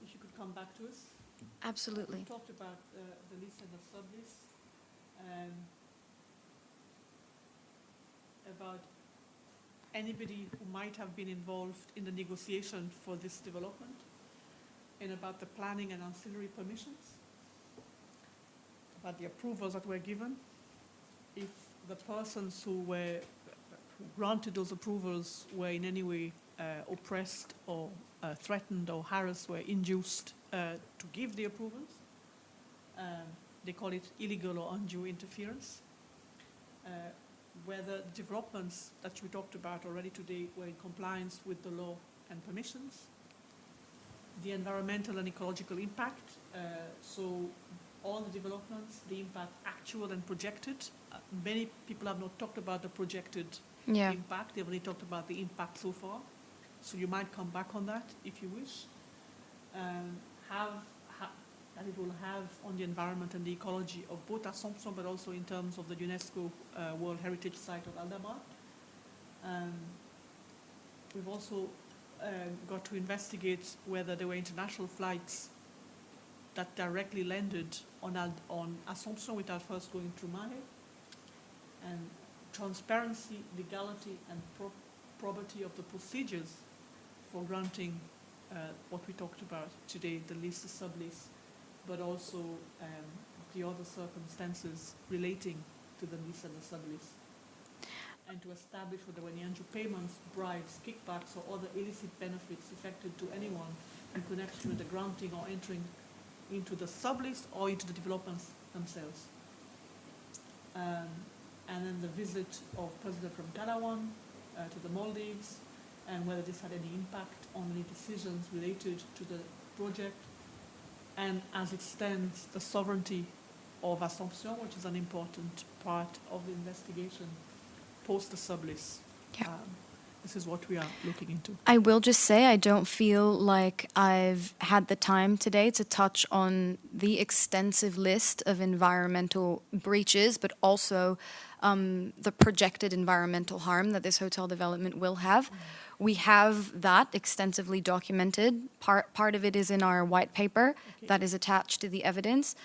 if you could come back to us. Absolutely. We talked about the lease and the sublease, about anybody who might have been involved in the negotiation for this development, and about the planning and ancillary permissions, about the approvals that were given, if the persons who granted those approvals were in any way oppressed or threatened or harassed, were induced to give the approvals. They call it illegal or undue interference. Whether developments that we talked about already today were in compliance with the law and permissions. The environmental and ecological impact, so all the developments, the impact actual and projected. Many people have not talked about the projected impact, they've only talked about the impact so far. So you might come back on that if you wish. That it will have on the environment and the ecology of both Assomption, but also in terms of the UNESCO World Heritage Site of Aldabra. We've also got to investigate whether there were international flights that directly landed on Assomption without first going through Mahe. And transparency, legality, and probity of the procedures for granting what we talked about today, the lease, the sublease, but also the other circumstances relating to the lease and the sublease. And to establish whether there were any undue payments, bribes, kickbacks, or other illicit benefits effected to anyone in connection with the granting or entering into the sublease or into the developments themselves. And then the visit of President from Palawan to the Maldives, and whether this had any impact on any decisions related to the project, and as it stands, the sovereignty of Assomption, which is an important part of the investigation post the sublease. Yeah. This is what we are looking into. I will just say I don't feel like I've had the time today to touch on the extensive list of environmental breaches, but also the projected environmental harm that this hotel development will have. We have that extensively documented. Part of it is in our white paper that is attached to the evidence.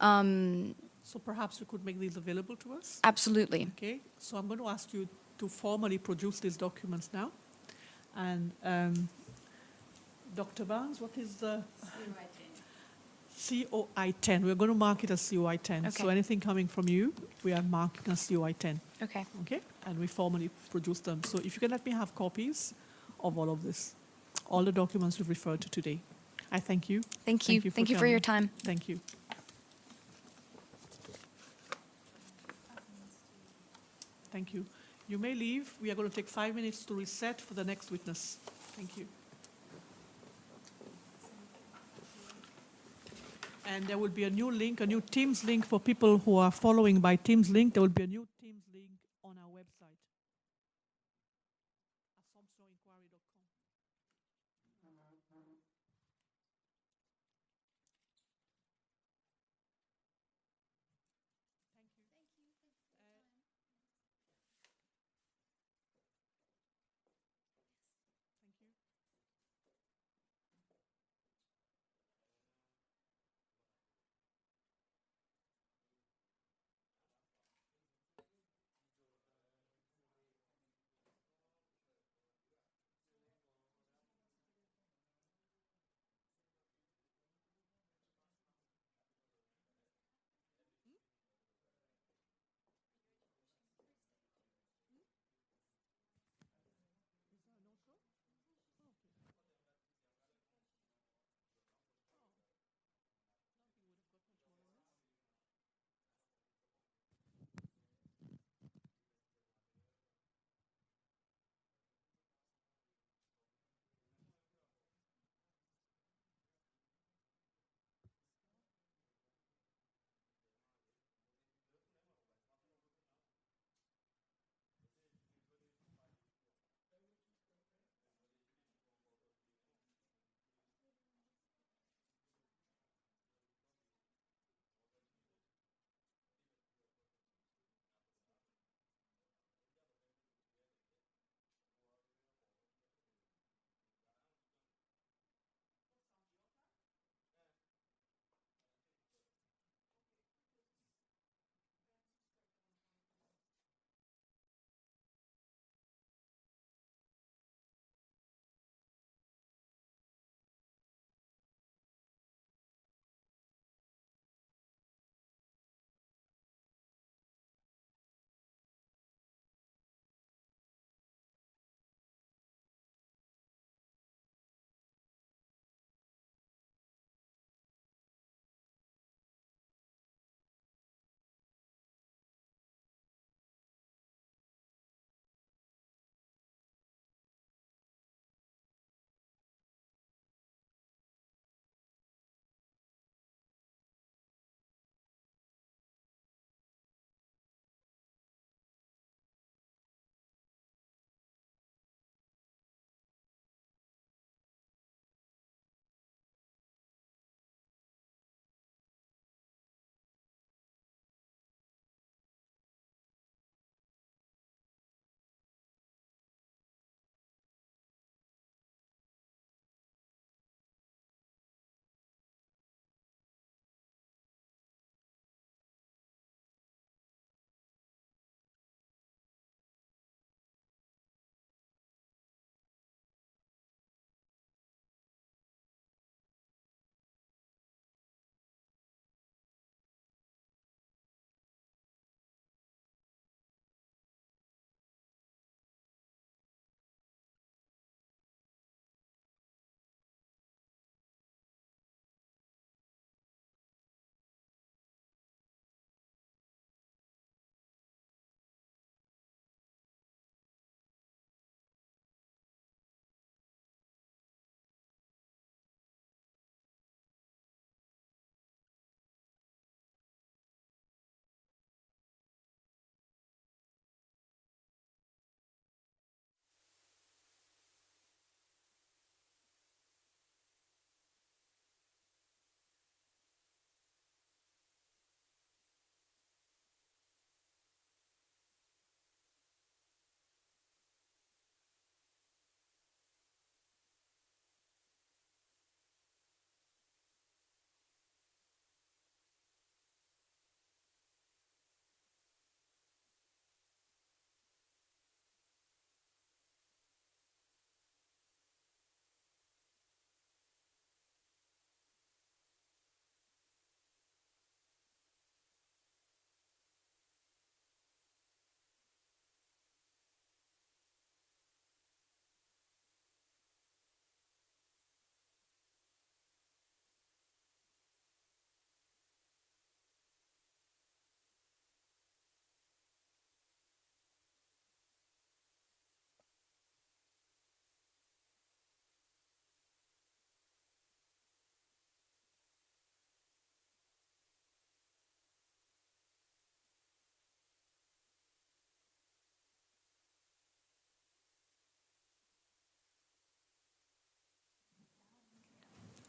So perhaps you could make these available to us? Absolutely. Okay, so I'm going to ask you to formally produce these documents now. And Dr. Barnes, what is the? COI 10. We're going to mark it as COI 10. So Okay. anything coming from you, we are marking as COI 10. Okay. Okay? And we formally produce them. So if you can let me have copies of all of this, all the documents we've referred to today. I thank you. Thank you. Thank you for your coming. time. Thank you. Thank you. You may leave. We are going to take 5 minutes to reset for the next witness. Thank you. And there will be a new link, a new Teams link for people who are following by Teams link. There will be a new Teams link on our website, assomptioninquiry.com.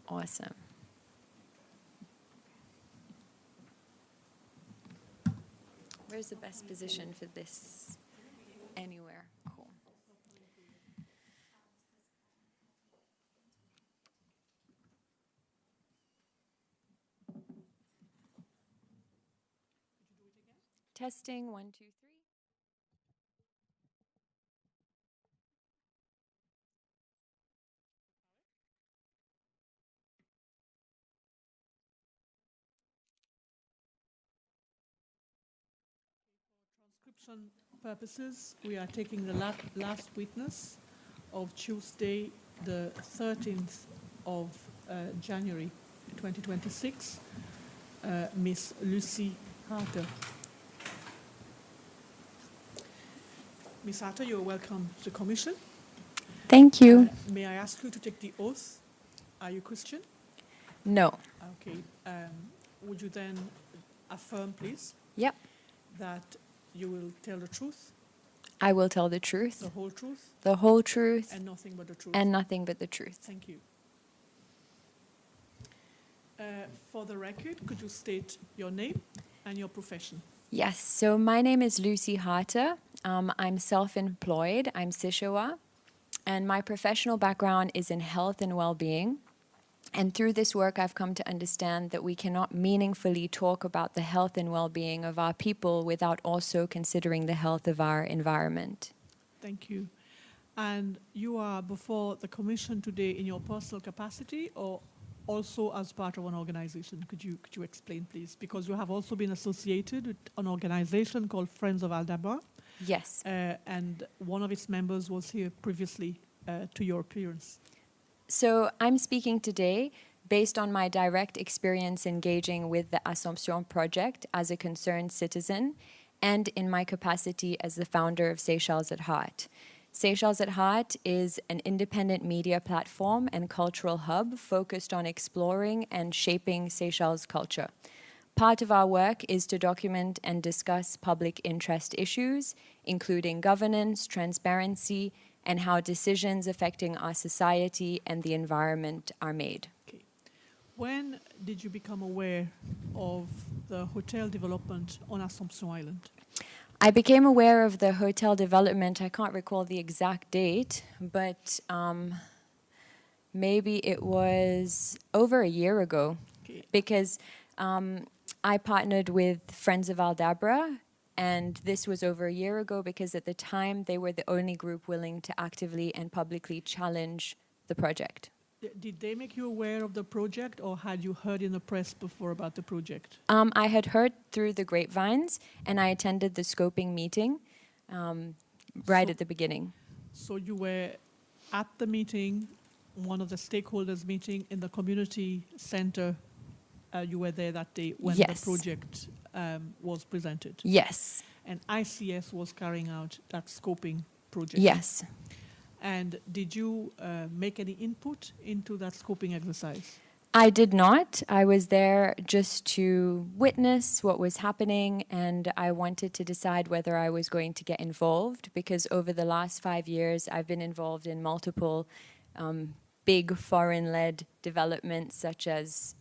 Awesome. Where's the best position for this? Anywhere. Cool. Testing, 1, 2, 3. Transcription purposes, we are taking the last witness of Tuesday, the 13th of January 2026, Miss Lucy Harter. Miss Harter, you're welcome to the Commission. Thank you. May I ask you to take the oath? Are you Christian? No. Okay. Would you then affirm, please, Yep. that you will tell the truth, I will tell the truth, the whole truth, the whole truth, and nothing but the truth? and nothing but the truth. Thank you. For the record, could you state your name and your profession? Yes, so my name is Lucy Harter. I'm self-employed. I'm Sishawa. And my professional background is in health and well-being. And through this work, I've come to understand that we cannot meaningfully talk about the health and well-being of our people without also considering the health of our environment. Thank you. And you are before the Commission today in your personal capacity or also as part of an organization? Could you explain, please? Because you have also been associated with an organization called Friends of Aldabra. Yes. And one of its members was here previously to your appearance. So I'm speaking today based on my direct experience engaging with the Assomption project as a concerned citizen and in my capacity as the founder of Seychelles at Heart. Seychelles at Heart is an independent media platform and cultural hub focused on exploring and shaping Seychelles culture. Part of our work is to document and discuss public interest issues, including governance, transparency, and how decisions affecting our society and the environment are made. Okay. When did you become aware of the hotel development on Assomption Island? I became aware of the hotel development, I can't recall the exact date, but maybe it was over a year ago, Okay. because I partnered with Friends of Aldabra, and this was over a year ago because at the time they were the only group willing to actively and publicly challenge the project. Did they make you aware of the project, or had you heard in the press before about the project? I had heard through the grapevines, and I attended the scoping meeting right So- at the beginning. So you were at the meeting, one of the stakeholders meeting in the community center. You were there that day when Yes. the project was presented. Yes, And ICS was carrying out that scoping project. yes. And did you make any input into that scoping exercise? I did not. I was there just to witness what was happening, and I wanted to decide whether I was going to get involved, because over the last 5 years, I've been involved in multiple big foreign-led developments, such as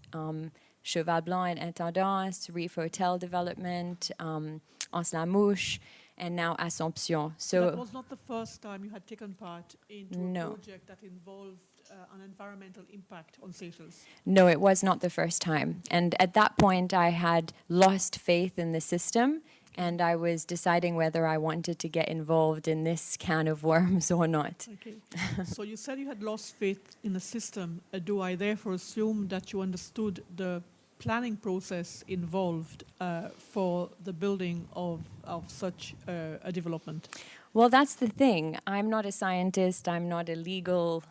Cheval Blanc and Intendance, Reef Hotel Development, Anse-la-Mouche, and now Assomption. So that was not the first time you had taken part into No. a project that involved an environmental impact on Seychelles. No, it was not the first time. And at that point, I had lost faith in the system, and I was deciding whether I wanted to get involved in this can of worms or not. Okay. So you said you had lost faith in the system. Do I therefore assume that you understood the planning process involved for the building of such a development? Well, that's the thing. I'm not a scientist. I'm not a legal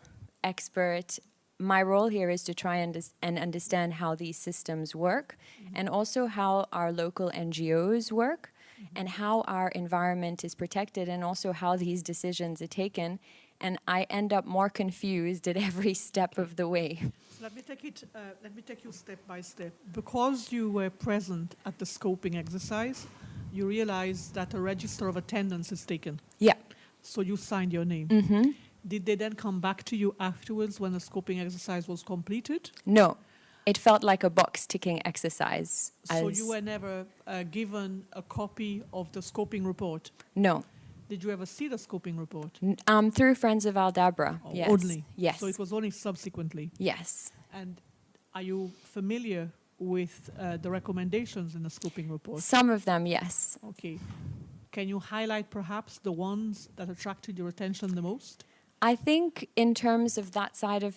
expert. My role here is to try and understand how these systems work, and also how our local NGOs work, and how our environment is protected, and also how these decisions are taken. And I end up more confused at every step of the way. So let me take you step by step. Because you were present at the scoping exercise, you realized that a register of attendance is taken. Yeah. So you signed your name. Mm-hmm. Did they then come back to you afterwards when the scoping exercise was completed? No, it felt like a box ticking exercise. So you were never given a copy of the scoping report? No. Did you ever see the scoping report? Through Friends of Aldabra, Oh, yes. only? Yes. So it was only subsequently? Yes. And are you familiar with the recommendations in the scoping report? Some of them, yes. Okay. Can you highlight perhaps the ones that attracted your attention the most? I think in terms of that side of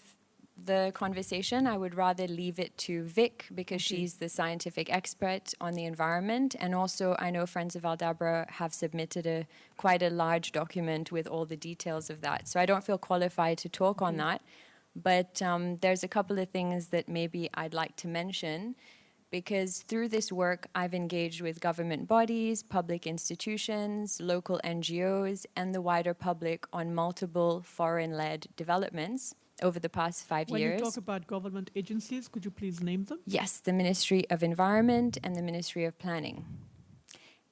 the conversation, I would rather leave it to Vic because Okay. she's the scientific expert on the environment. And also, I know Friends of Aldabra have submitted quite a large document with all the details of that. So I don't feel qualified to talk on that. But there's a couple of things that maybe I'd like to mention, because through this work, I've engaged with government bodies, public institutions, local NGOs, and the wider public on multiple foreign-led developments over the past 5 When years. you talk about government agencies, could you please name them? Yes, the Ministry of Environment and the Ministry of Planning.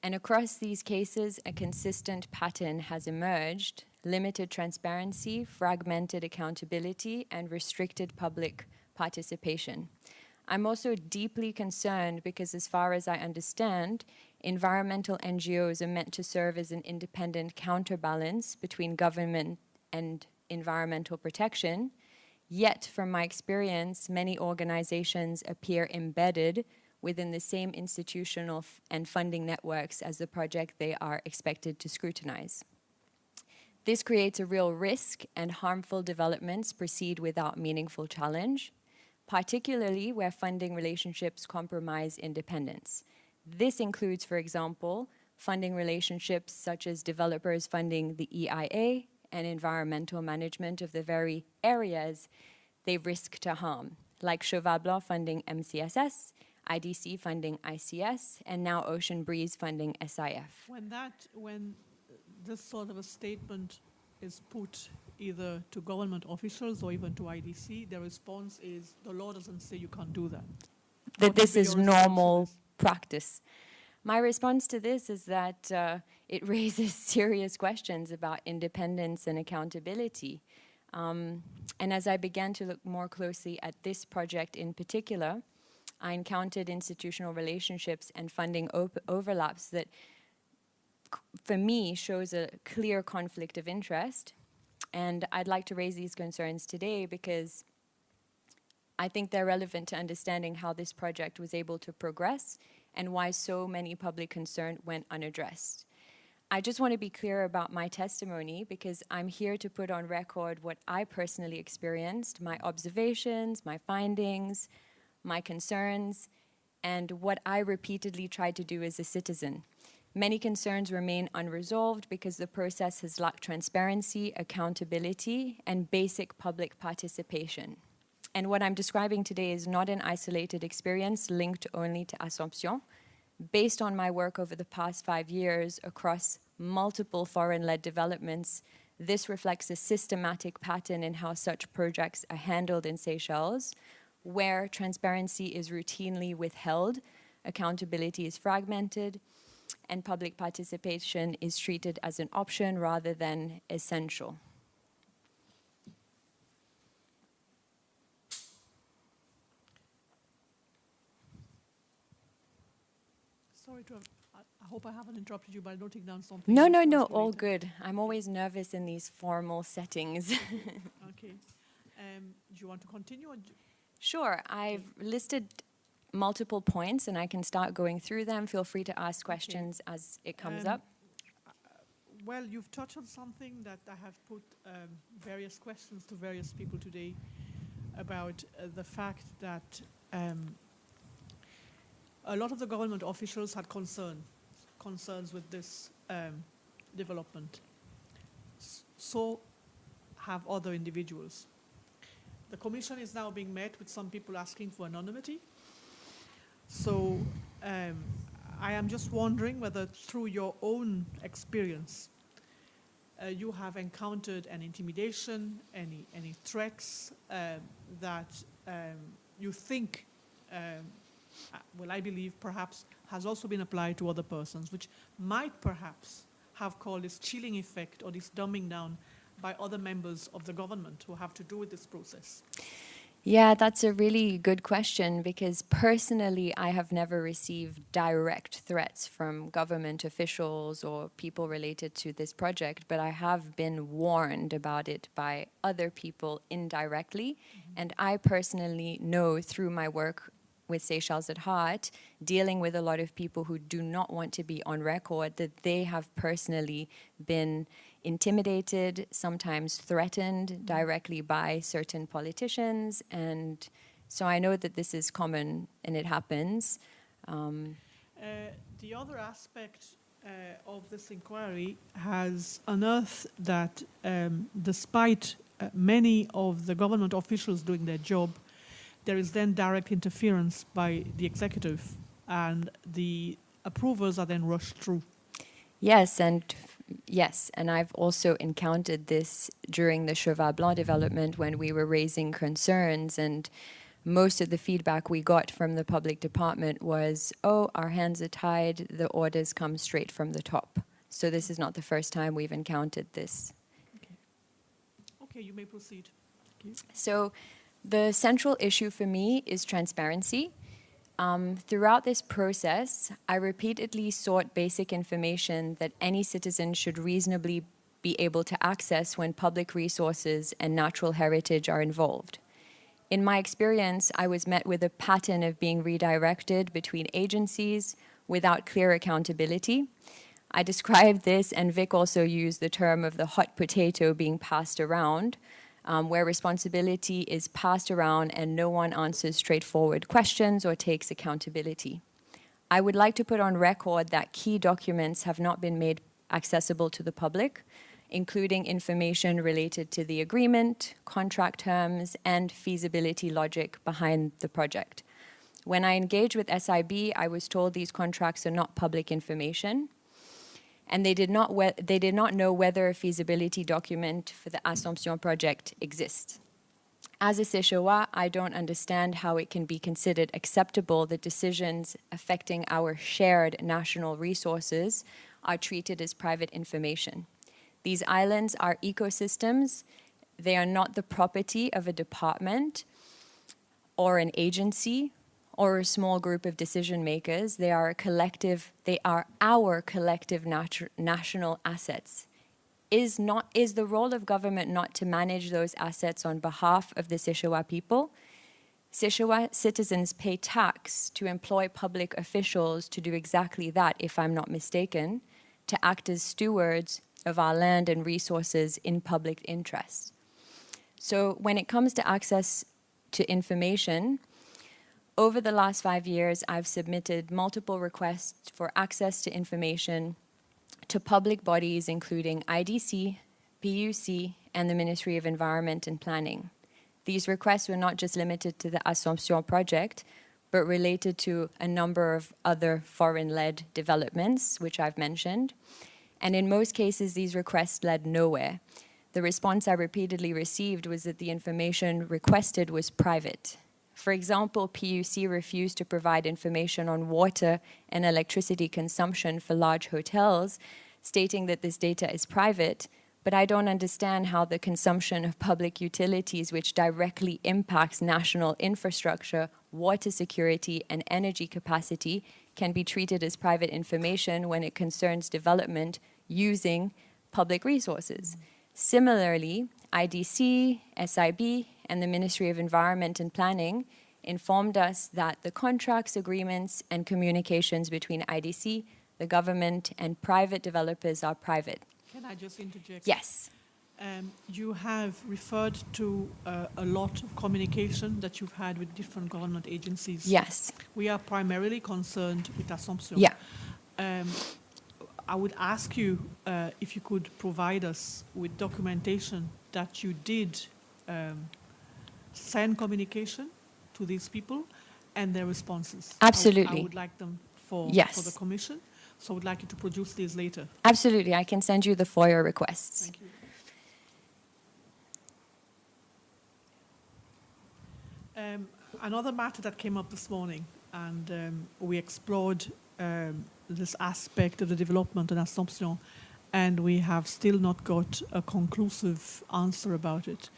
And across these cases, a consistent pattern has emerged: limited transparency, fragmented accountability, and restricted public participation. I'm also deeply concerned because, as far as I understand, environmental NGOs are meant to serve as an independent counterbalance between government and environmental protection. Yet, from my experience, many organizations appear embedded within the same institutional and funding networks as the project they are expected to scrutinize. This creates a real risk, and harmful developments proceed without meaningful challenge, particularly where funding relationships compromise independence. This includes, for example, funding relationships such as developers funding the EIA and environmental management of the very areas they risk to harm, like Cheval Blanc funding MCSS, IDC funding ICS, and now Ocean Breeze funding SIF. When this sort of a statement is put either to government officials or even to IDC, their response is, the law doesn't say you can't do that. That What this would be is your response to normal this? practice. My response to this is that it raises serious questions about independence and accountability. And as I began to look more closely at this project in particular, I encountered institutional relationships and funding overlaps that, for me, shows a clear conflict of interest. And I'd like to raise these concerns today because I think they're relevant to understanding how this project was able to progress and why so many public concern went unaddressed. I just want to be clear about my testimony because I'm here to put on record what I personally experienced, my observations, my findings, my concerns, and what I repeatedly tried to do as a citizen. Many concerns remain unresolved because the process has lacked transparency, accountability, and basic public participation. And what I'm describing today is not an isolated experience linked only to Assomption. Based on my work over the past 5 years across multiple foreign-led developments, this reflects a systematic pattern in how such projects are handled in Seychelles, where transparency is routinely withheld, accountability is fragmented, and public participation is treated as an option rather than essential. Sorry to have, I hope I haven't interrupted you by noting down something. No, else no, to no, ask you all later. good. I'm always nervous in these formal settings. Okay. Do you want to continue? Or Sure, I've listed multiple points and I can start going through them. Feel free to ask questions as it comes up. Well, you've touched on something that I have put various questions to various people today about the fact that a lot of the government officials had concerns with this development. So have other individuals. The commission is now being met with some people asking for anonymity. So I am just wondering whether through your own experience, you have encountered an intimidation, any threats that you think, well, I believe perhaps has also been applied to other persons, which might perhaps have caused this chilling effect or this dumbing down by other members of the government who have to do with this process? Yeah, that's a really good question, because personally, I have never received direct threats from government officials or people related to this project, but I have been warned about it by other people indirectly. And I personally know through my work with Seychelles at Heart, dealing with a lot of people who do not want to be on record, that they have personally been intimidated, sometimes threatened directly by certain politicians. And so I know that this is common and it happens. The other aspect of this inquiry has unearthed that despite many of the government officials doing their job, there is then direct interference by the executive, and the approvals are then rushed through. Yes, and I've also encountered this during the Cheval Blanc development when we were raising concerns, and most of the feedback we got from the public department was, oh, our hands are tied, the orders come straight from the top. So this is not the first time we've encountered this. Okay, you may proceed. Thank you. So the central issue for me is transparency. Throughout this process, I repeatedly sought basic information that any citizen should reasonably be able to access when public resources and natural heritage are involved. In my experience, I was met with a pattern of being redirected between agencies without clear accountability. I described this, and Vic also used the term of the hot potato being passed around, where responsibility is passed around and no one answers straightforward questions or takes accountability. I would like to put on record that key documents have not been made accessible to the public, including information related to the agreement, contract terms, and feasibility logic behind the project. When I engaged with SIB, I was told these contracts are not public information, and they did not know whether a feasibility document for the Assomption project exists. As a Séchois, I don't understand how it can be considered acceptable that decisions affecting our shared national resources are treated as private information. These islands are ecosystems. They are not the property of a department or an agency or a small group of decision makers. They are our collective national assets. Is the role of government not to manage those assets on behalf of the Séchois people? Séchois citizens pay tax to employ public officials to do exactly that, if I'm not mistaken, to act as stewards of our land and resources in public interest. So when it comes to access to information, over the last 5 years, I've submitted multiple requests for access to information to public bodies, including IDC, PUC, and the Ministry of Environment and Planning. These requests were not just limited to the Assomption project, but related to a number of other foreign-led developments, which I've mentioned. And in most cases, these requests led nowhere. The response I repeatedly received was that the information requested was private. For example, PUC refused to provide information on water and electricity consumption for large hotels, stating that this data is private, but I don't understand how the consumption of public utilities, which directly impacts national infrastructure, water security, and energy capacity, can be treated as private information when it concerns development using public resources. Similarly, IDC, SIB, and the Ministry of Environment and Planning informed us that the contracts, agreements, and communications between IDC, the government, and private developers are private. Can I just interject? Yes. You have referred to a lot of communication that you've had with different government agencies. Yes. We are primarily concerned with Assomption. Yeah. I would ask you if you could provide us with documentation that you did send communication to these people and their responses. Absolutely. I would like them for the Commission, so I would like you to produce these later. Absolutely. I can send you the FOIA requests. Thank you. Another matter that came up this morning, and we explored this aspect of the development in Assomption and we have still not got a conclusive answer about it.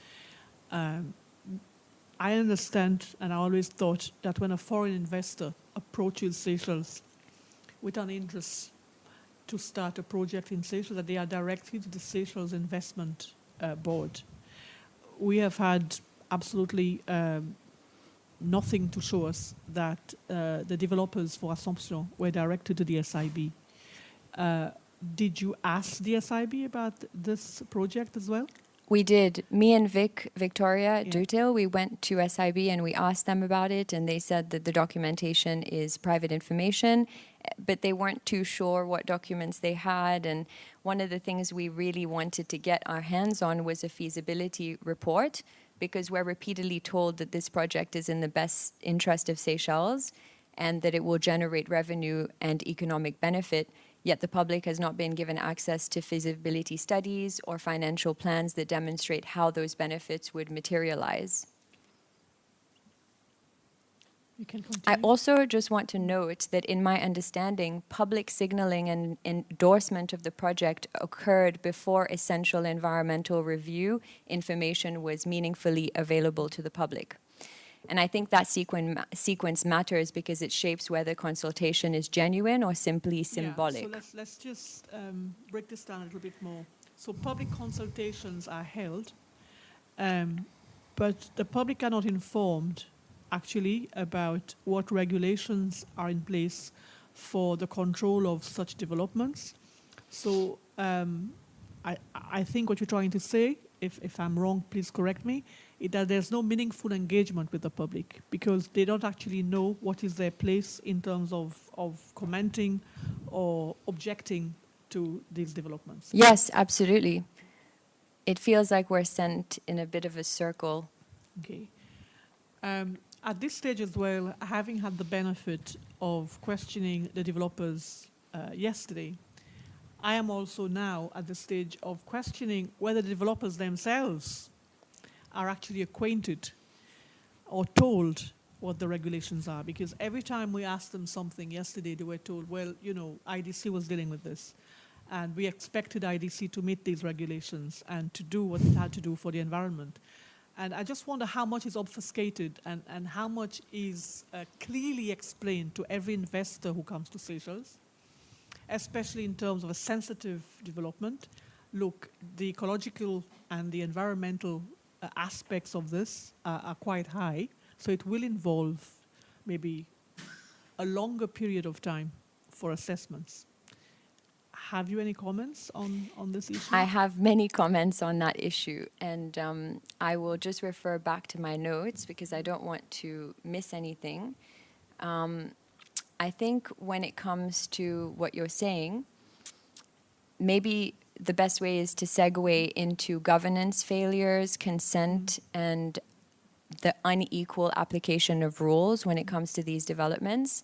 I understand, and I always thought that when a foreign investor approaches Seychelles with an interest to start a project in Seychelles, that they are directed to the Seychelles Investment Board. We have had absolutely nothing to show us that the developers for Assomption were directed to the SIB. Did you ask the SIB about this project as well? We did. Me and Victoria Yeah. Dutil, we went to SIB and we asked them about it, and they said that the documentation is private information, but they weren't too sure what documents they had. And one of the things we really wanted to get our hands on was a feasibility report, because we're repeatedly told that this project is in the best interest of Seychelles and that it will generate revenue and economic benefit. Yet the public has not been given access to feasibility studies or financial plans that demonstrate how those benefits would materialize. You can I continue. also just want to note that in my understanding, public signaling and endorsement of the project occurred before essential environmental review information was meaningfully available to the public. And I think that sequence matters because it shapes whether consultation is genuine or simply symbolic. Yeah, so let's just break this down a little bit more. So public consultations are held, but the public are not informed actually about what regulations are in place for the control of such developments. So I think what you're trying to say, if I'm wrong, please correct me, is that there's no meaningful engagement with the public because they don't actually know what is their place in terms of commenting or objecting to these developments. Yes, absolutely. It feels like we're sent in a bit of a circle. Okay. At this stage as well, having had the benefit of questioning the developers yesterday, I am also now at the stage of questioning whether the developers themselves are actually acquainted or told what the regulations are. Because every time we asked them something yesterday, they were told, well, you know, IDC was dealing with this. And we expected IDC to meet these regulations and to do what it had to do for the environment. And I just wonder how much is obfuscated and how much is clearly explained to every investor who comes to Seychelles, especially in terms of a sensitive development. Look, the ecological and the environmental aspects of this are quite high, so it will involve maybe a longer period of time for assessments. Have you any comments on this issue? I have many comments on that issue, and I will just refer back to my notes because I don't want to miss anything. I think when it comes to what you're saying, maybe the best way is to segue into governance failures, consent, and the unequal application of rules when it comes to these developments.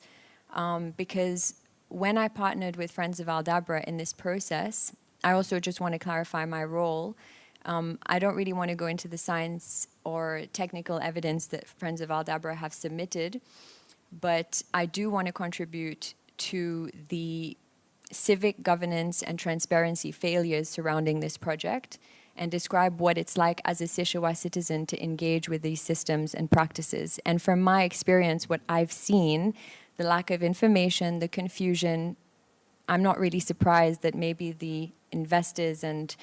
Because when I partnered with Friends of Aldabra in this process, I also just want to clarify my role. I don't really want to go into the science or technical evidence that Friends of Aldabra have submitted, but I do want to contribute to the civic governance and transparency failures surrounding this project and describe what it's like as a Seychellois citizen to engage with these systems and practices. And from my experience, what I've seen, the lack of information, the confusion, I'm not really surprised that maybe the investors and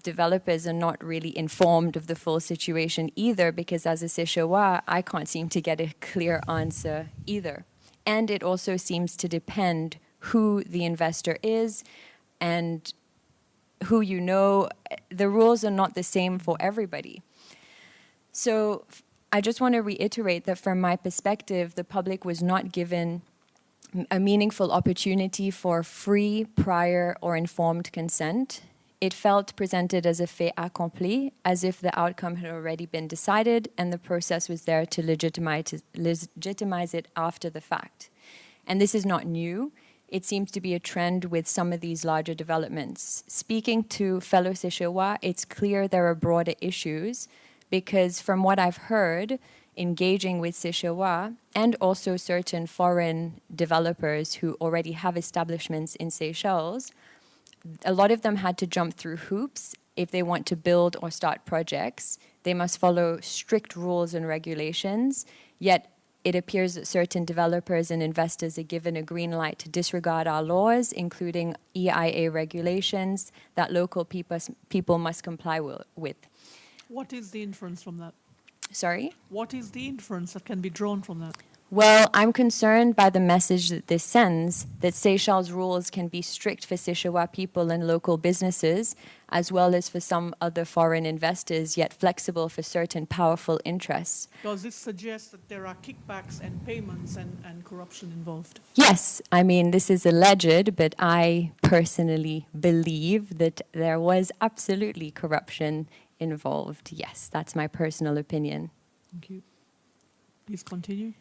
developers are not really informed of the full situation either, because as a Seychellois, I can't seem to get a clear answer either. And it also seems to depend who the investor is and who you know. The rules are not the same for everybody. So I just want to reiterate that from my perspective, the public was not given a meaningful opportunity for free, prior, or informed consent. It felt presented as a fait accompli, as if the outcome had already been decided and the process was there to legitimize it after the fact. And this is not new. It seems to be a trend with some of these larger developments. Speaking to fellow Seychellois, it's clear there are broader issues because from what I've heard, engaging with Seychellois and also certain foreign developers who already have establishments in Seychelles, a lot of them had to jump through hoops if they want to build or start projects. They must follow strict rules and regulations, yet it appears that certain developers and investors are given a green light to disregard our laws, including EIA regulations that local people must comply with. What is the inference from that? Sorry? What is the inference that can be drawn from that? Well, I'm concerned by the message that this sends, that Seychelles rules can be strict for Sichawa people and local businesses, as well as for some other foreign investors, yet flexible for certain powerful interests. Does this suggest that there are kickbacks and payments and corruption involved? Yes, I mean, this is alleged, but I personally believe that there was absolutely corruption involved. Yes, that's my personal opinion. Thank you. Please continue.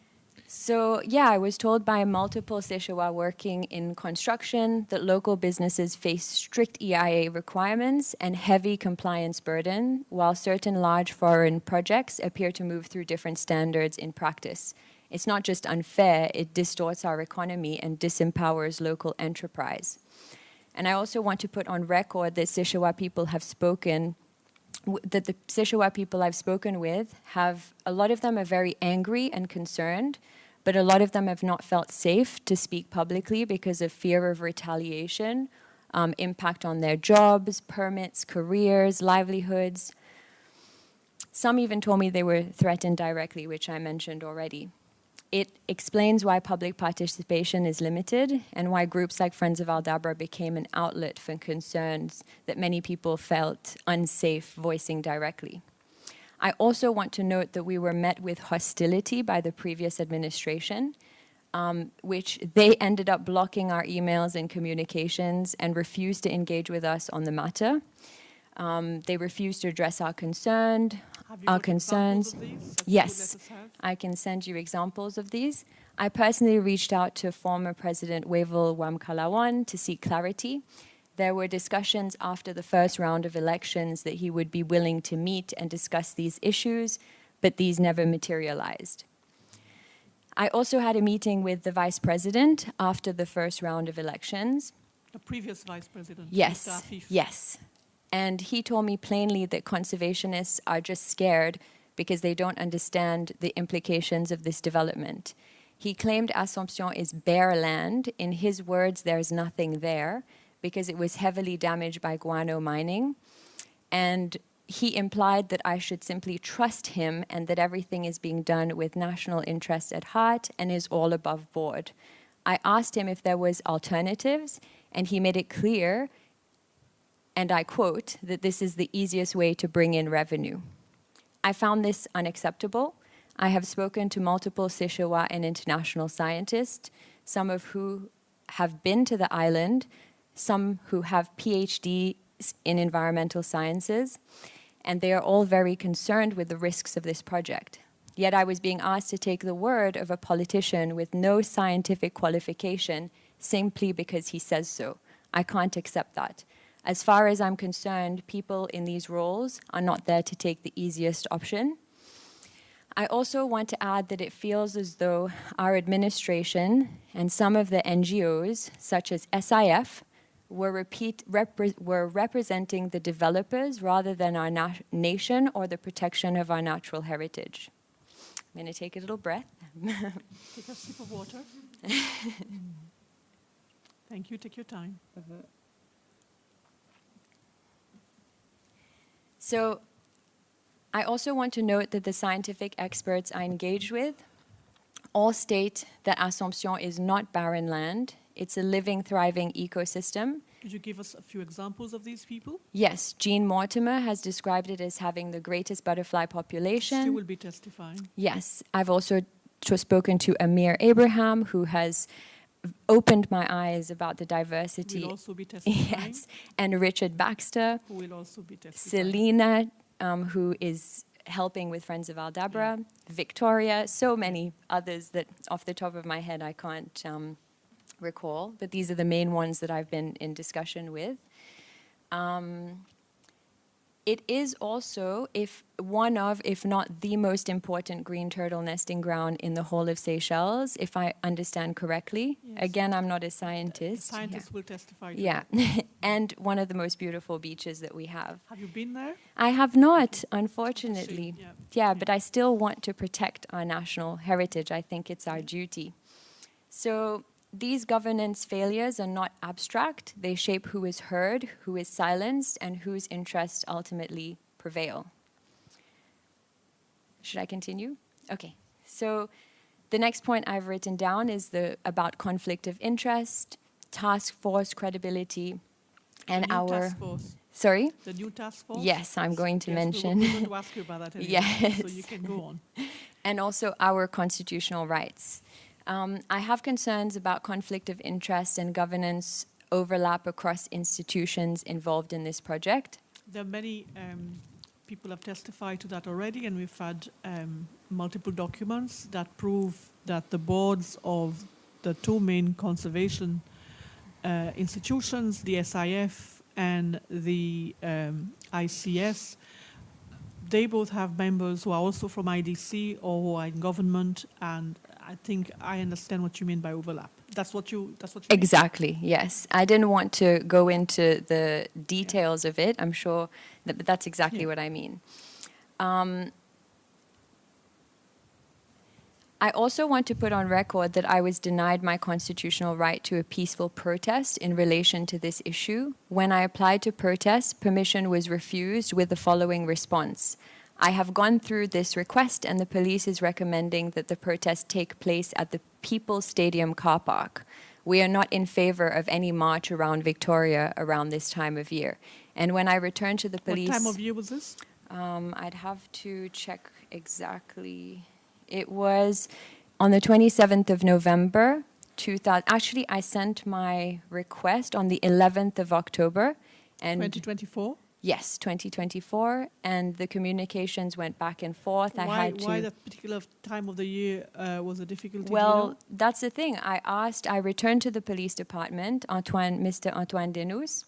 So, yeah, I was told by multiple Seychelles working in construction that local businesses face strict EIA requirements and heavy compliance burden, while certain large foreign projects appear to move through different standards in practice. It's not just unfair, it distorts our economy and disempowers local enterprise. And I also want to put on record that Seychelles people have spoken that the Seychelles people I've spoken with have, a lot of them are very angry and concerned, but a lot of them have not felt safe to speak publicly because of fear of retaliation, impact on their jobs, permits, careers, livelihoods. Some even told me they were threatened directly, which I mentioned already. It explains why public participation is limited and why groups like Friends of Aldabra became an outlet for concerns that many people felt unsafe voicing directly. I also want to note that we were met with hostility by the previous administration, which they ended up blocking our emails and communications and refused to engage with us on the matter. They refused to address our concerns. Have you got examples of these that you would Yes, let us have? I can send you examples of these. I personally reached out to former President Wavell Wamkalawan to seek clarity. There were discussions after the first round of elections that he would be willing to meet and discuss these issues, but these never materialized. I also had a meeting with the Vice President after the first round of elections. The previous vice president, Yes, Mr. Afif. yes. And he told me plainly that conservationists are just scared because they don't understand the implications of this development. He claimed Assomption is bare land. In his words, there's nothing there because it was heavily damaged by guano mining. And he implied that I should simply trust him and that everything is being done with national interests at heart and is all above board. I asked him if there was alternatives, and he made it clear, and I quote, that this is the easiest way to bring in revenue. I found this unacceptable. I have spoken to multiple Seychelles and international scientists, some of who have been to the island, some who have PhDs in environmental sciences, and they are all very concerned with the risks of this project. Yet I was being asked to take the word of a politician with no scientific qualification simply because he says so. I can't accept that. As far as I'm concerned, people in these roles are not there to take the easiest option. I also want to add that it feels as though our administration and some of the NGOs, such as SIF, were representing the developers rather than our nation or the protection of our natural heritage. I'm going to take a little breath. Take a sip of water. Thank you. Take your time. So I also want to note that the scientific experts I engaged with all state that Assomption is not barren land. It's a living, thriving ecosystem. Could you give us a few examples of these people? Yes, Jean Mortimer has described it as having the greatest butterfly population. She will be testifying. Yes, I've also spoken to Amir Abraham, who has opened my eyes about the diversity. Will also be testifying. Yes, and Richard Baxter, Who will also be testifying. Selena, who is helping with Friends of Aldabra, Victoria, so many others that off the top of my head I can't recall, but these are the main ones that I've been in discussion with. It is also one of, if not the most important green turtle nesting ground in the whole of Seychelles, if I understand correctly. Yes. Again, I'm not a The scientist. scientists will testify to Yeah, that. and one of the most beautiful beaches that we have. Have you been there? I have not, unfortunately. Yeah. Yeah, but I still want to protect our national heritage. I think it's our duty. So these governance failures are not abstract. They shape who is heard, who is silenced, and whose interests ultimately prevail. Should I continue? Okay. So the next point I've written down is about conflict of interest, task force credibility, and The new our... task force. Sorry? The new task force? Yes, I'm going to mention. We're going to ask you about that anyway. Yes. So you can go on. And also our constitutional rights. I have concerns about conflict of interest and governance overlap across institutions involved in this project. There are many people have testified to that already, and we've had multiple documents that prove that the boards of the two main conservation institutions, the SIF and the ICS, they both have members who are also from IDC or who are in government, and I think I understand what you mean by overlap. That's what you mean? Exactly, yes. I didn't want to go into the details of it. I'm sure but that's exactly what I mean. I also want to put on record that I was denied my constitutional right to a peaceful protest in relation to this issue. When I applied to protest, permission was refused with the following response. I have gone through this request and the police is recommending that the protest take place at the People's Stadium car park. We are not in favor of any march around Victoria around this time of year. And when I returned to the police... What time of year was this? I'd have to check exactly. It was on the 27th of November, 2000. Actually, I sent my request on the 11th of October. And 2024? Yes, 2024. And the communications went back and forth. Why that particular time of the year was a difficulty? Well, that's the thing. I returned to the police department, Mr. Antoine Denous,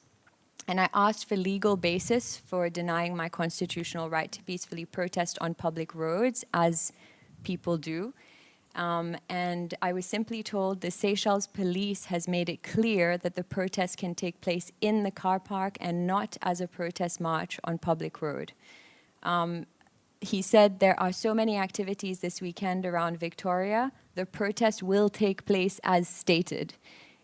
and I asked for legal basis for denying my constitutional right to peacefully protest on public roads, as people do. And I was simply told the Seychelles police has made it clear that the protest can take place in the car park and not as a protest march on public road. He said there are so many activities this weekend around Victoria, the protest will take place as stated.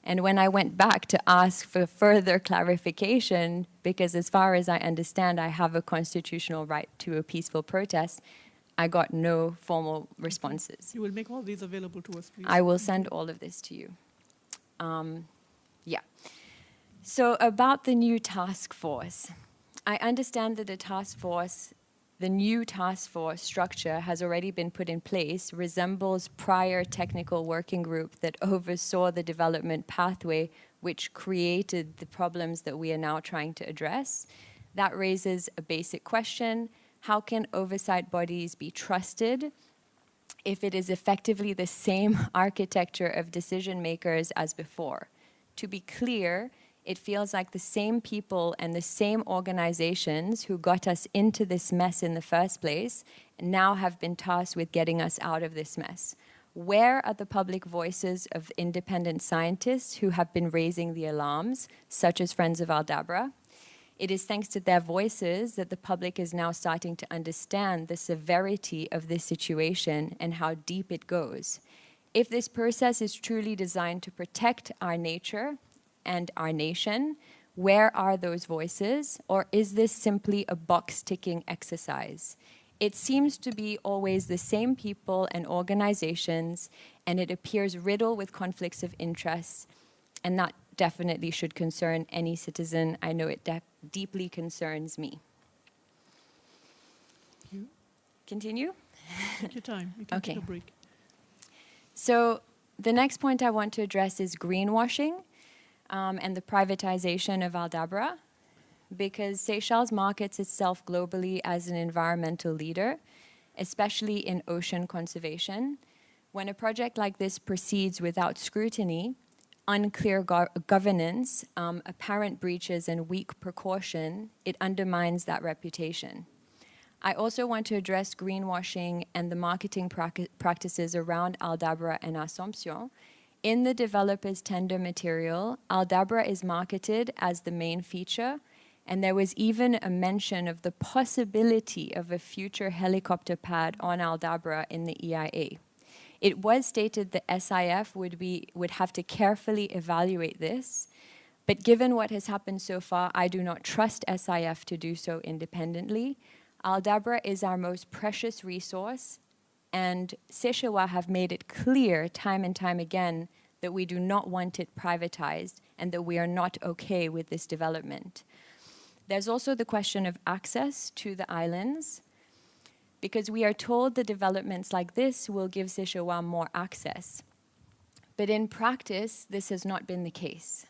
And when I went back to ask for further clarification, because as far as I understand, I have a constitutional right to a peaceful protest, I got no formal responses. You will make all these available to us, please. I will send all of this to you. Yeah. So about the new task force. I understand that the new task force structure has already been put in place, resembles prior technical working group that oversaw the development pathway, which created the problems that we are now trying to address. That raises a basic question. How can oversight bodies be trusted if it is effectively the same architecture of decision makers as before? To be clear, it feels like the same people and the same organizations who got us into this mess in the first place now have been tasked with getting us out of this mess. Where are the public voices of independent scientists who have been raising the alarms, such as Friends of Aldabra? It is thanks to their voices that the public is now starting to understand the severity of this situation and how deep it goes. If this process is truly designed to protect our nature and our nation, where are those voices? Or is this simply a box-ticking exercise? It seems to be always the same people and organizations, and it appears riddled with conflicts of interest, and that definitely should concern any citizen. I know it deeply concerns me. You Continue? take your time. You can Okay. take a break. So the next point I want to address is greenwashing and the privatization of Aldabra, because Seychelles markets itself globally as an environmental leader, especially in ocean conservation. When a project like this proceeds without scrutiny, unclear governance, apparent breaches, and weak precaution, it undermines that reputation. I also want to address greenwashing and the marketing practices around Aldabra and Assomption. In the developer's tender material, Aldabra is marketed as the main feature, and there was even a mention of the possibility of a future helicopter pad on Aldabra in the EIA. It was stated that SIF would have to carefully evaluate this, but given what has happened so far, I do not trust SIF to do so independently. Aldabra is our most precious resource, and Séchewa have made it clear time and time again that we do not want it privatized and that we are not okay with this development. There's also the question of access to the islands, because we are told that developments like this will give Séchewa more access. But in practice, this has not been the case.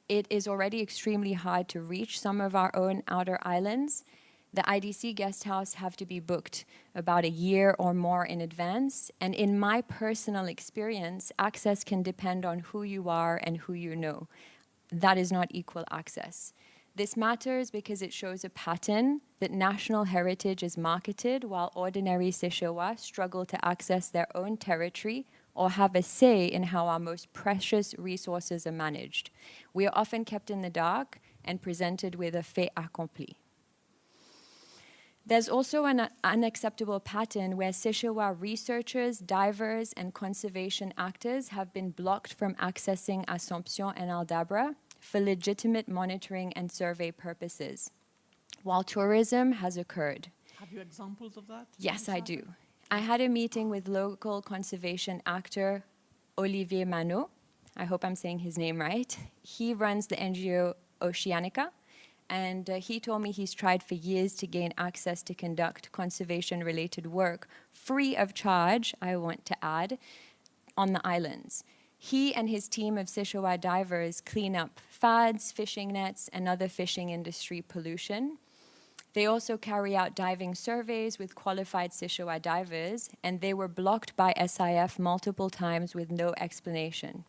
It is already extremely hard to reach some of our own outer islands. The IDC guest house have to be booked about a year or more in advance. And in my personal experience, access can depend on who you are and who you know. That is not equal access. This matters because it shows a pattern that national heritage is marketed while ordinary Séchewa struggle to access their own territory or have a say in how our most precious resources are managed. We are often kept in the dark and presented with a fait accompli. There's also an unacceptable pattern where Séchewa researchers, divers, and conservation actors have been blocked from accessing Assomption and Aldabra for legitimate monitoring and survey purposes, while tourism has occurred. Have you examples of that? Yes, I do. I had a meeting with local conservation actor Olivier Manot. I hope I'm saying his name right. He runs the NGO Oceanica, and he told me he's tried for years to gain access to conduct conservation-related work free of charge, I want to add, on the islands. He and his team of Séchewa divers clean up fads, fishing nets, and other fishing industry pollution. They also carry out diving surveys with qualified Séchewa divers, and they were blocked by SIF multiple times with no explanation.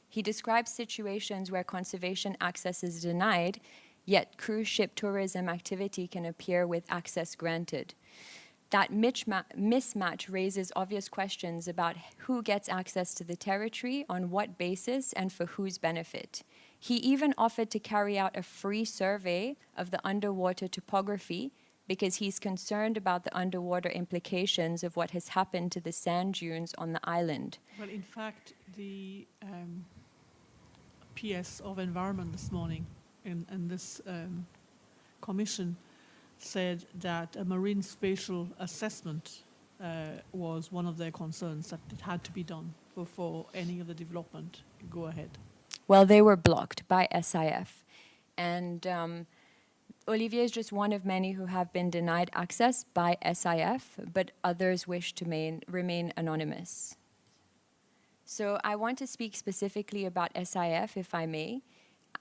He describes situations where conservation access is denied, yet cruise ship tourism activity can appear with access granted. That mismatch raises obvious questions about who gets access to the territory, on what basis, and for whose benefit. He even offered to carry out a free survey of the underwater topography because he's concerned about the underwater implications of what has happened to the sand dunes on the island. Well, in fact, the PS of Environment this morning in this commission said that a marine spatial assessment was one of their concerns, that it had to be done before any of the development go ahead. Well, they were blocked by SIF. And Olivier is just one of many who have been denied access by SIF, but others wish to remain anonymous. So I want to speak specifically about SIF, if I may.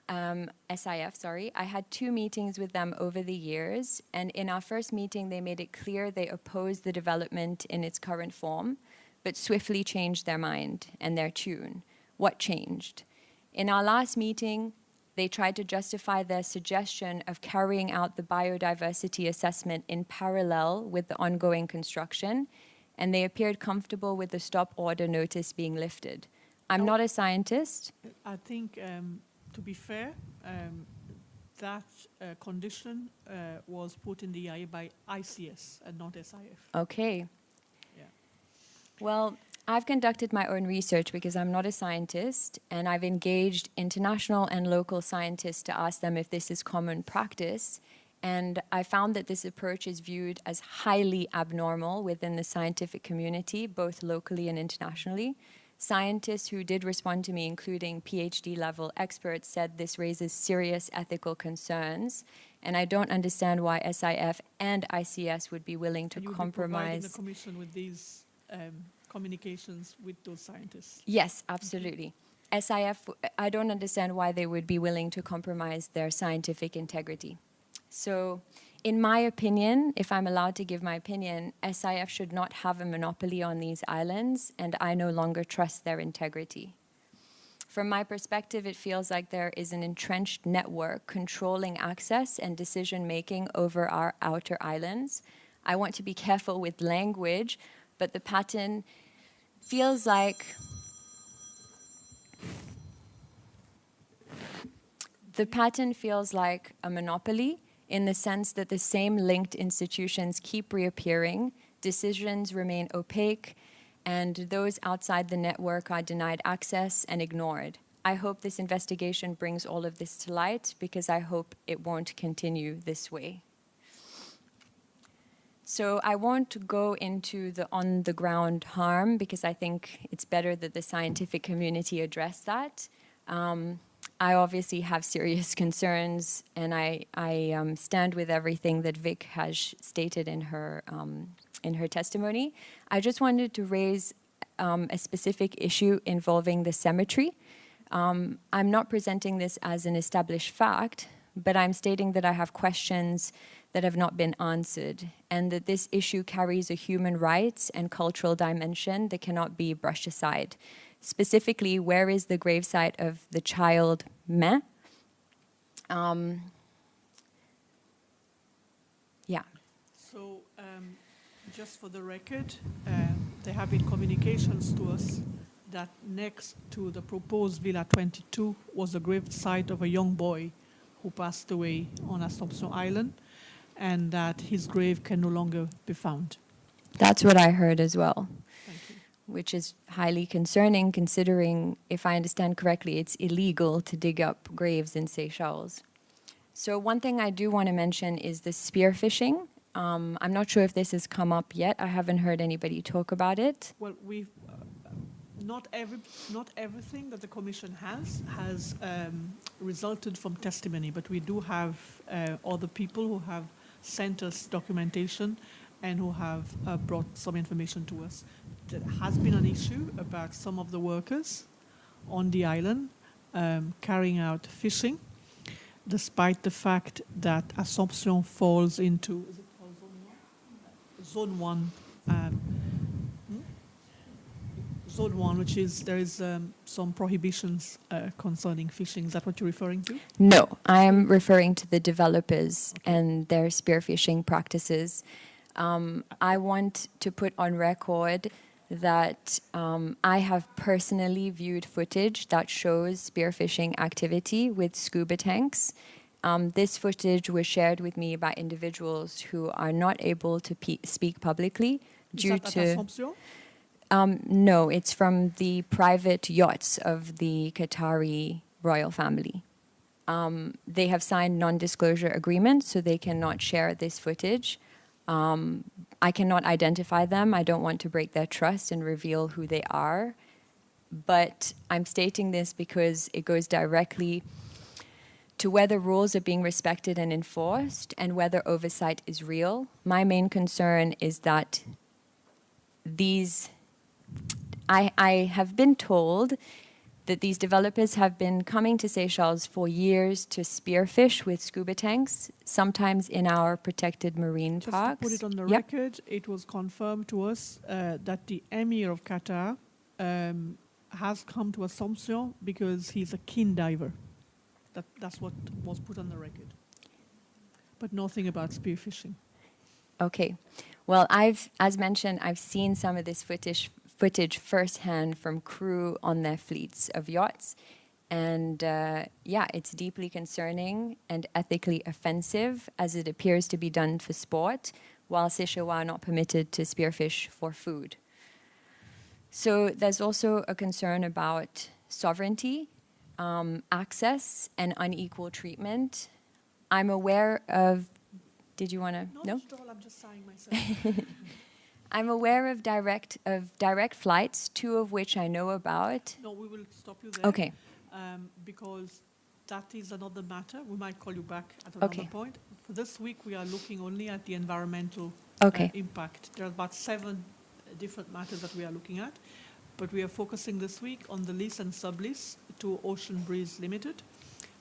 I had 2 meetings with them over the years, and in our first meeting they made it clear they opposed the development in its current form, but swiftly changed their mind and their tune. What changed? In our last meeting, they tried to justify their suggestion of carrying out the biodiversity assessment in parallel with the ongoing construction, and they appeared comfortable with the stop order notice being lifted. I'm not a scientist. I think, to be fair, that condition was put in the EIA by ICS and not SIF. Okay. Yeah. Well, I've conducted my own research because I'm not a scientist, and I've engaged international and local scientists to ask them if this is common practice. And I found that this approach is viewed as highly abnormal within the scientific community, both locally and internationally. Scientists who did respond to me, including PhD level experts, said this raises serious ethical concerns, and I don't understand why SIF and ICS would be willing to And you'll compromise. be providing the commission with these communications with those scientists? Yes, absolutely. SIF, I don't understand why they would be willing to compromise their scientific integrity. So, in my opinion, if I'm allowed to give my opinion, SIF should not have a monopoly on these islands, and I no longer trust their integrity. From my perspective, it feels like there is an entrenched network controlling access and decision-making over our outer islands. I want to be careful with language, but the pattern feels like a monopoly in the sense that the same linked institutions keep reappearing, decisions remain opaque, and those outside the network are denied access and ignored. I hope this investigation brings all of this to light because I hope it won't continue this way. So I won't go into the on-the-ground harm because I think it's better that the scientific community address that. I obviously have serious concerns, and I stand with everything that Vic has stated in her testimony. I just wanted to raise a specific issue involving the cemetery. I'm not presenting this as an established fact, but I'm stating that I have questions that have not been answered, and that this issue carries a human rights and cultural dimension that cannot be brushed aside. Specifically, where is the gravesite of the child Meh? Yeah. So, just for the record, there have been communications to us that next to the proposed Villa 22 was the grave site of a young boy who passed away on Assomption Island, and that his grave can no longer be found. That's what I heard as well, Thank you. which is highly concerning considering, if I understand correctly, it's illegal to dig up graves in Seychelles. So one thing I do want to mention is the spearfishing. I'm not sure if this has come up yet. I haven't heard anybody talk about it. Well, we've not everything that the Commission has resulted from testimony, but we do have other people who have sent us documentation and who have brought some information to us. There has been an issue about some of the workers on the island carrying out fishing, despite the fact that Assomption falls into, is it called Zone 1? Zone 1, which is, there is some prohibitions concerning fishing. Is that what you're referring to? No, I'm referring to the developers and their spearfishing practices. I want to put on record that I have personally viewed footage that shows spearfishing activity with scuba tanks. This footage was shared with me by individuals who are not able to speak publicly due to... Assomption? No, it's from the private yachts of the Qatari royal family. They have signed non-disclosure agreements, so they cannot share this footage. I cannot identify them. I don't want to break their trust and reveal who they are. But I'm stating this because it goes directly to whether rules are being respected and enforced and whether oversight is real. My main concern is that I have been told that these developers have been coming to Seychelles for years to spearfish with scuba tanks, sometimes in our protected marine Just parks. to put it on the Yep. record, it was confirmed to us that the Emir of Qatar has come to Assomption because he's a keen diver. That's what was put on the record. But nothing about spearfishing. Okay. Well, as mentioned, I've seen some of this footage firsthand from crew on their fleets of yachts. And yeah, it's deeply concerning and ethically offensive as it appears to be done for sport, while Seychelles are not permitted to spearfish for food. So there's also a concern about sovereignty, access, and unequal treatment. I'm aware of... Did you want to... No, not at all. I'm just sighing myself. I'm aware of direct flights, 2 of which I know about. No, we will stop you there. Okay. Because that is another matter. We might call you back at another Okay. point. For this week, we are looking only at the environmental Okay. impact. There are about 7 different matters that we are looking at, but we are focusing this week on the lease and sublease to Ocean Breeze Limited,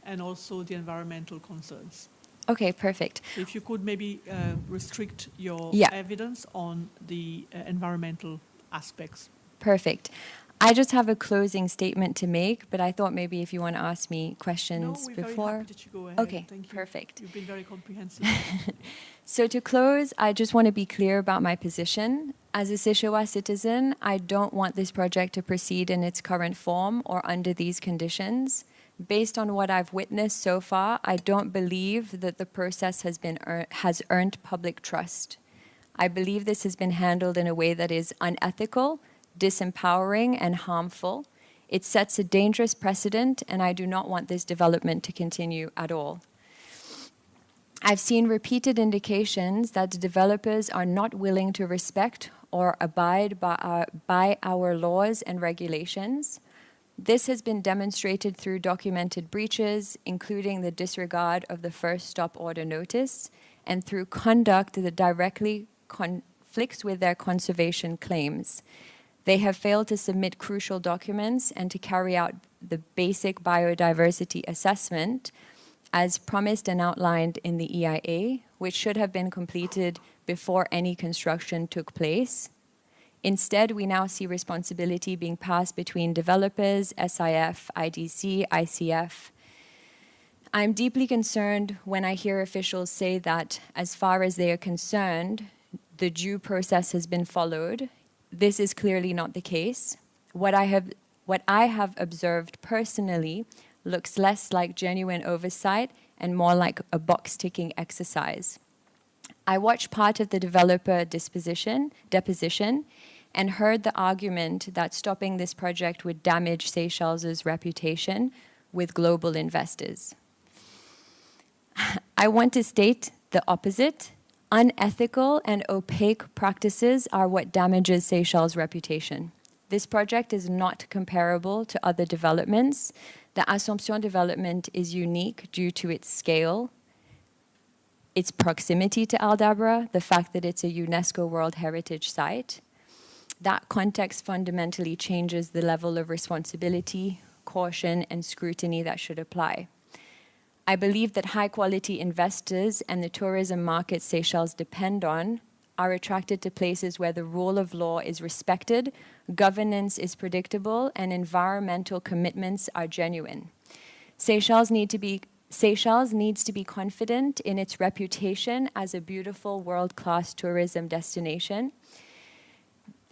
and also the environmental concerns. Okay, perfect. So if you could maybe restrict your Yeah. evidence on the environmental aspects. Perfect. I just have a closing statement to make, but I thought maybe if you want to ask me No, questions we're very before. happy that you go ahead. Okay, Thank you. perfect. You've been very comprehensive. So to close, I just want to be clear about my position. As a Sichewa citizen, I don't want this project to proceed in its current form or under these conditions. Based on what I've witnessed so far, I don't believe that the process has earned public trust. I believe this has been handled in a way that is unethical, disempowering, and harmful. It sets a dangerous precedent, and I do not want this development to continue at all. I've seen repeated indications that the developers are not willing to respect or abide by our laws and regulations. This has been demonstrated through documented breaches, including the disregard of the first stop order notice, and through conduct that directly conflicts with their conservation claims. They have failed to submit crucial documents and to carry out the basic biodiversity assessment as promised and outlined in the EIA, which should have been completed before any construction took place. Instead, we now see responsibility being passed between developers, SIF, IDC, ICF. I'm deeply concerned when I hear officials say that, as far as they are concerned, the due process has been followed. This is clearly not the case. What I have observed personally looks less like genuine oversight and more like a box-ticking exercise. I watched part of the developer deposition and heard the argument that stopping this project would damage Seychelles' reputation with global investors. I want to state the opposite. Unethical and opaque practices are what damages Seychelles' reputation. This project is not comparable to other developments. The Assomption development is unique due to its scale, its proximity to Aldabra, the fact that it's a UNESCO World Heritage Site. That context fundamentally changes the level of responsibility, caution, and scrutiny that should apply. I believe that high-quality investors and the tourism market Seychelles depend on are attracted to places where the rule of law is respected, governance is predictable, and environmental commitments are genuine. Seychelles needs to be confident in its reputation as a beautiful world-class tourism destination.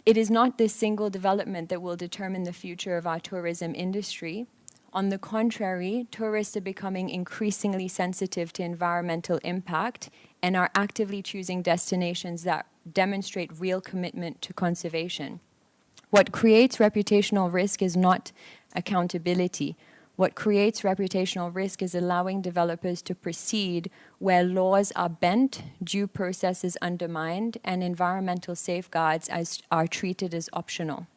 It is not this single development that will determine the future of our tourism industry. On the contrary, tourists are becoming increasingly sensitive to environmental impact and are actively choosing destinations that demonstrate real commitment to conservation. What creates reputational risk is not accountability. What creates reputational risk is allowing developers to proceed where laws are bent, due process is undermined, and environmental safeguards are treated as optional.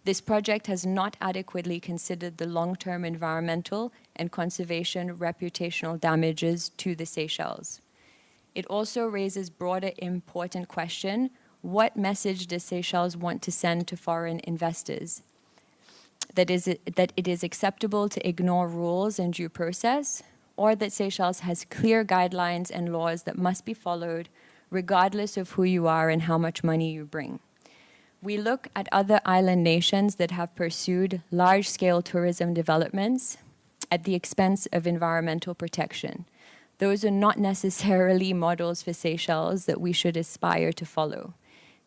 This project has not adequately considered the long-term environmental and conservation reputational damages to the Seychelles. It also raises broader important question: what message does Seychelles want to send to foreign investors? That it is acceptable to ignore rules and due process, or that Seychelles has clear guidelines and laws that must be followed regardless of who you are and how much money you bring. We look at other island nations that have pursued large-scale tourism developments at the expense of environmental protection. Those are not necessarily models for Seychelles that we should aspire to follow.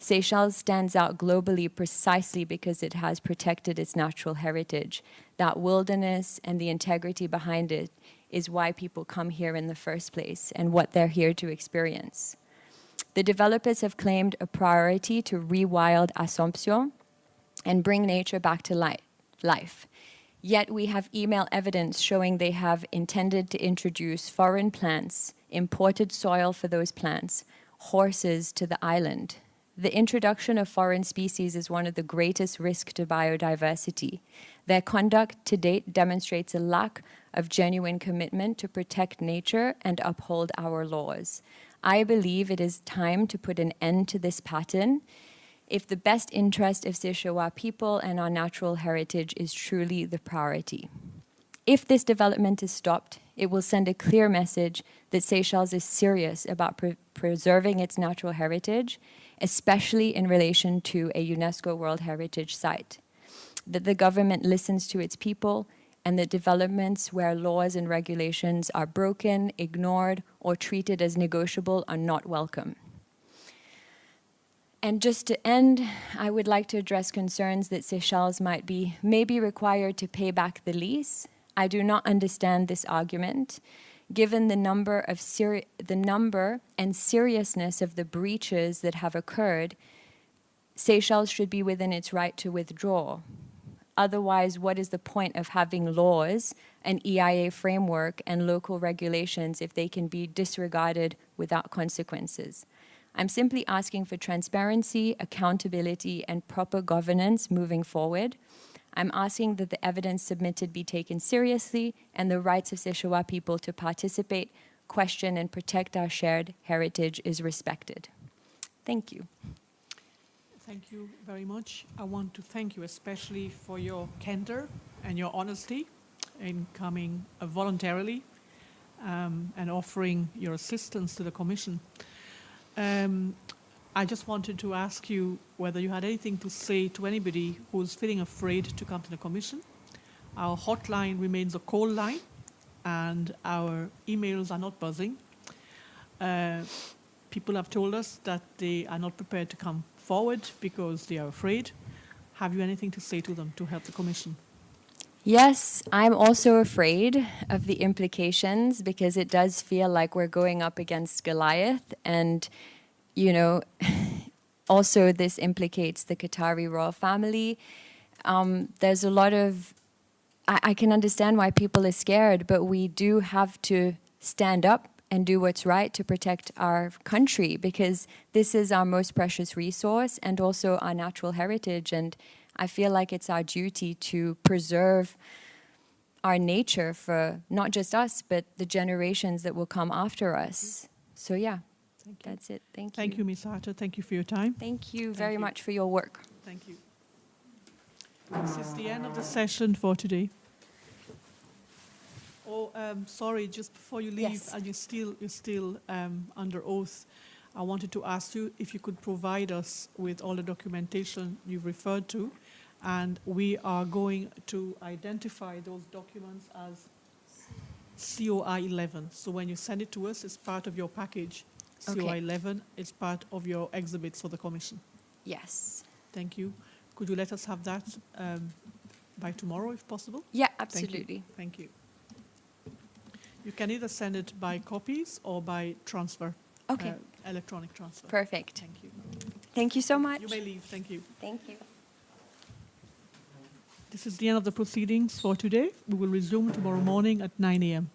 Seychelles stands out globally precisely because it has protected its natural heritage. That wilderness and the integrity behind it is why people come here in the first place and what they're here to experience. The developers have claimed a priority to rewild Assomption and bring nature back to life. Yet we have email evidence showing they have intended to introduce foreign plants, imported soil for those plants, horses to the island. The introduction of foreign species is one of the greatest risks to biodiversity. Their conduct to date demonstrates a lack of genuine commitment to protect nature and uphold our laws. I believe it is time to put an end to this pattern if the best interest of Sichewa people and our natural heritage is truly the priority. If this development is stopped, it will send a clear message that Seychelles is serious about preserving its natural heritage, especially in relation to a UNESCO World Heritage Site. that the government listens to its people, and that developments where laws and regulations are broken, ignored, or treated as negotiable are not welcome. And just to end, I would like to address concerns that Seychelles may be required to pay back the lease. I do not understand this argument. Given the number and seriousness of the breaches that have occurred, Seychelles should be within its right to withdraw. Otherwise, what is the point of having laws, an EIA framework, and local regulations if they can be disregarded without consequences? I'm simply asking for transparency, accountability, and proper governance moving forward. I'm asking that the evidence submitted be taken seriously and the rights of Seychellois people to participate, question, and protect our shared heritage is respected. Thank you. Thank you very much. I want to thank you especially for your candor and your honesty in coming voluntarily and offering your assistance to the Commission. I just wanted to ask you whether you had anything to say to anybody who's feeling afraid to come to the Commission. Our hotline remains a call line, and our emails are not buzzing. People have told us that they are not prepared to come forward because they are afraid. Have you anything to say to them to help the Commission? Yes, I'm also afraid of the implications because it does feel like we're going up against Goliath, and you know, also this implicates the Qatari royal family. There's a lot of, I can understand why people are scared, but we do have to stand up and do what's right to protect our country, because this is our most precious resource and also our natural heritage. And I feel like it's our duty to preserve our nature for not just us, but the generations that will come after us. So yeah. That's it. Thank you. Thank you, Ms. Harter. Thank you for your time. Thank you very much for your work. Thank you. This is the end of the session for today. Oh, sorry, just before you leave, Yes. and you're still under oath, I wanted to ask you if you could provide us with all the documentation you've referred to, and we are going to identify those documents as COI 11. So when you send it to us, it's part of your package. COI Okay. 11 is part of your exhibits for the Commission. Yes. Thank you. Could you let us have that by tomorrow, if possible? Yeah, Thank you. absolutely. Thank you. You can either send it by copies or by transfer, Okay. electronic transfer. Perfect. Thank you. Thank you so much. You may leave. Thank you. Thank you. This is the end of the proceedings for today. We will resume tomorrow morning at 9 a.m.